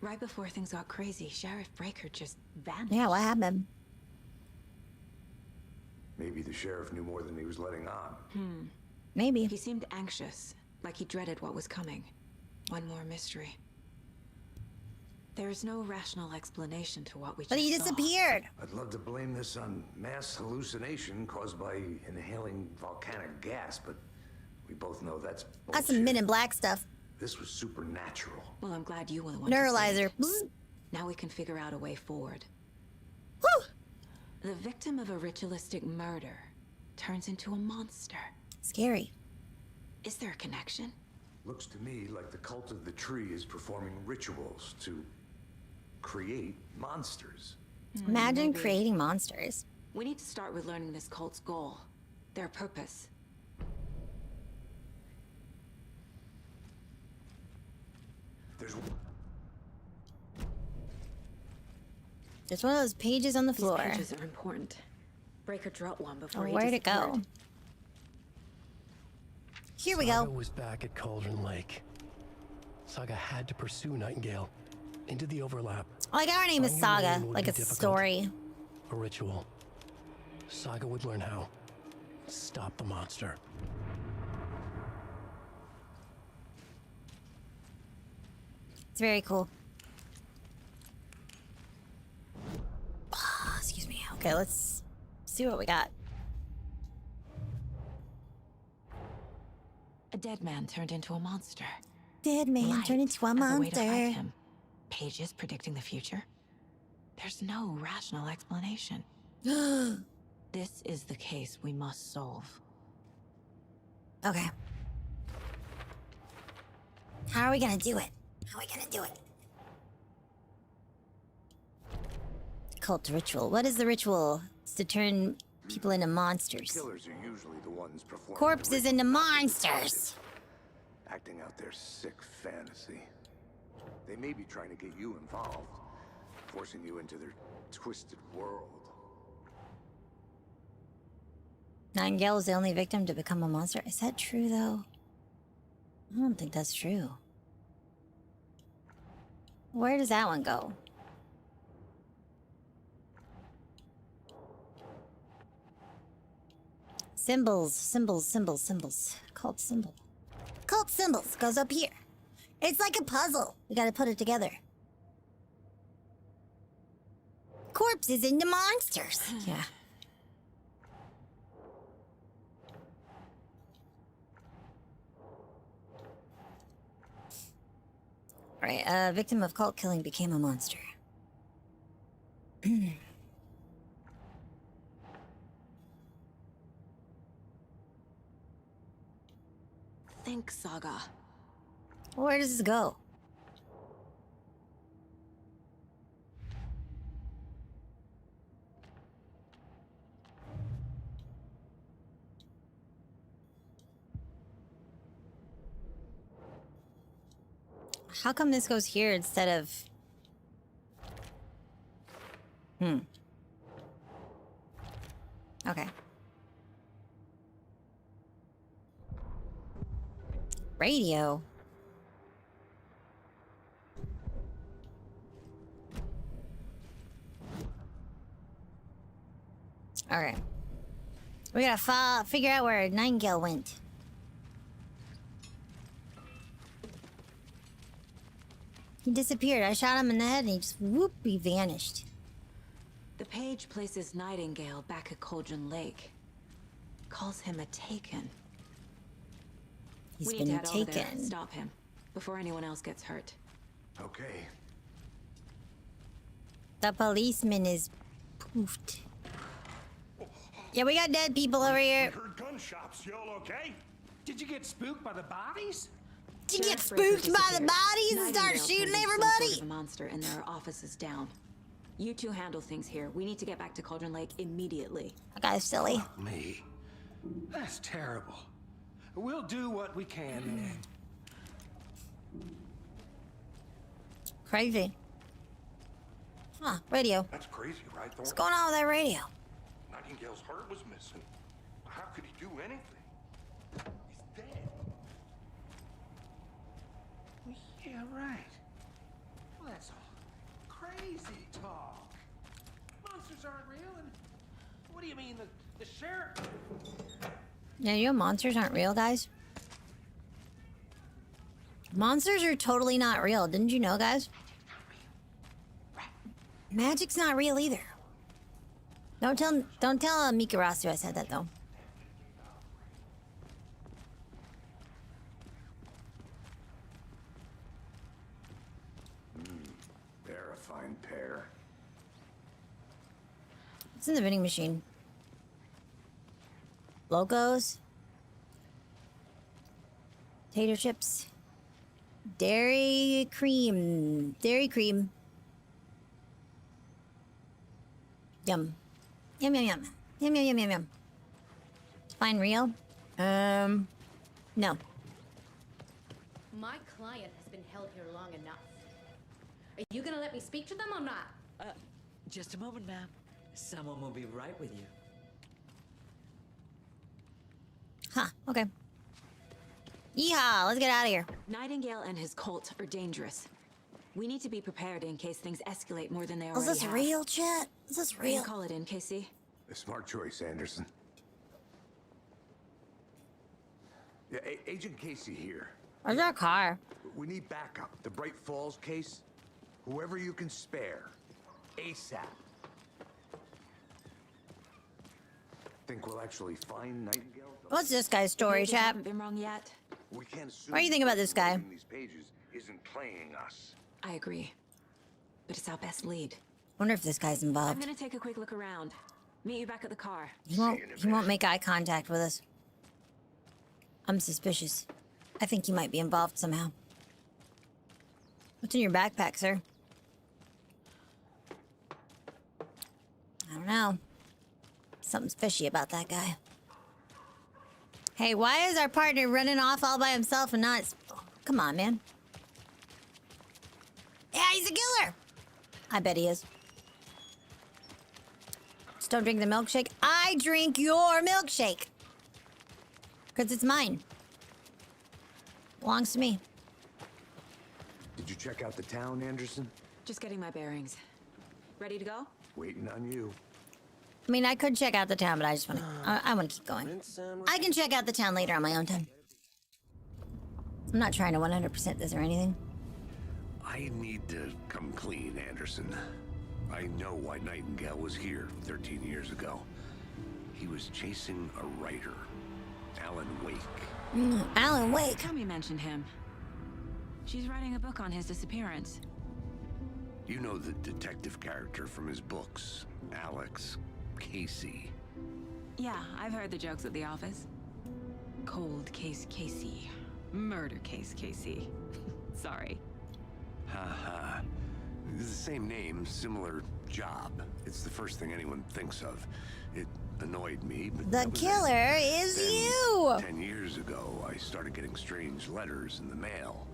Right before things got crazy, Sheriff Breaker just vanished. Yeah, what happened? Maybe the sheriff knew more than he was letting on. Maybe. He seemed anxious, like he dreaded what was coming. One more mystery. There's no rational explanation to what we just But he saw. disappeared. I'd love to blame this on mass hallucination caused by inhaling volcanic gas, but we both know that's bullshit. That's some Men in Black stuff. This was supernatural. Well, I'm glad you were the one to say Neuralizer. it. Bzz. Now we can figure out a way forward. Woo! The victim of a ritualistic murder turns into a monster. Scary. Is there a connection? Looks to me like the cult of the tree is performing rituals to create monsters. Imagine Maybe. creating monsters. We need to start with learning this cult's goal, their purpose. There's one of those pages on the floor. These pages are important. Breaker dropped one before he Where'd it go? disappeared. Here we Saga go. was back at Cauldron Lake. Saga had to pursue Nightingale into the overlap. Oh, like our name is Finding Saga, Lane would like be it's a difficult. story. A ritual. Saga would learn how. Stop the monster. It's very cool. Excuse me. Okay, let's see what we got. A dead man turned into a monster. Dead man Light turned into a as way to fight monster. him. Pages predicting the future. There's no rational explanation. This is the case we must solve. Okay. How are we gonna do it? How are we gonna do it? Cult ritual. What is the ritual? It's to turn people into monsters. Killers are usually the ones performing Corpses the into rituals. monsters. Acting out their sick fantasy. They may be trying to get you involved, forcing you into their twisted world. Nightingale was the only victim to become a monster. Is that true, though? I don't think that's true. Where does that one go? Symbols, symbols, symbols, symbols. Cult symbol. Cult symbols goes up here. It's like a puzzle. We gotta put it together. Corpses into monsters. Yeah. Alright, a victim of cult killing became a monster. Think, Saga. Where does this go? How come this goes here instead of... Okay. Radio. Alright. We gotta figure out where Nightingale went. He disappeared. I shot him in the head and he just whoop, he vanished. The page places Nightingale back at Cauldron Lake. Calls him a taken. He's We need to been head over there and taken. stop him before anyone else gets hurt. Okay. The policeman is Poofed. Yeah, we got dead people over here. Heard gunshots. Y'all okay? Did you get spooked by the bodies? Did you get spooked by the bodies and start shooting everybody? Sort of a monster, and there are offices down. You two handle things here. We need to get back to Cauldron Lake immediately. That guy's silly. Fuck me. That's terrible. We'll do what we can, man. Crazy. Huh, radio. That's crazy, right, Thorne? What's going on with that radio? Nightingale's heart was missing. How could he do anything? He's dead. Yeah, right. Well, that's all crazy talk. Monsters aren't real, and what do you mean the sheriff? Yeah, you know monsters aren't real, guys. Monsters are totally not real. Didn't you know, guys? Magic's not real either. Don't tell Mikarasu I said that though. They're a fine pair. It's in the vending machine. Locos. Potato chips. Dairy cream. Dairy cream. Yum. Yum, yum, yum. Yum, yum, yum, yum, yum. Fine Rio? No. My client has been held here long enough. Are you gonna let me speak to them or not? Just a moment, ma'am. Someone will be right with you. Huh, okay. Yeehaw, let's get out of here. Nightingale and his cult are dangerous. We need to be prepared in case things escalate more than they Is already this have. real, chat? Is this We can real? call it in, Casey. A smart choice, Anderson. Yeah, Agent Casey here. Where's our car? We need backup. The Bright Falls case. Whoever you can spare. ASAP. Think we'll actually find Nightingale? What's this guy's story, Maybe I chap? haven't been wrong yet. We can't assume What do you think about this guy? reading these pages isn't playing us. I agree. But it's our best lead. Wonder if this guy's I'm involved. gonna take a quick look around. Meet you back at the car. He won't make eye contact with us. I'm suspicious. I think he might be involved somehow. What's in your backpack, sir? I don't know. Something's fishy about that guy. Hey, why is our partner running off all by himself and not... Come on, man. Yeah, he's a killer! I bet he is. Just don't drink the milkshake. I drink your milkshake. Because it's mine. Belongs to me. Did you check out the town, Anderson? Just getting my bearings. Ready to go? Waiting on you. I mean, I could check out the town, but I just want to... I want to keep going. I can check out the town later on my own time. I'm not trying to 100% this or anything. I need to come clean, Anderson. I know why Nightingale was here 13 years ago. He was chasing a writer, Alan Wake. Alan Wake. Tommy mentioned him. She's writing a book on his disappearance. You know the detective character from his books, Alex Casey. Yeah, I've heard the jokes at the office. Cold case Casey. Murder case Casey. Sorry. Haha. It's the same name, similar job. It's the first thing anyone thinks of. It annoyed me, but The killer is you! 10 years ago, I started getting strange letters in the mail.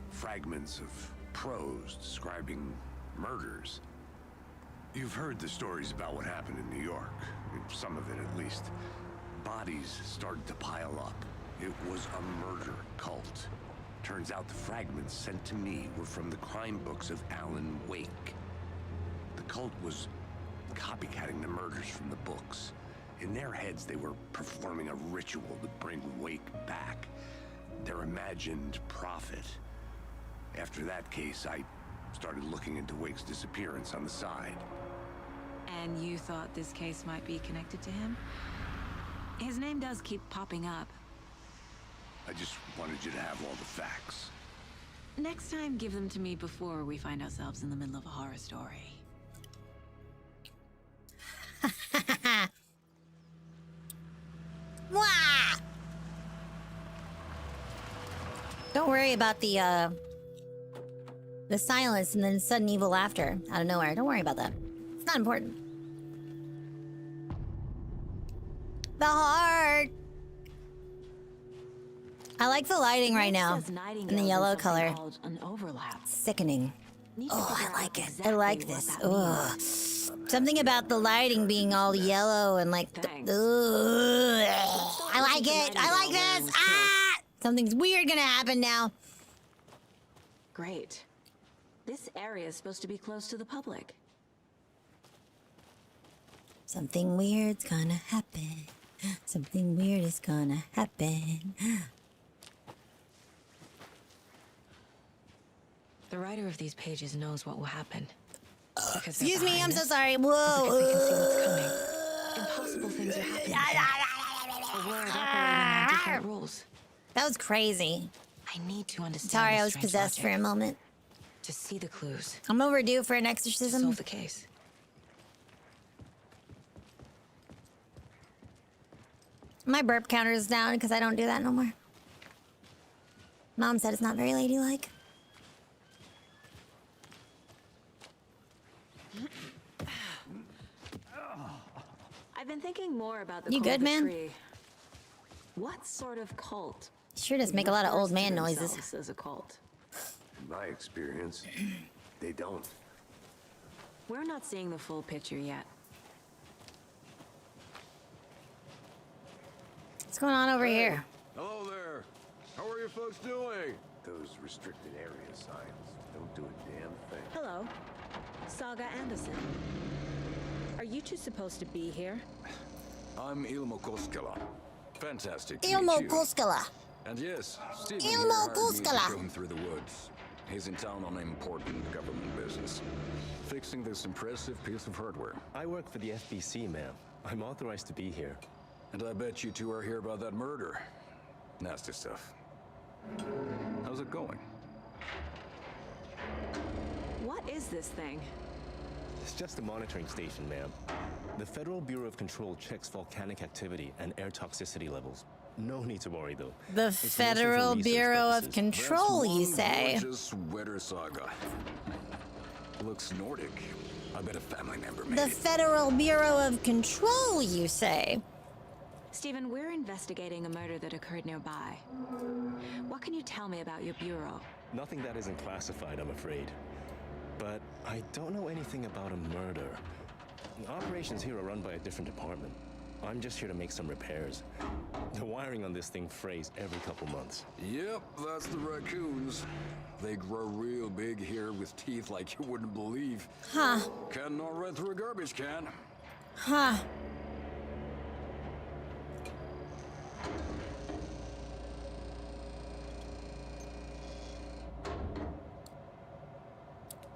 Fragments of prose describing murders. You've heard the stories about what happened in New York. Some of it, at least. Bodies started to pile up. It was a murder cult. Turns out the fragments sent to me were from the crime books of Alan Wake. The cult was copycatting the murders from the books. In their heads, they were performing a ritual to bring Wake back. Their imagined prophet. After that case, I started looking into Wake's disappearance on the side. And you thought this case might be connected to him? His name does keep popping up. I just wanted you to have all the facts. Next time, give them to me before we find ourselves in the middle of a horror story. Don't worry about the silence and then sudden evil laughter out of nowhere. Don't worry about that. It's not important. The heart. I like the lighting right now. And the yellow color. An overlap. Sickening. Oh, I like it. I like this. Ugh. Something about the lighting being all yellow and like... I like it. I like this. Ah! Something's weird gonna happen now. Great. This area is supposed to be close to the public. Something weird's gonna happen. Something weird is gonna happen. The writer of these pages knows what will happen. Excuse me, I'm so sorry. Whoa. Because they can see what's coming. Impossible things are happening. A world operating on different rules. That was crazy. I need to understand. Sorry, I was strange possessed logic. for a moment. To see the clues. I'm overdue for an To exorcism. solve the case. My burp counter is down because I don't do that no more. Mom said it's not very ladylike. I've been thinking more about the You cult good, of the man? tree. What sort of cult? Sure does make a lot of old man noises. As a cult. In my experience, they don't. We're not seeing the full picture yet. What's going on over here? Hello there. How are you folks doing? Those restricted area signs don't do a damn thing. Hello, Saga Anderson. Are you two supposed to be here? I'm Ilmo Koskela. Fantastic to Ilmo meet you. Koskela. And yes, Steven Ilmo here hired me to Koskela. show him through the woods. He's in town on important government business, fixing this impressive piece of hardware. I work for the FBC, ma'am. I'm authorized to be here. And I bet you two are here about that murder. Nasty stuff. How's it going? What is this thing? It's just a monitoring station, ma'am. The Federal Bureau of Control checks volcanic activity and air toxicity levels. No need to worry, though. The It's mostly for Federal research Bureau of purposes. Control, That's you one say? gorgeous weather saga. Looks Nordic. I bet a family member made The it. Federal Bureau of Control, you say? Stephen, we're investigating a murder that occurred nearby. What can you tell me about your bureau? Nothing that isn't classified, I'm afraid. But I don't know anything about a murder. Operations here are run by a different department. I'm just here to make some repairs. The wiring on this thing frays every couple months. Yep, that's the raccoons. They grow real big here with teeth like you wouldn't believe. Huh. Cannot run through a garbage can. Huh.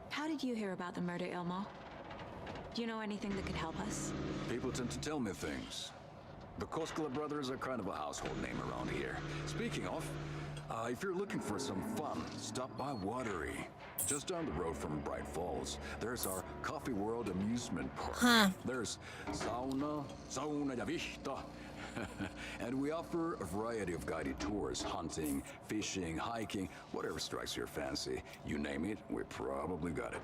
How did you hear about the murder, Ilmo? Do you know anything that could help us? People tend to tell me things. The Koskela brothers are kind of a household name around here. Speaking of, if you're looking for some fun, stop by Watery. Just down the road from Bright Falls, there's our Coffee World amusement park. Huh. There's sauna ja vihta. And we offer a variety of guided tours, hunting, fishing, hiking, whatever strikes your fancy. You name it, we probably got it.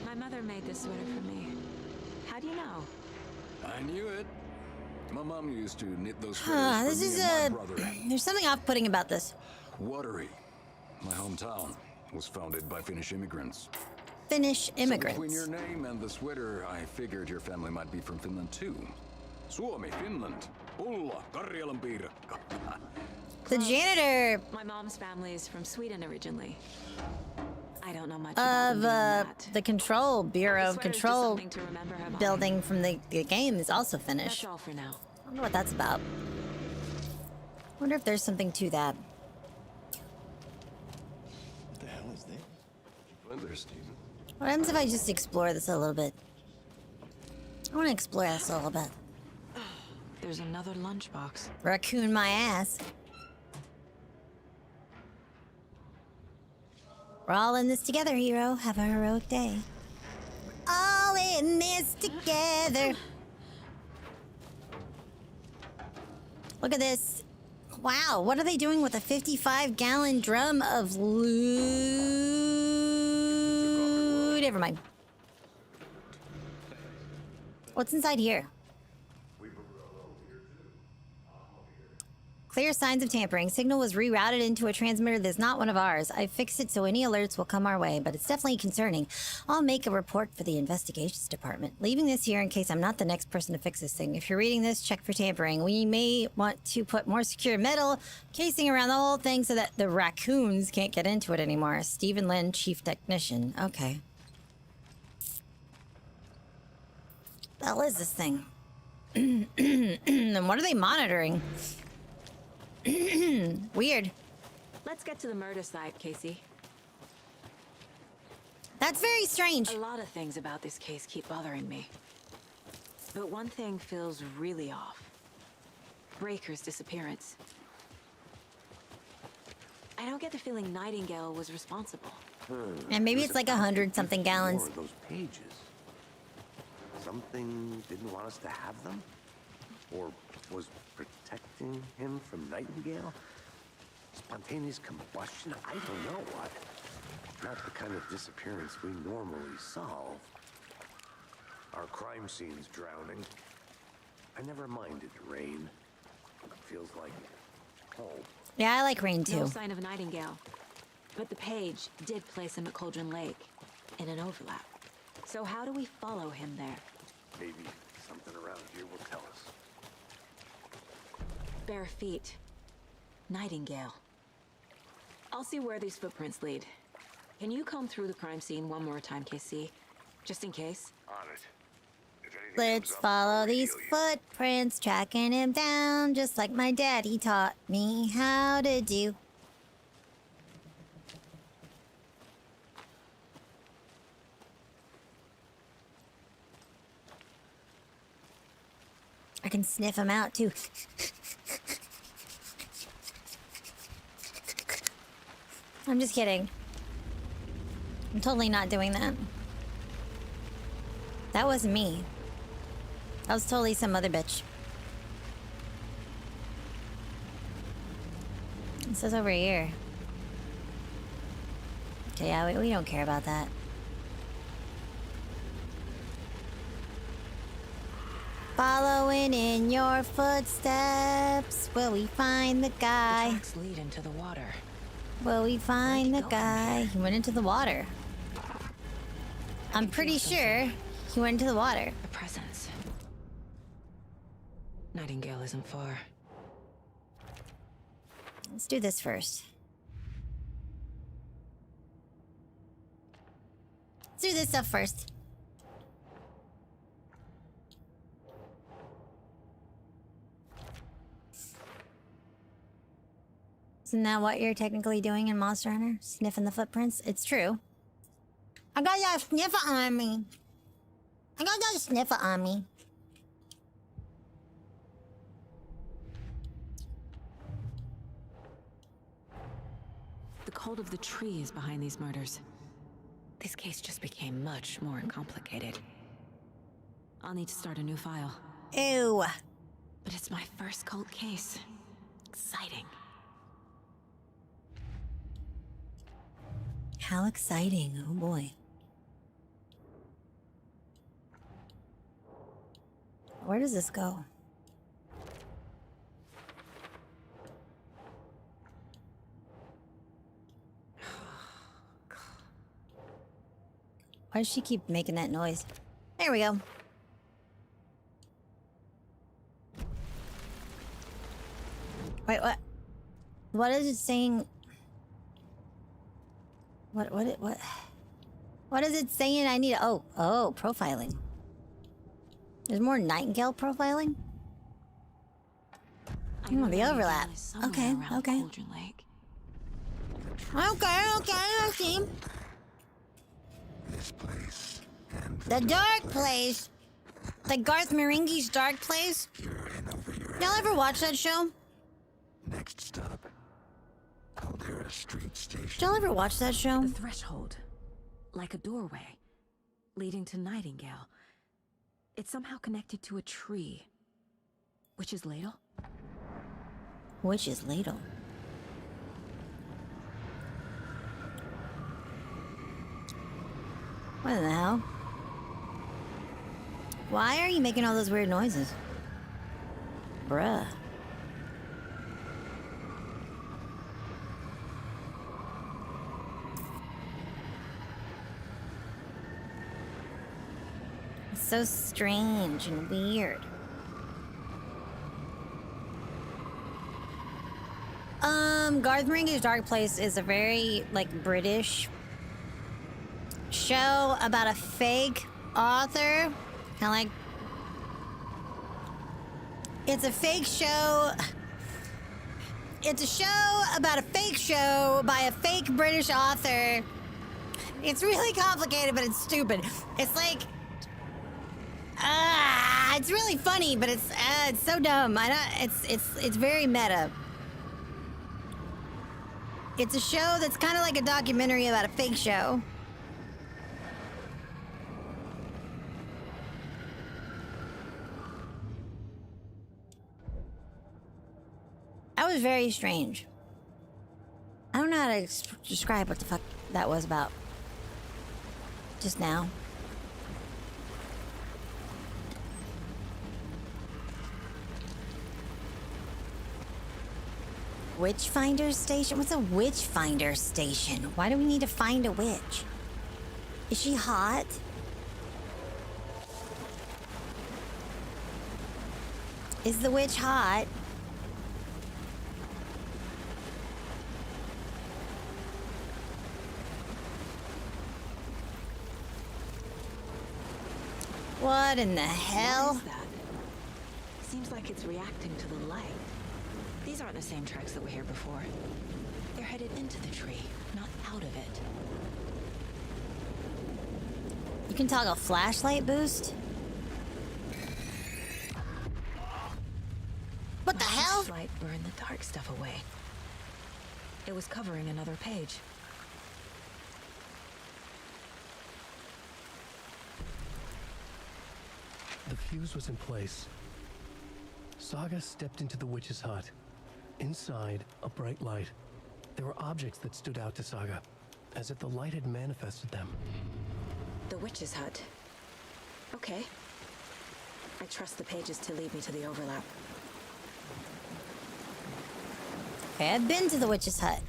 My mother made this sweater for me. How do you know? I knew it. My mom used to knit those Huh, sweaters this for me is and my brother. There's something off-putting about this. Watery, my hometown, was founded by Finnish immigrants. Finnish So immigrants. between your name and the sweater, I figured your family might be from Finland too. Suomi, Finland. Pulla, Karjalan piirakka. The janitor My mom's family is from Sweden originally. I don't know much about of them beyond that. the Control Bureau The of sweater's just Control something to remember her by. building from the game is also Finnish. That's all for now. I don't know what that's about. Wonder if there's something to that. What the hell is this? Well, there, Steven. What happens if I just explore this a little bit? I want to explore this a little bit. There's another lunchbox. Raccoon my ass. We're all in this together, hero. Have a heroic day. All in this together. Look at this Wow, what are they doing with a 55-gallon drum of loot? Never mind. What's inside here? Clear signs of tampering. Signal was rerouted into a transmitter that's not one of ours. I fixed it so any alerts will come our way, but it's definitely concerning. I'll make a report for the investigations department. Leaving this here in case I'm not the next person to fix this thing. If you're reading this, check for tampering. We may want to put more secure metal casing around the whole thing so that the raccoons can't get into it anymore. Stephen Lynn, Chief Technician. Okay. What the hell is this thing? And what are they monitoring? Weird. Let's get to the murder site, Casey. That's very strange. A lot of things about this case keep bothering me. But one thing feels really off. Breaker's disappearance. I don't get the feeling Nightingale was responsible. And maybe it's like 100-something gallons. Those pages. Something didn't want us to have them? Or was protecting him from Nightingale? Spontaneous combustion? I don't know what. Not the kind of disappearance we normally solve. Our crime scene's drowning. I never minded rain. Feels like home. Yeah, I like rain too. No sign of Nightingale. But the page did place him at Cauldron Lake in an overlap. So how do we follow him there? Maybe something around here will tell us. Bare feet. Nightingale. I'll see where these footprints lead. Can you comb through the crime scene one more time, KC? Just in case? On it. Let's follow these footprints, tracking him down, just like my daddy taught me how to do. I can sniff him out, too. I'm just kidding. I'm totally not doing that. That wasn't me. That was totally some other bitch. It says over here. Okay, yeah, we don't care about that. Following in your footsteps, will we find the guy? The tracks lead into the water. Will we find the guy? He went into the water. I'm pretty sure he went into the water. A presence. Nightingale isn't far. Let's do this first. Let's do this stuff first. Isn't that what you're technically doing in Monster Hunter? Sniffing the footprints? It's true. I got that sniffer on me. I got that sniffer on me. The cult of the tree is behind these murders. This case just became much more complicated. I'll need to start a new file. Ew. But it's my first cult case. Exciting. How exciting. Oh boy. Where does this go? Why does she keep making that noise? There we go. Wait, what? What is it saying? What is it saying I need? Oh, profiling. There's more Nightingale profiling? Oh, the overlap. Okay. Okay, I see. This place. The dark place. Like Garth Marenghi's Dark Place. Y'all ever watch that show? Next stop. Caldera Street Station. Did y'all ever watch that show? The threshold. Like a doorway. Leading to Nightingale. It's somehow connected to a tree. Witch's Ladle? Witch's ladle. What the hell? Why are you making all those weird noises? Bruh. It's so strange and weird. Garth Marenghi's Dark Place is a very, like, British show about a fake author. Kinda like... It's a fake show... It's a show about a fake show by a fake British author. It's really complicated, but it's stupid. It's like... it's really funny, but it's so dumb. It's very meta. It's a show that's kind of like a documentary about a fake show. That was very strange. I don't know how to describe what the fuck that was about. Just now. Witchfinder station? What's a witchfinder station? Why do we need to find a witch? Is she hot? Is the witch hot? What in the hell? What is that? Seems like it's reacting to the light. These aren't the same tracks that were here before. They're headed into the tree, not out of it. You can toggle flashlight boost? What the hell? This light burned the dark stuff away. It was covering another page. The fuse was in place. Saga stepped into the witch's hut. Inside, a bright light. There were objects that stood out to Saga, as if the light had manifested them. The witch's hut. Okay. I trust the pages to lead me to the overlap. Okay, I've been to the witch's hut.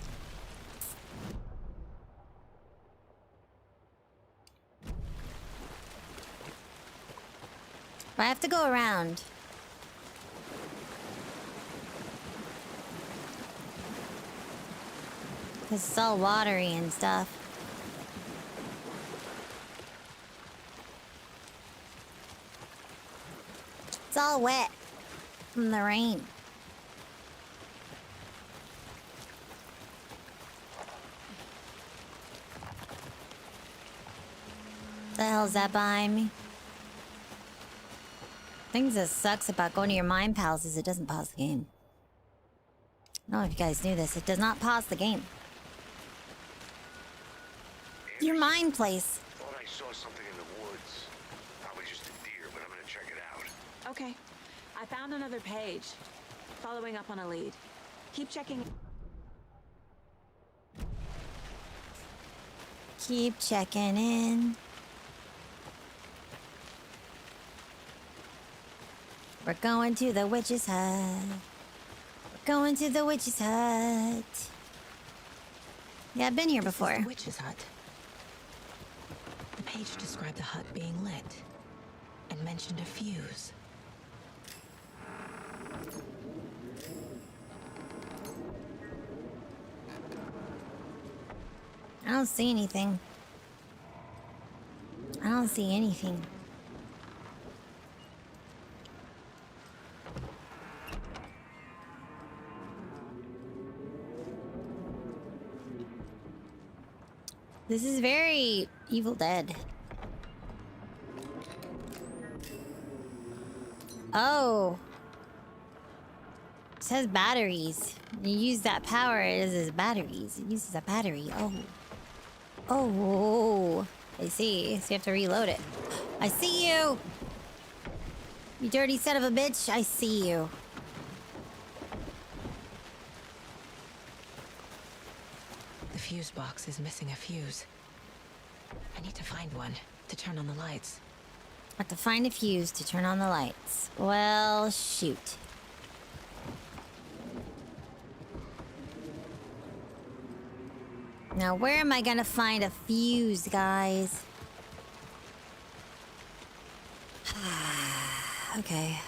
But I have to go around. It's all watery and stuff. It's all wet from the rain. The hell's that behind me? Things that sucks about going to your mind pals is it doesn't pause the game. I don't know if you guys knew this. It does not pause the game. Your mind place. Thought I saw something in the woods. Probably just a deer, but I'm gonna check it out. Okay. I found another page. Following up on a lead. Keep checking. Keep checking in. We're going to the witch's hut. We're going to the witch's hut. Yeah, I've been here before. The witch's hut. The page described the hut being lit and mentioned a fuse. I don't see anything. I don't see anything. This is very Evil Dead. Oh. It says batteries. You use that power as batteries. It uses a battery. Oh. Oh. I see. So you have to reload it. I see you! You dirty son of a bitch. I see you. fuse box is missing a fuse. I need to find one to turn on the lights. Have to find a fuse to turn on the lights. Well, shoot. Now, where am I gonna find a fuse, guys? Okay.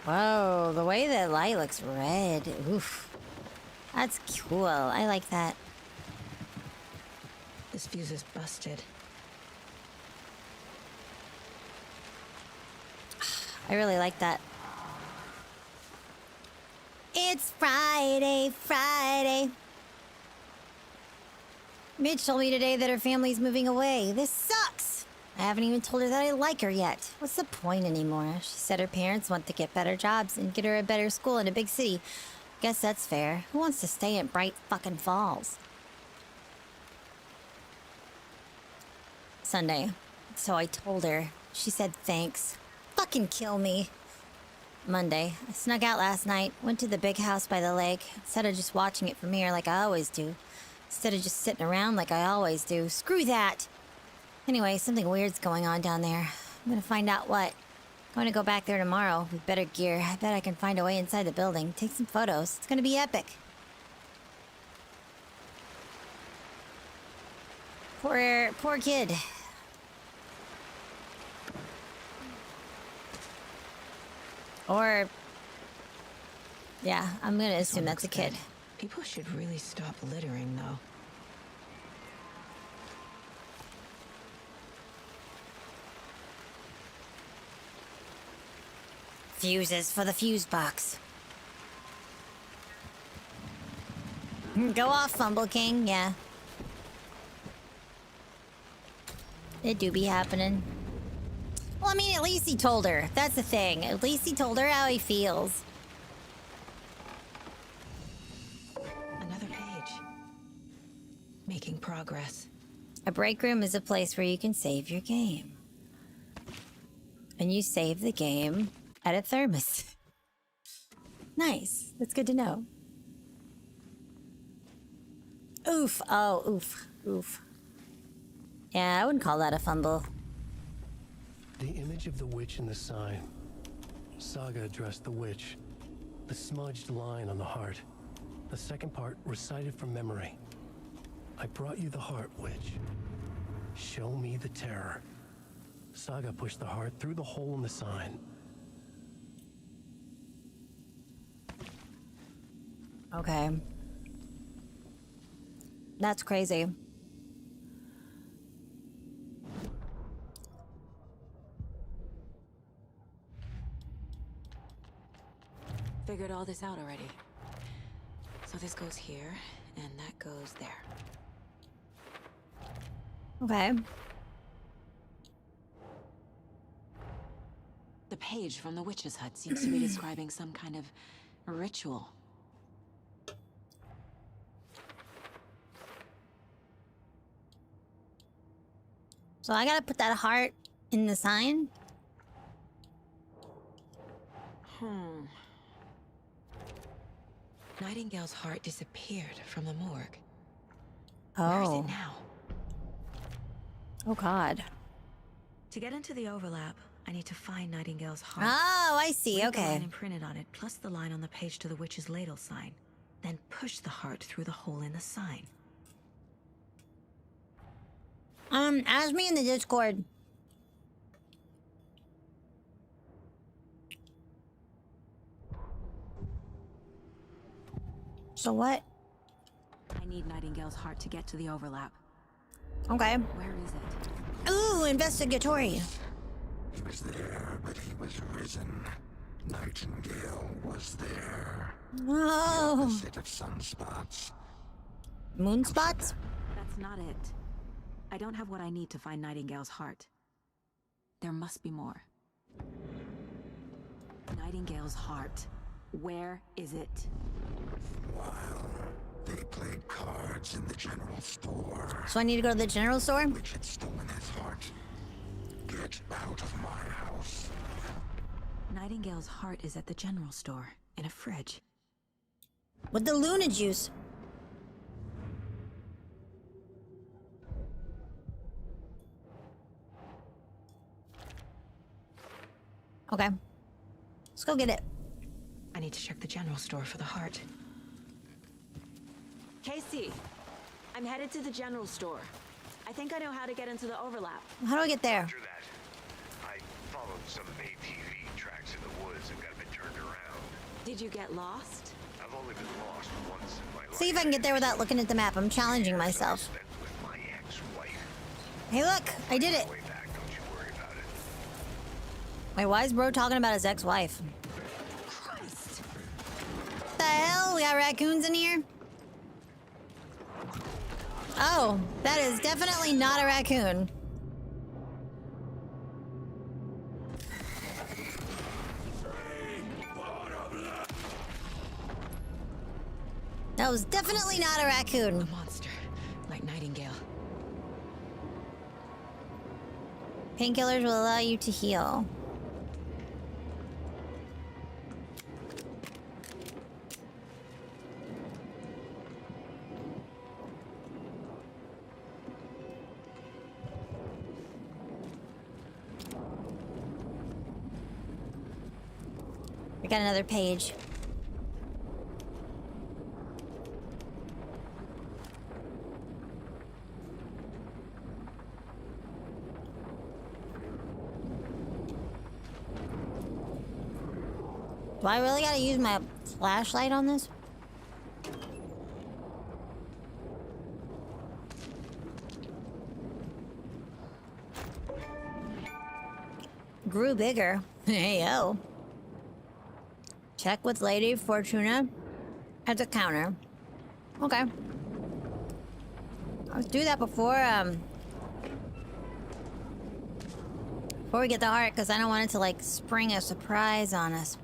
Whoa, the way that light looks red. Oof. That's cool. I like that. This fuse is busted. I really like that. It's Friday, Friday. Mitch told me today that her family's moving away. This sucks. I haven't even told her that I like her yet. What's the point anymore? She said her parents want to get better jobs and get her a better school in a big city. Guess that's fair. Who wants to stay in Bright fucking Falls? Sunday. So I told her. She said thanks. Fucking kill me. Monday. I snuck out last night. Went to the big house by the lake. Instead of just watching it from here like I always do. Instead of just sitting around like I always do. Screw that! Anyway, something weird's going on down there. I'm gonna find out what. I'm going to go back there tomorrow with better gear. I bet I can find a way inside the building. Take some photos. It's gonna be epic. Poor kid. Or... yeah, I'm gonna assume that's a kid. People should really stop littering, though. Fuses for the fuse box. Go off, Fumble King, yeah. It do be happening. Well, I mean, at least he told her. That's the thing. At least he told her how he feels. Another page. Making progress. A break room is a place where you can save your game. And you save the game at a thermos. Nice. That's good to know. Oof. Oh, oof. Oof. Yeah, I wouldn't call that a fumble. The image of the witch in the sign. Saga addressed the witch. The smudged line on the heart. The second part recited from memory. I brought you the heart, witch. Show me the terror. Saga pushed the heart through the hole in the sign. Okay. That's crazy. Figured all this out already. So this goes here, and that goes there. Okay. The page from the witch's hut seems to be describing some kind of ritual. So I gotta put that heart in the sign? Nightingale's heart disappeared from the morgue. Oh. Where is it now? Oh, God. To get into the overlap, I need to find Nightingale's heart. Oh, I see. Read Okay. the line imprinted on it, plus the line on the page to the witch's ladle sign. Then push the heart through the hole in the sign. Ask me in the Discord. So what? I need Nightingale's heart to get to the overlap. Okay. Where is it? Ooh, investigatory. He was there, but he was risen. Nightingale was there. Oh. The opposite of sunspots. Moonspots? That's not it. I don't have what I need to find Nightingale's heart. There must be more. Nightingale's heart. Where is it? While they played cards in the general store. So I need to go to the general store? Which had stolen his heart. Get out of Nightingale's heart is at the general store, in a fridge. With the Luna juice. Okay. Let's go get it. I need to check the general store for the heart. Casey, I'm headed to the general store. I think I know how to get into the overlap. How do I get there? After that, I followed some ATV tracks in the woods and got a bit turned around. Did you get lost? I've only been lost once in my life. See if I can get there without looking at the map. I'm challenging myself. Hey, look! I did it! Wait, why is bro talking about his ex-wife? Christ! What the hell? We got raccoons in here? Oh, that is definitely not a raccoon. That was definitely not a raccoon. A monster, like Nightingale. Painkillers will allow you to heal. We got another page. Do I really gotta use my flashlight on this? Grew bigger. Hey, yo. Check with Lady Fortuna at the counter. Okay. Let's do that before we get the heart, because I don't want it to, like, spring a surprise on us.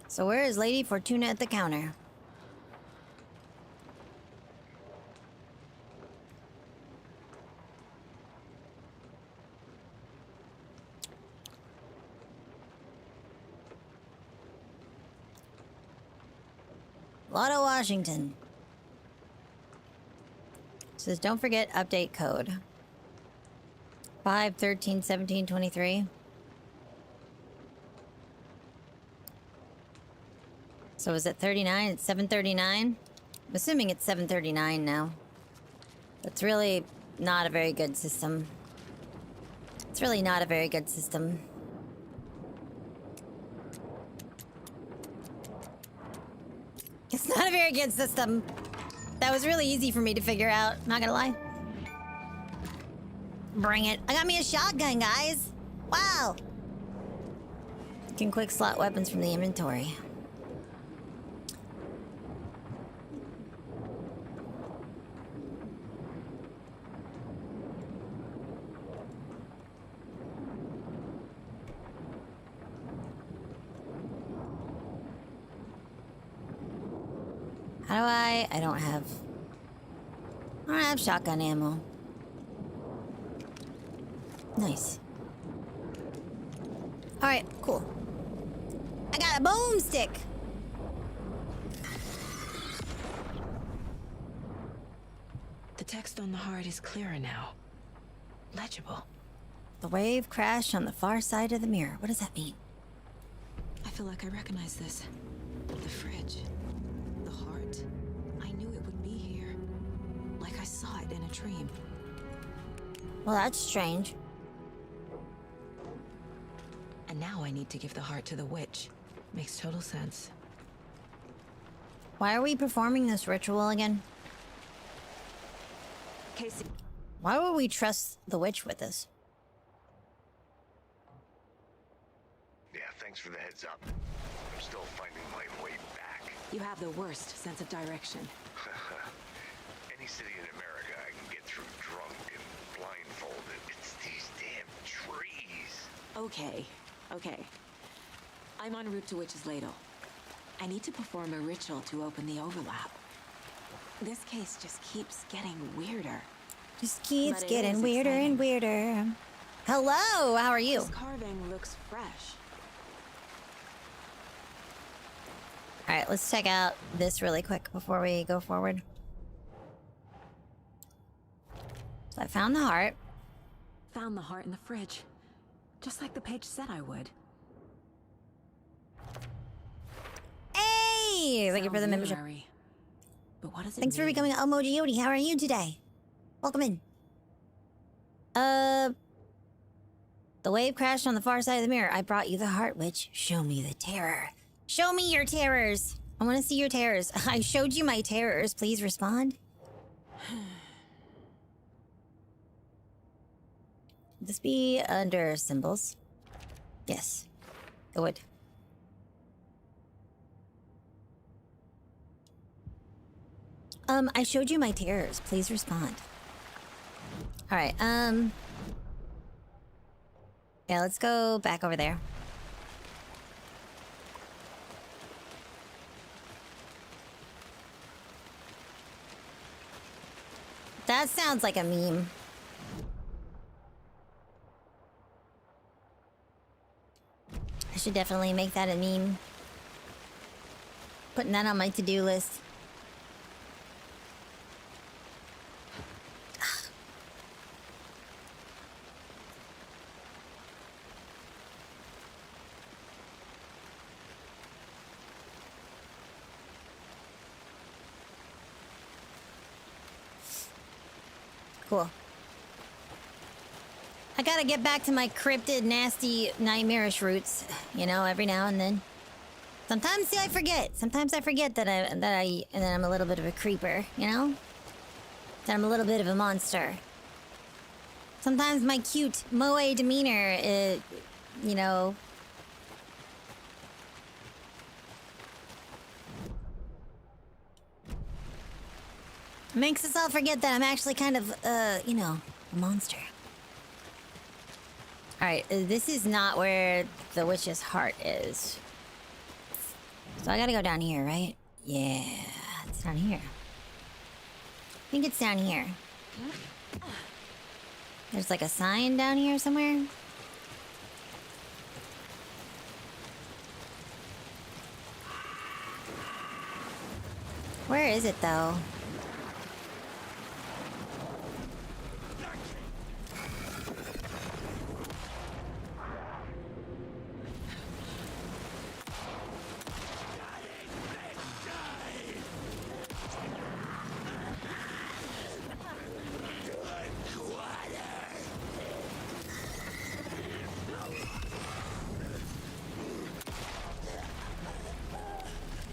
So where is Lady Fortuna at the counter? Lotto Washington. Says don't forget update code. 5/13/17/23. So is it 39? It's 7:39? I'm assuming it's 7:39 now. That's really not a very good system. It's really not a very good system. It's not a very good system. That was really easy for me to figure out, not gonna lie. Bring it. I got me a shotgun, guys. Wow. You can quick slot weapons from the inventory. How do I don't have shotgun ammo. Nice. Alright, cool. I got a boomstick! The text on the heart is clearer now. Legible. The wave crashed on the far side of the mirror. What does that mean? I feel like I recognize this. The fridge. The heart. I knew it would be here. Like I saw it in a dream. Well, that's strange. And now I need to give the heart to the witch. Makes total sense. Why are we performing this ritual again? Casey. Why would we trust the witch with us? Yeah, thanks for the heads up. I'm still finding my way back. You have the worst sense of direction. Any city in America I can get through drunk and blindfolded. It's these damn trees. Okay. I'm en route to Witch's Ladle. I need to perform a ritual to open the overlap. This case just keeps getting weirder. Just keeps But it getting is weirder and exciting. weirder. Hello, how are you? This carving looks fresh. All right, let's check out this really quick before we go forward. So I found the heart. Found the heart in the fridge. Just like the page said I would. Hey! Thank you for the Sounds membership. literary. But what does it Thanks for mean? becoming an Coyote. How are you today? Welcome in. The wave crashed on the far side of the mirror. I brought you the heart, witch. Show me the terror. Show me your terrors. I want to see your terrors. I showed you my terrors. Please respond. Would this be under symbols? Yes, it would. I showed you my terrors. Please respond. All right, yeah, let's go back over there. That sounds like a meme. I should definitely make that a meme. Putting that on my to-do list. Cool. I gotta get back to my cryptid, nasty, nightmarish roots, you know, every now and then. Sometimes, see, I forget. Sometimes I forget that I'm a little bit of a creeper, you know? That I'm a little bit of a monster. Sometimes my cute moe demeanor, you know... makes us all forget that I'm actually kind of, you know, a monster. Alright, this is not where the witch's heart is. So I gotta go down here, right? Yeah, it's down here. I think it's down here. There's like a sign down here somewhere. Where is it though?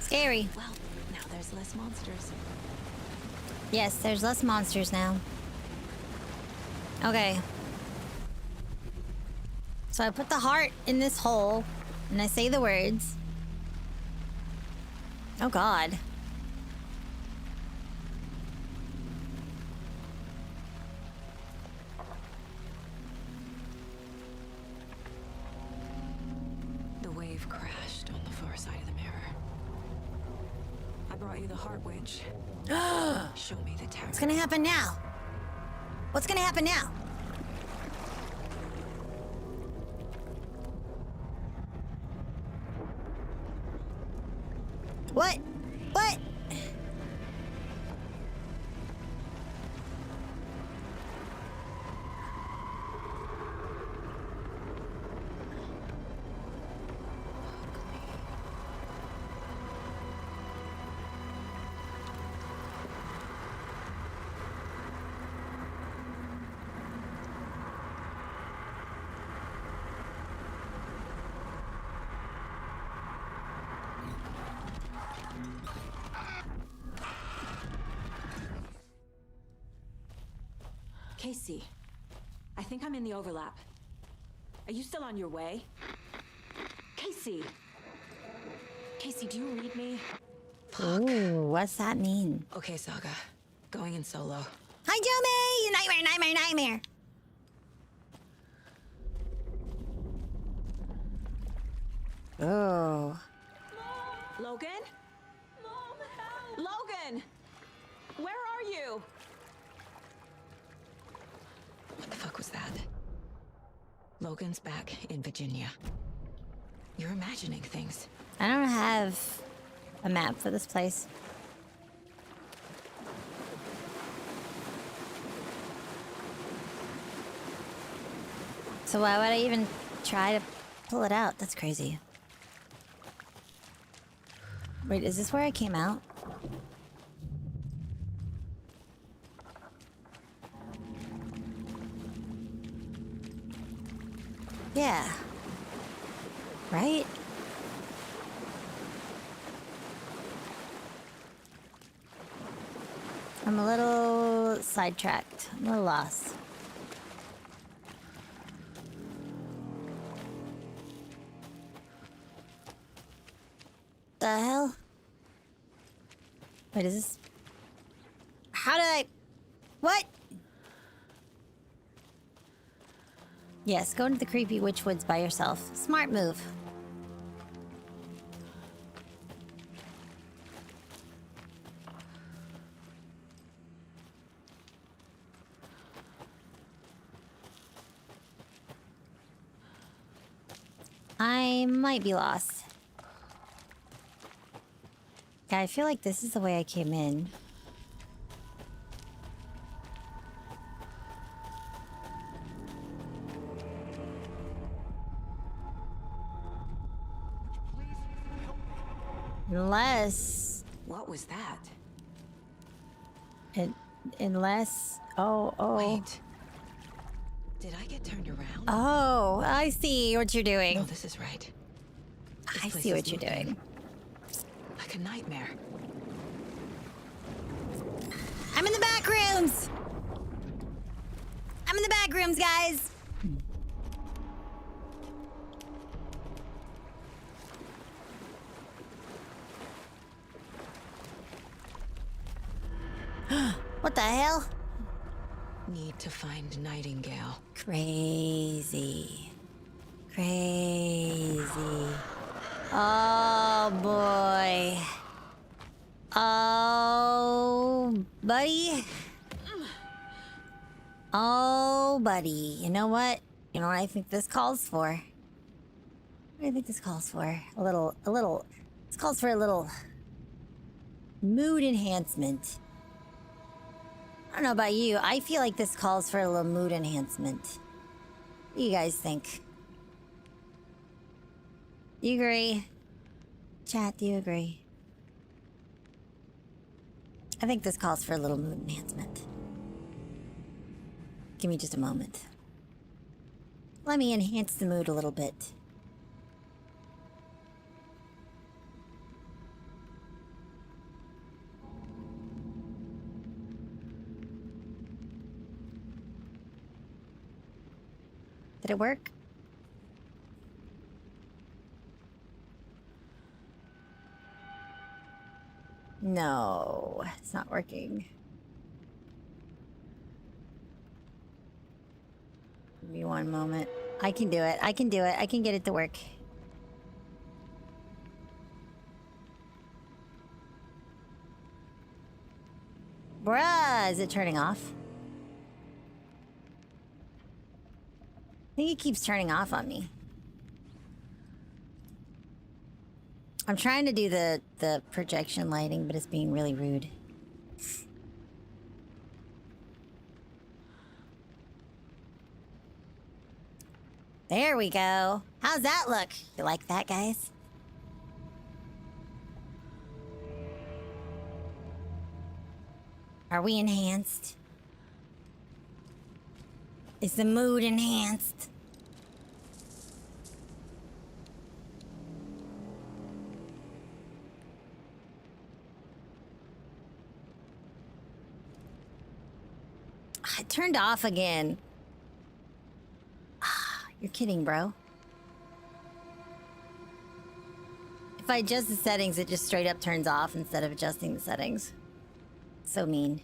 Scary. Well, now there's less monsters. Yes, there's less monsters now. Okay. So I put the heart in this hole, and I say the words. Oh God. The wave crashed on the far side of the mirror. I brought you the heart, witch. Show me the terror. What's gonna happen now? What's gonna happen now? What? What? Casey, I think I'm in the overlap. Are you still on your way? Casey! Casey, do you read me? Ooh, what's that mean? Okay, Saga. Going in solo. Hi, Joe May! Nightmare! Oh. Logan? Mom, help! Logan! Where are you? Logan's back in Virginia. You're imagining things. I don't have a map for this place. So why would I even try to pull it out? That's crazy. Wait, is this where I came out? Yeah. Right? I'm a little sidetracked. I'm a little lost. The hell? Wait, is this... How did I... What? Yes, go into the creepy witch woods by yourself. Smart move. I might be lost. Yeah, I feel like this is the way I came in. Unless... What was that? Unless... Oh. Wait. Did I get turned around? Oh, I see what you're doing. No, this is right. I see what you're doing. Like a nightmare. I'm in the back rooms! I'm in the back rooms, guys! What the hell? Need to find Nightingale. Crazy. Crazy. Oh, boy. Oh, buddy. Oh, buddy. You know what? You know what I think this calls for? What do you think this calls for? This calls for a little mood enhancement. I don't know about you. I feel like this calls for a little mood enhancement. What do you guys think? You agree? Chat, do you agree? I think this calls for a little mood enhancement. Give me just a moment. Let me enhance the mood a little bit. Did it work? No, it's not working. Give me one moment. I can do it. I can do it. I can get it to work. Bruh, is it turning off? I think it keeps turning off on me. I'm trying to do the projection lighting, but it's being really rude. There we go. How's that look? You like that, guys? Are we enhanced? Is the mood enhanced? It turned off again. You're kidding, bro. If I adjust the settings, it just straight up turns off instead of adjusting the settings. So mean.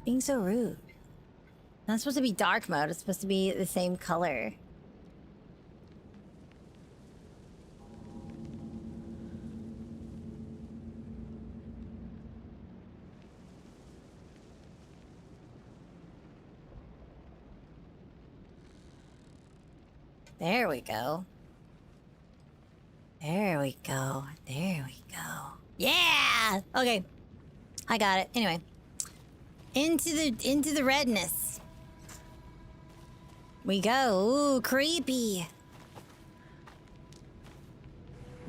Being so rude. Not supposed to be dark mode, it's supposed to be the same color. There we go. There we go. There we go. Yeah! Okay. I got it. Anyway. Into the redness. We go. Ooh, creepy.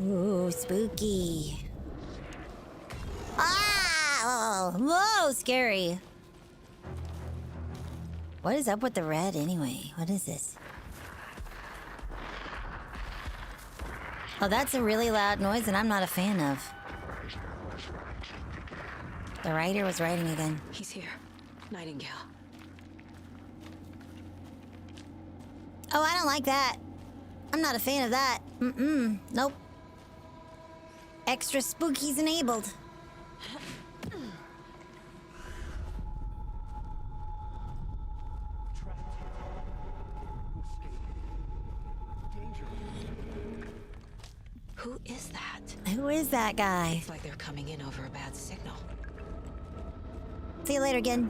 Ooh, spooky. Ah! Whoa, scary. What is up with the red anyway? What is this? Oh, that's a really loud noise and I'm not a fan of. The writer was writing again. He's here. Nightingale. Oh, I don't like that. I'm not a fan of that. Nope. Extra spookies enabled. Who is that? Who is that guy? Looks like they're coming in over a bad signal. See you later again.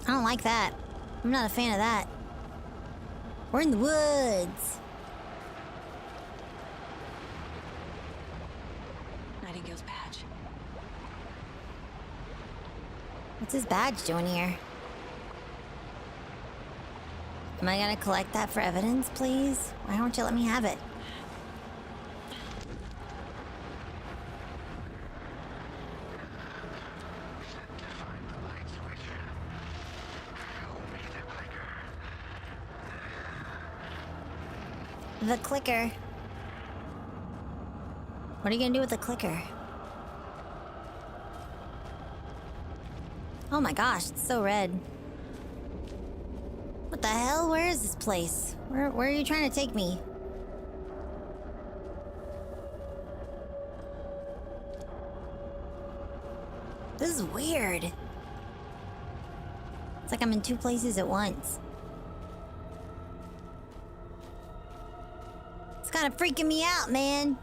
I don't like that. I'm not a fan of that. We're in the woods. Nightingale's badge. What's his badge doing here? Am I gonna collect that for evidence, please? Why don't you let me have it? The clicker. What are you gonna do with the clicker? Oh my gosh, it's so red. What the hell? Where is this place? Where are you trying to take me? This is weird. It's like I'm in two places at once. It's kind of freaking me out, man.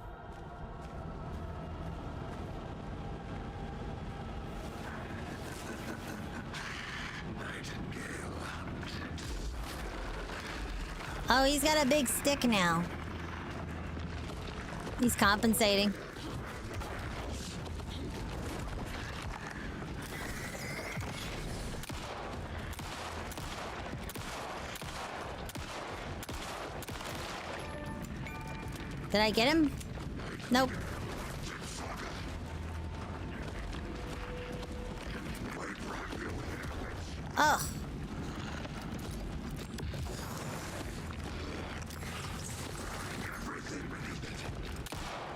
Oh, he's got a big stick now. He's compensating. Did I get him? Nope. Oh.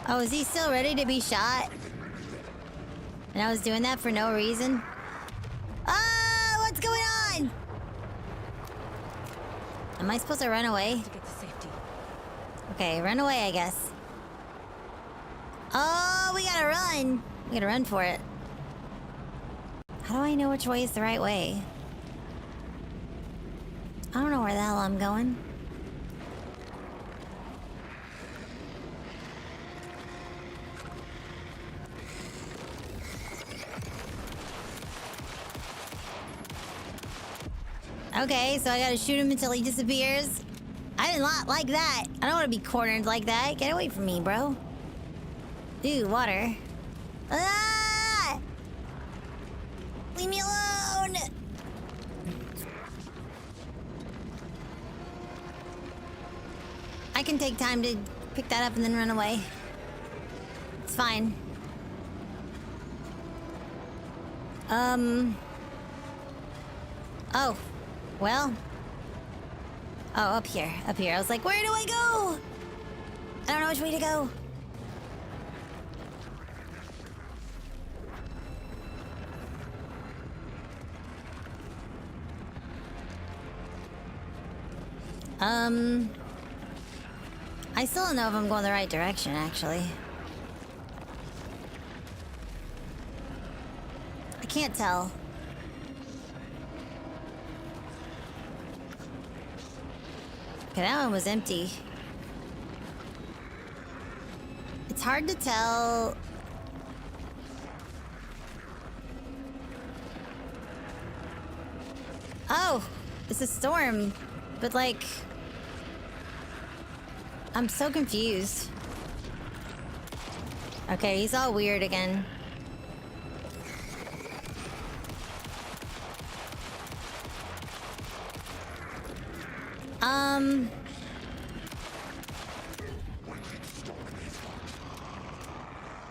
Oh, is he still ready to be shot? And I was doing that for no reason? Ah, what's going on? Am I supposed to run away? To get to safety. Okay, run away, I guess. Oh, we gotta run. We gotta run for it. How do I know which way is the right way? I don't know where the hell I'm going. Okay, so I gotta shoot him until he disappears. I did not like that. I don't want to be cornered like that. Get away from me, bro. Ooh, water. Ah! Leave me alone! I can take time to pick that up and then run away. It's fine. Oh. Well. Oh, up here. Up here. I was like, where do I go? I don't know which way to go. I still don't know if I'm going the right direction, actually. I can't tell. Okay, that one was empty. It's hard to tell. Oh, it's a storm. But like... I'm so confused. Okay, he's all weird again.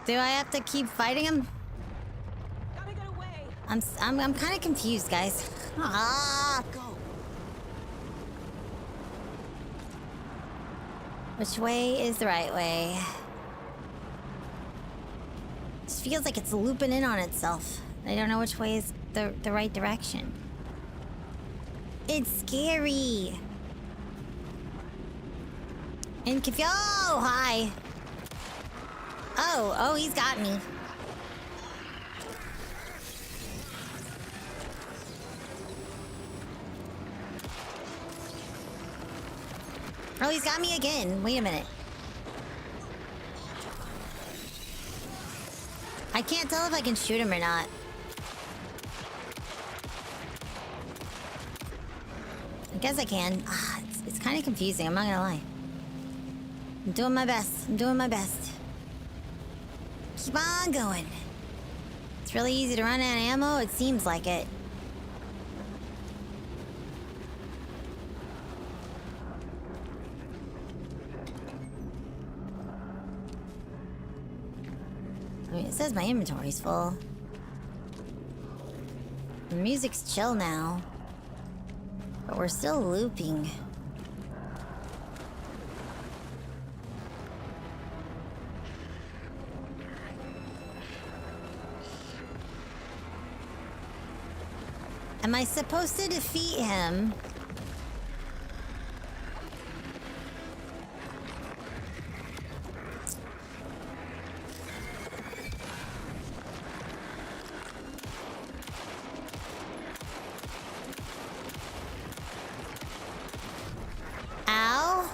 Do I have to keep fighting him? I'm kind of confused, guys. Ah! Which way is the right way? This feels like it's looping in on itself. I don't know which way is the right direction. It's scary. And oh, hi. Oh, he's got me. Oh, he's got me again. Wait a minute. I can't tell if I can shoot him or not. I guess I can. It's kind of confusing, I'm not gonna lie. I'm doing my best. I'm doing my best. Keep on going. It's really easy to run out of ammo. It seems like it. I mean, it says my inventory's full. The music's chill now. But we're still looping. Am I supposed to defeat him? Ow.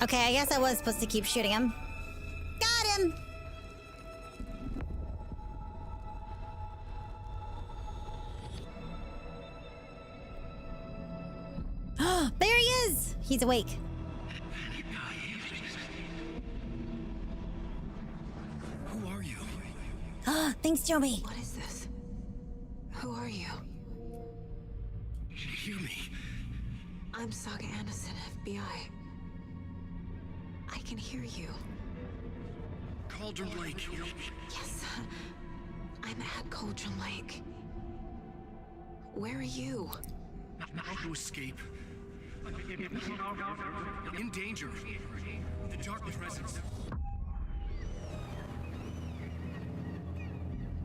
Okay, I guess I was supposed to keep shooting him. Got him! There he is! He's awake. Who are you? Thanks, Joey. What is this? Who are you? Hear me. I'm Saga Anderson, FBI. I can hear you. Cauldron Lake. Yes, I'm at Cauldron Lake. Where are you? How to escape. In danger. The dark presence.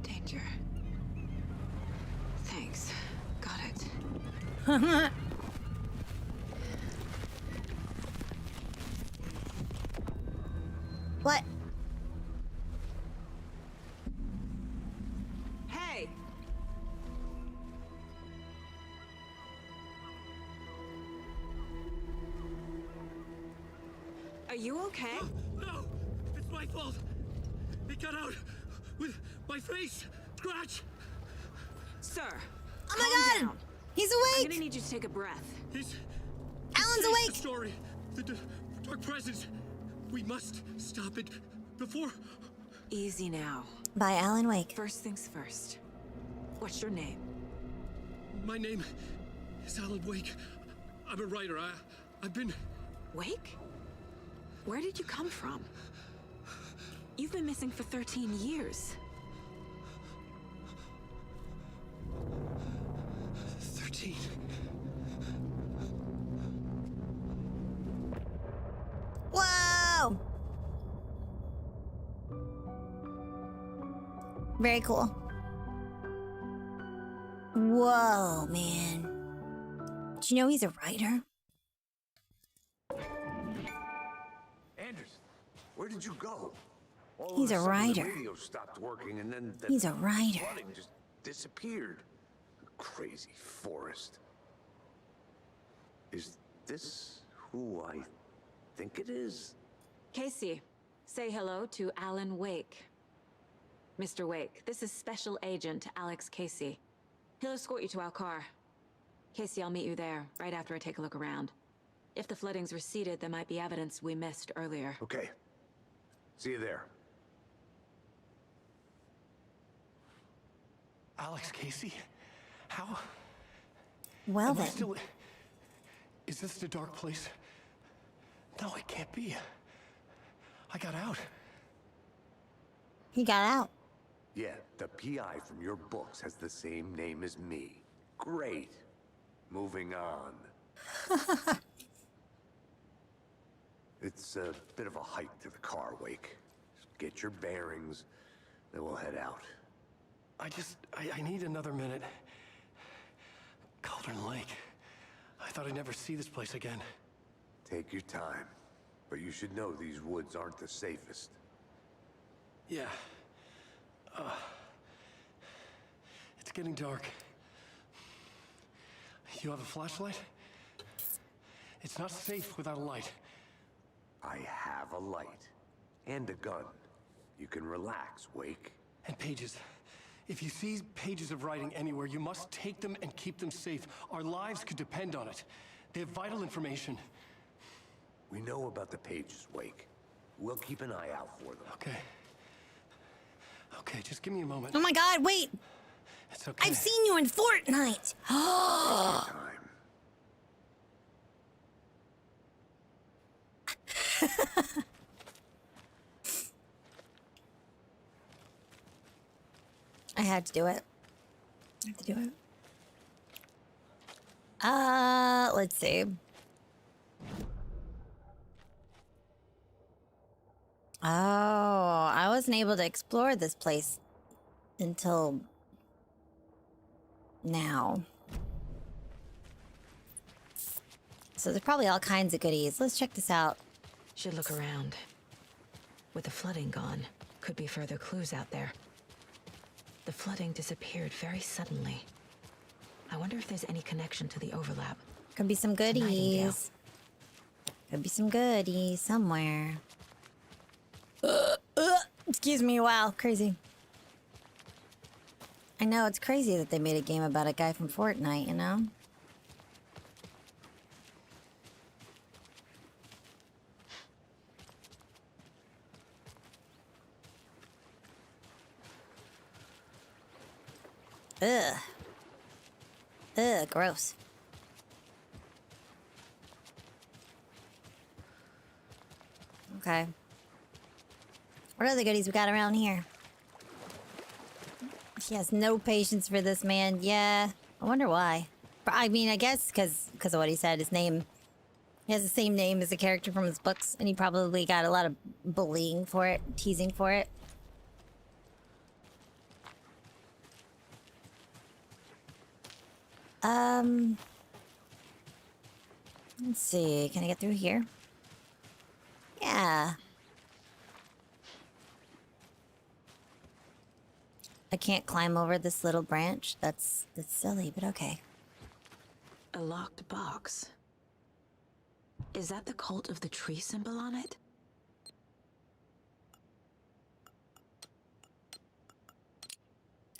Danger. Thanks. Got it. What? Hey! Are you okay? No! It's my fault! It got out with my face! Scratch! Sir! Oh my god! Down. He's I'm awake! gonna need you to take a breath. Alan's awake! The story! The dark presence! We must stop it before... Easy now. By Alan Wake. First things first. What's your name? My name is Alan Wake. I'm a writer. I've been... Wake? Where did you come from? You've been missing for 13 years. 13. Whoa! Very cool. Whoa, man. Did you know he's a writer? Anderson, where did you go? All He's of a sudden, writer. The radio stopped working, and then He's a writer. flooding just disappeared. Crazy forest. Is this who I think it is? Casey, say hello to Alan Wake. Mr. Wake, this is Special Agent Alex Casey. He'll escort you to our car. Casey, I'll meet you there, right after I take a look around. If the flooding's receded, there might be evidence we missed earlier. Okay. See you there. Alex Casey? How? Well Am I then. still... Is this the dark place? No, it can't be. I got out. He got out. Yeah, the PI from your books has the same name as me. Great. Moving on. It's a bit of a hike to the car, Wake. Just get your bearings, then we'll head out. I need another minute. Cauldron Lake. I thought I'd never see this place again. Take your time. But you should know these woods aren't the safest. Yeah. It's getting dark. You have a flashlight? It's not safe without a light. I have a light. And a gun. You can relax, Wake. And pages. If you see pages of writing anywhere, you must take them and keep them safe. Our lives could depend on it. They have vital information. We know about the pages, Wake. We'll keep an eye out for them. Okay. Okay, just give me a moment. Oh my god, wait! It's okay. I've seen you in Fortnite! Oh! I had to do it. I have to do it. Let's see. Oh, I wasn't able to explore this place until now. So there's probably all kinds of goodies. Let's check this out. Should look around. With the flooding gone, could be further clues out there. The flooding disappeared very suddenly. I wonder if there's any connection to the overlap. Could be some goodies. Could be some goodies somewhere. Excuse me, wow, crazy. I know, it's crazy that they made a game about a guy from Fortnite, you know? Ugh. Ugh, gross. Okay. What other goodies we got around here? She has no patience for this man. Yeah. I wonder why. I mean, I guess because of what he said. His name... He has the same name as the character from his books, and he probably got a lot of bullying for it, teasing for it. Let's see. Can I get through here? Yeah. I can't climb over this little branch. That's silly, but okay. A locked box. Is that the cult of the tree symbol on it?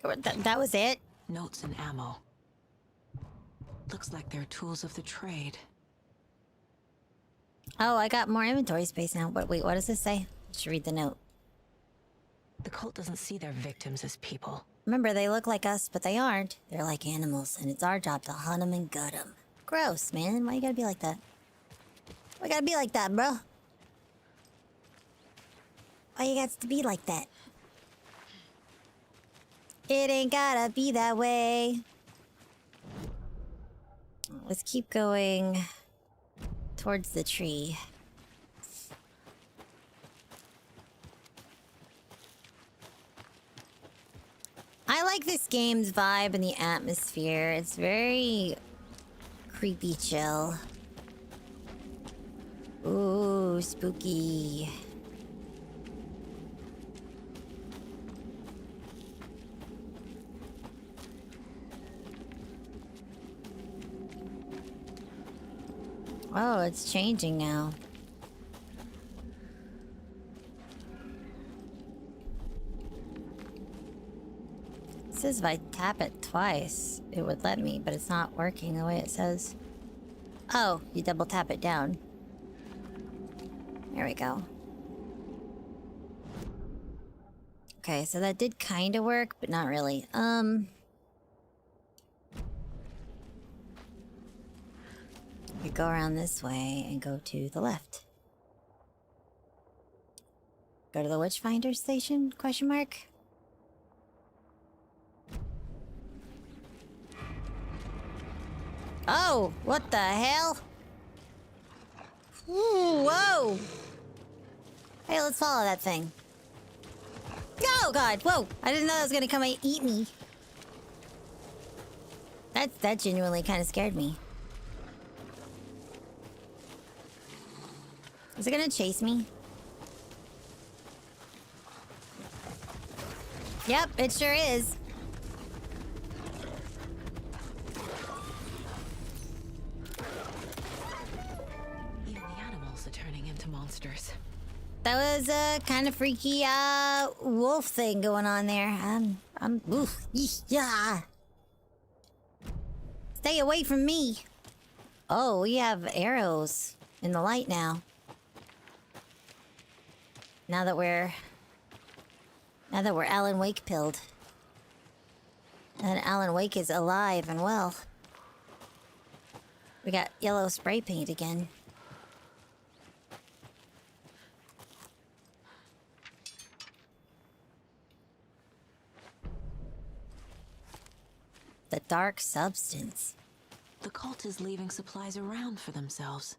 That was it? Notes and ammo. Looks like they're tools of the trade. Oh, I got more inventory space now. Wait, what does this say? I should read the note. The cult doesn't see their victims as people. Remember, they look like us, but they aren't. They're like animals, and it's our job to hunt them and gut them. Gross, man. Why you gotta be like that? Why you gotta be like that, bro? Why you got to be like that? It ain't gotta be that way. Let's keep going towards the tree. I like this game's vibe and the atmosphere. It's very creepy chill. Ooh, spooky. Oh, it's changing now. It says if I tap it twice, it would let me, but it's not working the way it says. Oh, you double tap it down. There we go. Okay, so that did kind of work, but not really. You go around this way and go to the left. Go to the Witchfinder station? Question mark. Oh, what the hell? Ooh, whoa! Hey, let's follow that thing. Oh god, whoa! I didn't know that was gonna come and eat me. That genuinely kind of scared me. Is it gonna chase me? Yep, it sure is. Even the animals are turning into monsters. That was a kind of freaky wolf thing going on there. Oof, yeah. Stay away from me. Oh, we have arrows in the light now. Now that we're Alan Wake pilled. And Alan Wake is alive and well. We got yellow spray paint again. The dark substance. The cult is leaving supplies around for themselves.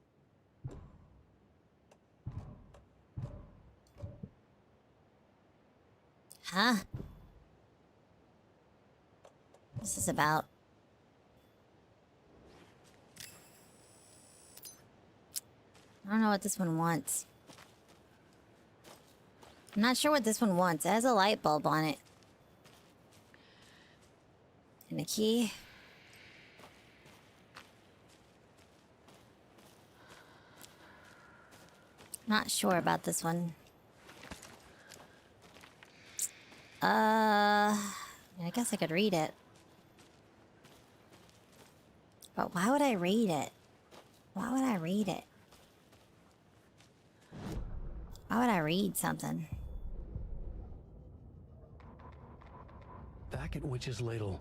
Huh? This is about... I don't know what this one wants. I'm not sure what this one wants. It has a light bulb on it. And a key. Not sure about this one. I guess I could read it. But why would I read it? Why would I read it? Why would I read something? Back at Witch's Ladle,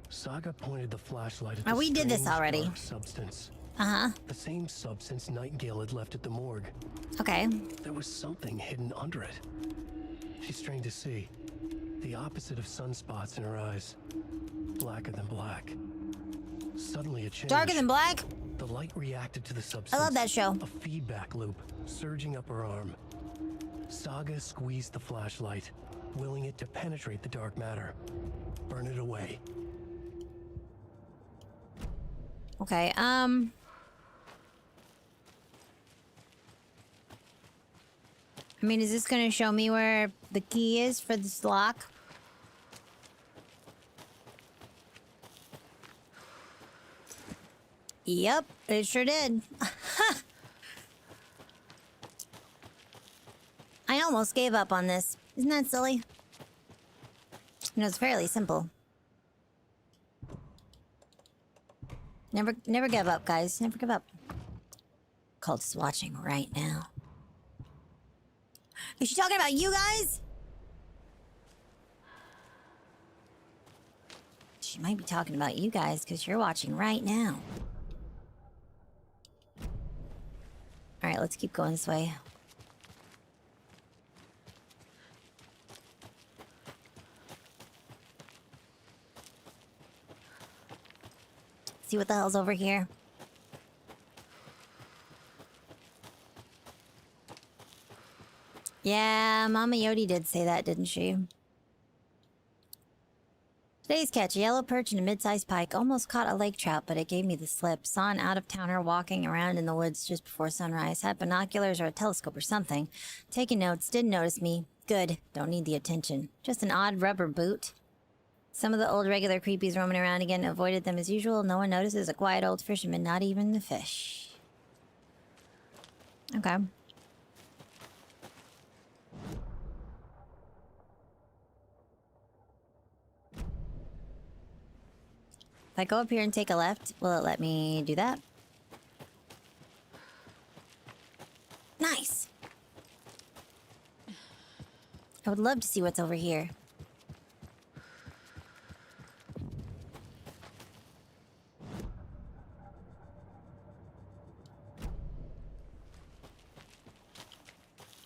Saga pointed the flashlight at Oh, the we did this strange already. dark substance. Uh-huh. The same substance Nightingale had left at the morgue. Okay. There was something hidden under it. She strained to see. The opposite of sunspots in her eyes. Blacker than black. Suddenly it changed. Darker than black? The light reacted to the substance. I love that show. A feedback loop surging up her arm. Saga squeezed the flashlight, willing it to penetrate the dark matter. Burn it away. Okay, I mean, is this gonna show me where the key is for this lock? Yep, it sure did. I almost gave up on this. Isn't that silly? You know, it's fairly simple. Never give up, guys. Never give up. Cult is watching right now. Is she talking about you guys? She might be talking about you guys because you're watching right now. Alright, let's keep going this way. See what the hell's over here. Yeah, Mama Yodi did say that, didn't she? Today's catch, a yellow perch and a mid-sized pike. Almost caught a lake trout, but it gave me the slip. Saw an out-of-towner walking around in the woods just before sunrise. Had binoculars or a telescope or something. Taking notes, didn't notice me. Good, don't need the attention. Just an odd rubber boot. Some of the old regular creepies roaming around again. Avoided them as usual. No one notices. A quiet old fisherman, not even the fish. Okay. If I go up here and take a left, will it let me do that? Nice. I would love to see what's over here.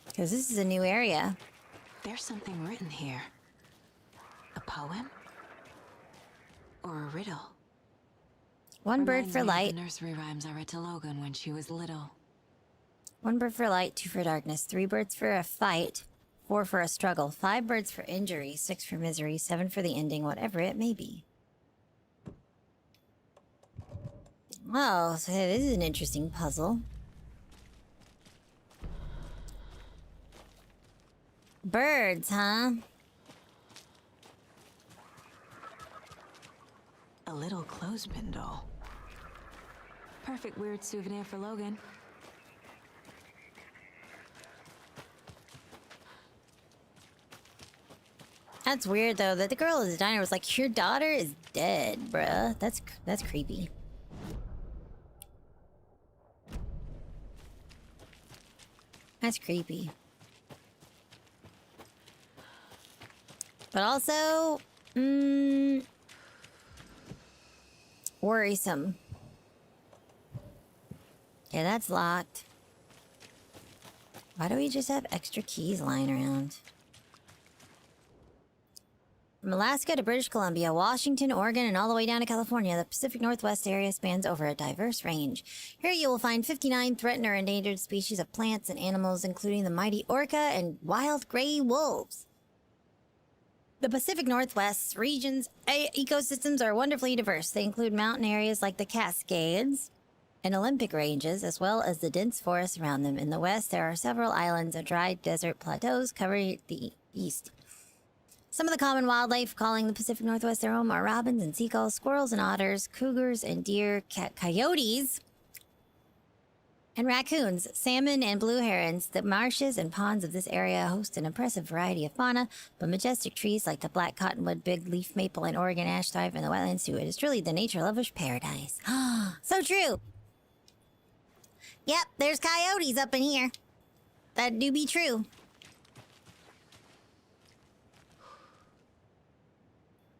Because this is a new area. There's something written here. A poem? Or a riddle? One bird Reminds for me of light. the nursery rhymes I read to Logan when she was little. 1 bird for light, 2 for darkness, 3 birds for a fight, 4 for a struggle, 5 birds for injury, 6 for misery, 7 for the ending, whatever it may be. Oh, so this is an interesting puzzle. Birds, huh? A little clothespin doll. Perfect weird souvenir for Logan. That's weird though, that the girl at the diner was like, your daughter is dead, bruh. That's creepy. That's creepy. But also, worrisome. Okay, that's locked. Why do we just have extra keys lying around? From Alaska to British Columbia, Washington, Oregon, and all the way down to California, the Pacific Northwest area spans over a diverse range. Here you will find 59 threatened or endangered species of plants and animals, including the mighty orca and wild gray wolves. The Pacific Northwest's region's ecosystems are wonderfully diverse. They include mountain areas like the Cascades and Olympic ranges, as well as the dense forests around them. In the west, there are several islands and dry desert plateaus covering the east. Some of the common wildlife calling the Pacific Northwest their home are robins and seagulls, squirrels and otters, cougars and deer, coyotes, and raccoons, salmon and blue herons. The marshes and ponds of this area host an impressive variety of fauna, but majestic trees like the black cottonwood, big leaf maple, and Oregon ash thrive in the wetlands too. It is truly the nature lover's paradise. So true. Yep, there's coyotes up in here. That do be true.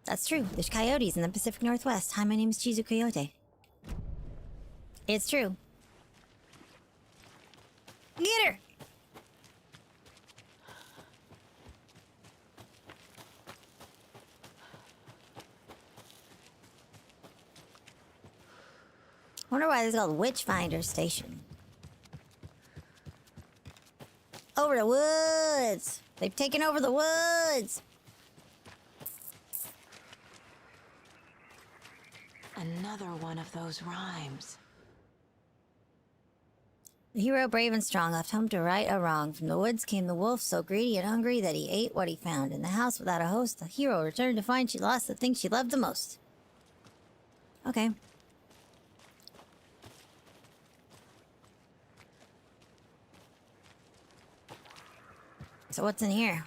That's true. There's coyotes in the Pacific Northwest. Hi, my name is Chizu Koyote. It's true. Get her! Wonder why this is called Witchfinder Station. Over the woods! They've taken over the woods! Another one of those rhymes. The hero, brave and strong, left home to right a wrong. From the woods came the wolf, so greedy and hungry that he ate what he found. In the house without a host, the hero returned to find she lost the thing she loved the most. Okay. So what's in here?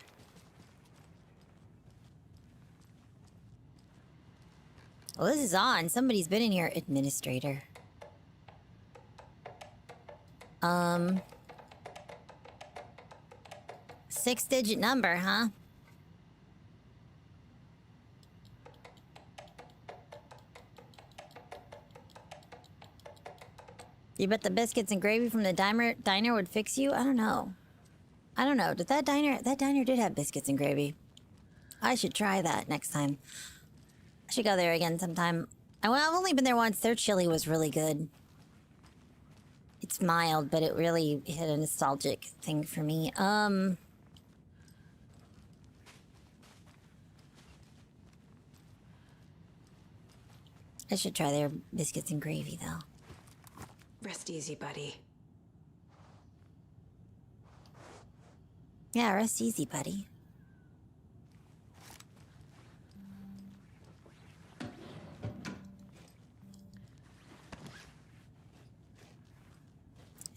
Well, this is on. Somebody's been in here. Administrator. 6-digit number, huh? You bet the biscuits and gravy from the diner would fix you? I don't know. I don't know. Did that diner did have biscuits and gravy. I should try that next time. I should go there again sometime. I've only been there once. Their chili was really good. It's mild, but it really hit a nostalgic thing for me. I should try their biscuits and gravy, though. Rest easy, buddy. Yeah, rest easy, buddy.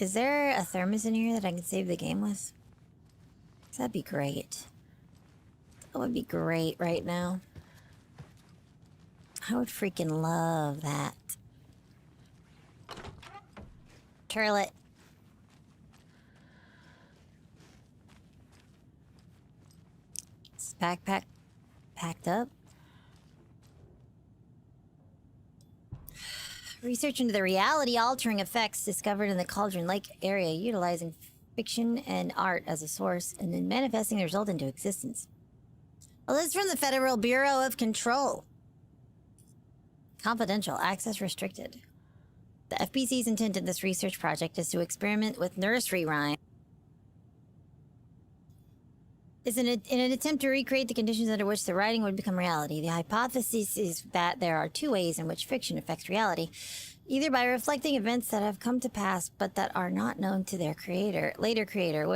Is there a thermos in here that I can save the game with? 'Cause that'd be great. That would be great right now. I would freaking love that. Turlet. Is backpack packed up? Research into the reality-altering effects discovered in the Cauldron Lake area, utilizing fiction and art as a source, and then manifesting the result into existence. Well, this is from the Federal Bureau of Control. Confidential. Access restricted. The FBC's intent in this research project is to experiment with nursery rhyme. In an attempt to recreate the conditions under which the writing would become reality. The hypothesis is that there are two ways in which fiction affects reality. Either by reflecting events that have come to pass but that are not known to their later creator,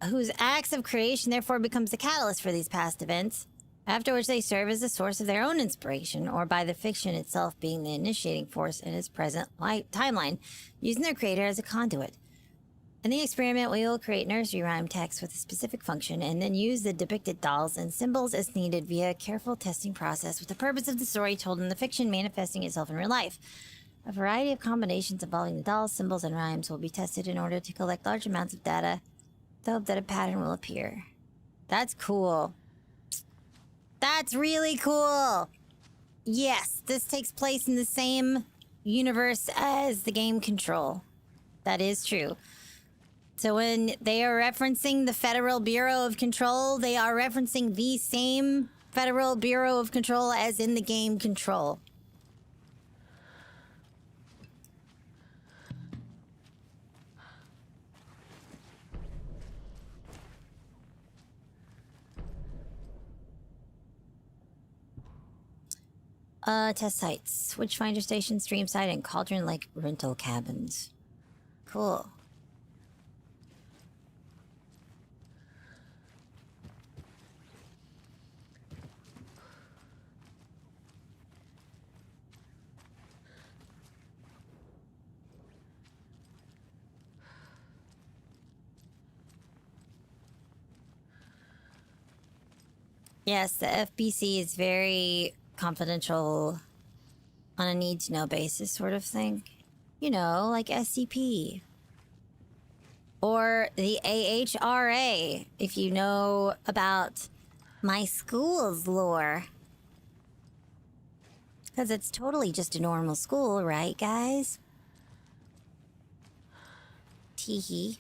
whose acts of creation therefore becomes the catalyst for these past events, after which they serve as the source of their own inspiration, or by the fiction itself being the initiating force in its present timeline, using their creator as a conduit. In the experiment, we will create nursery rhyme text with a specific function and then use the depicted dolls and symbols as needed via a careful testing process with the purpose of the story told in the fiction manifesting itself in real life. A variety of combinations involving the dolls, symbols, and rhymes will be tested in order to collect large amounts of data, the hope that a pattern will appear. That's cool. That's really cool. Yes, this takes place in the same universe as the game Control. That is true. So when they are referencing the Federal Bureau of Control, they are referencing the same Federal Bureau of Control as in the game Control. Test sites. Witchfinder Station, Stream Site, and Cauldron Lake rental cabins. Cool. Yes, the FBC is very confidential on a need-to-know basis sort of thing. You know, like SCP. Or the AHRA, if you know about my school's lore. Because it's totally just a normal school, right, guys? Teehee.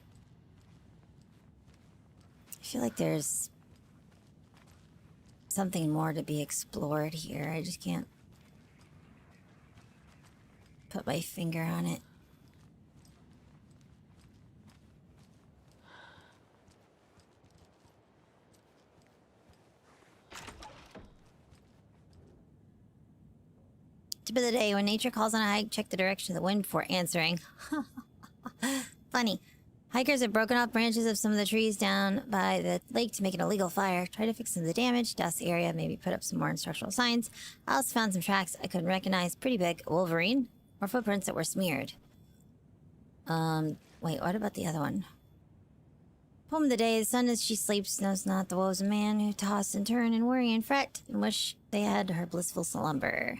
I feel like there's something more to be explored here. I just can't put my finger on it. Tip of the day, when nature calls on a hike, check the direction of the wind before answering. Funny. Hikers have broken off branches of some of the trees down by the lake to make an illegal fire. Try to fix some of the damage, dust the area, maybe put up some more instructional signs. I also found some tracks I couldn't recognize. Pretty big. Wolverine? Or footprints that were smeared. Wait, what about the other one? Poem of the day. The sun as she sleeps knows not the woes of man who toss and turn and worry and fret and wish they had her blissful slumber.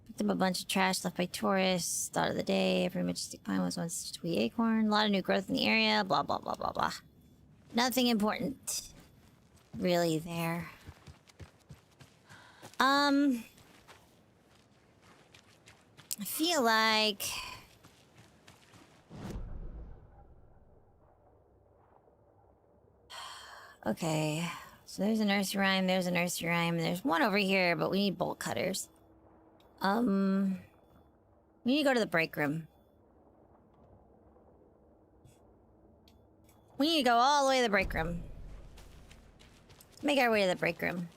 Picked up a bunch of trash left by tourists. Thought of the day. Every majestic pine was once a wee acorn. A lot of new growth in the area. Blah, blah, blah, blah, blah. Nothing important. Really there. I feel like... Okay. So there's a nursery rhyme, there's a nursery rhyme, and there's one over here, but we need bolt cutters. We need to go to the break room. We need to go all the way to the break room. Make our way to the break room.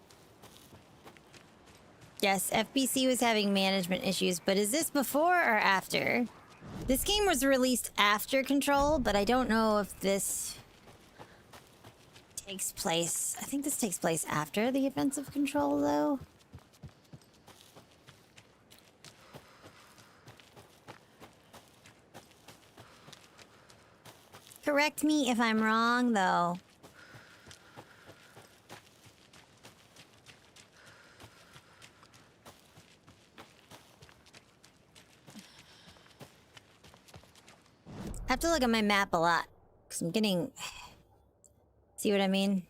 Yes, FBC was having management issues, but is this before or after? This game was released after Control, but I don't know if this takes place... I think this takes place after the events of Control, though. Correct me if I'm wrong, though. I have to look at my map a lot. Because I'm getting... See what I mean?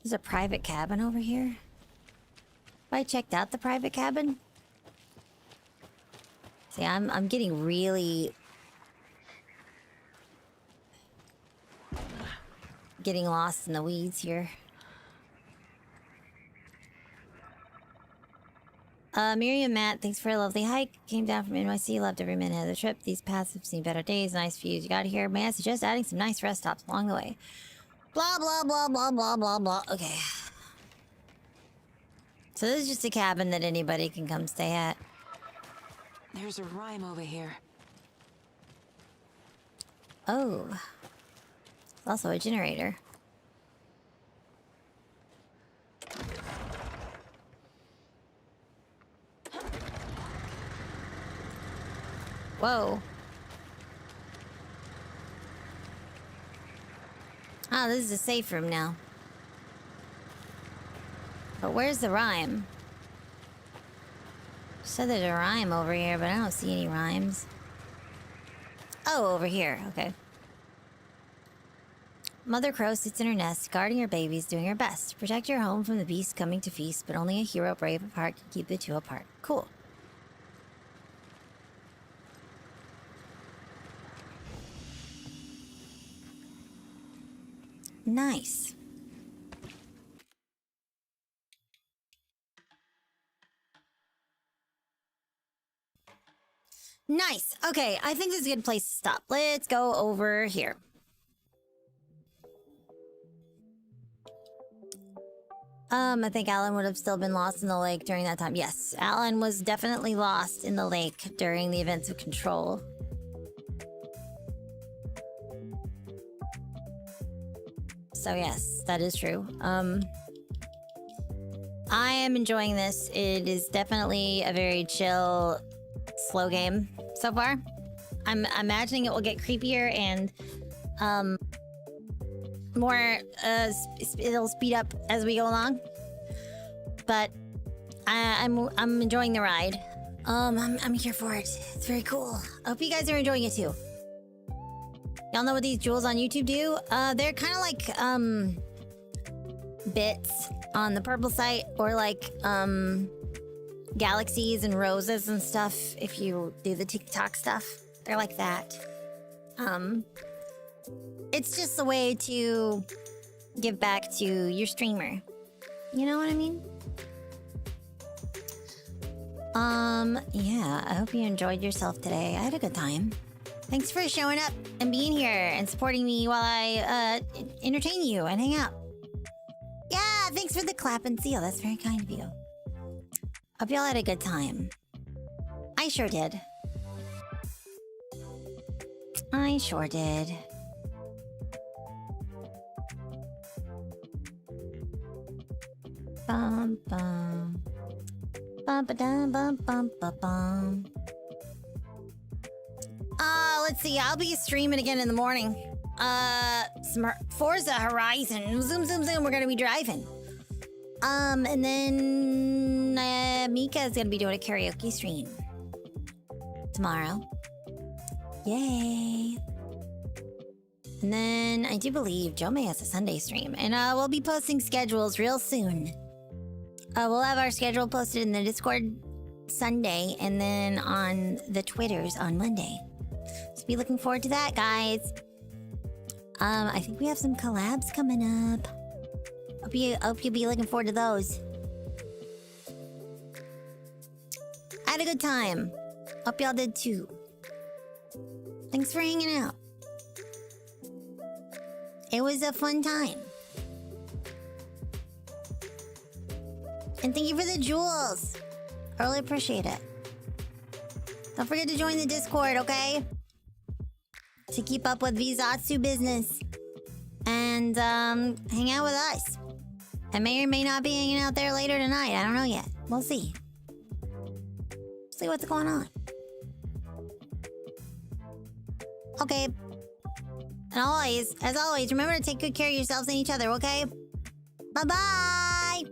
There's a private cabin over here. Have I checked out the private cabin? See, I'm getting really... getting lost in the weeds here. Miriam Matt, thanks for a lovely hike. Came down from NYC, loved every minute of the trip. These paths have seen better days, nice views. You got here. May I suggest adding some nice rest stops along the way? Blah, blah, blah, blah, blah, blah, blah. Okay. So this is just a cabin that anybody can come stay at. There's a rhyme over here. Oh. It's also a generator. Whoa. Ah, this is a safe room now. But where's the rhyme? Said there's a rhyme over here, but I don't see any rhymes. Oh, over here. Okay. Mother Crow sits in her nest, guarding her babies, doing her best. Protect your home from the beast coming to feast, but only a hero brave of heart can keep the two apart. Cool. Nice. Nice. Okay, I think this is a good place to stop. Let's go over here. I think Alan would have still been lost in the lake during that time. Yes, Alan was definitely lost in the lake during the events of Control. So yes, that is true. I am enjoying this. It is definitely a very chill, slow game so far. I'm imagining it will get creepier and more it'll speed up as we go along. But I'm enjoying the ride. I'm here for it. It's very cool. I hope you guys are enjoying it too. Y'all know what these jewels on YouTube do? They're kind of like bits on the purple site, or like galaxies and roses and stuff if you do the TikTok stuff. They're like that. It's just a way to give back to your streamer. You know what I mean? Yeah, I hope you enjoyed yourself today. I had a good time. Thanks for showing up and being here and supporting me while I entertain you and hang out. Yeah, thanks for the clap and seal. That's very kind of you. Hope y'all had a good time. I sure did. I sure did. Bum bum. Bum ba dum bum bum ba bum. Let's see. I'll be streaming again in the morning. Some Forza Horizon. Zoom, zoom, zoom. We're gonna be driving. And then Mika is gonna be doing a karaoke stream tomorrow. Yay! And then I do believe Jome has a Sunday stream, and we'll be posting schedules real soon. We'll have our schedule posted in the Discord Sunday, and then on the Twitters on Monday. So be looking forward to that, guys. I think we have some collabs coming up. Hope you'll be looking forward to those. I had a good time. Hope y'all did too. Thanks for hanging out. It was a fun time. And thank you for the jewels. I really appreciate it. Don't forget to join the Discord, okay? To keep up with VZatsu business. And hang out with us. I may or may not be hanging out there later tonight. I don't know yet. We'll see. See what's going on. Okay. And always, as always, remember to take good care of yourselves and each other, okay? Bye-bye!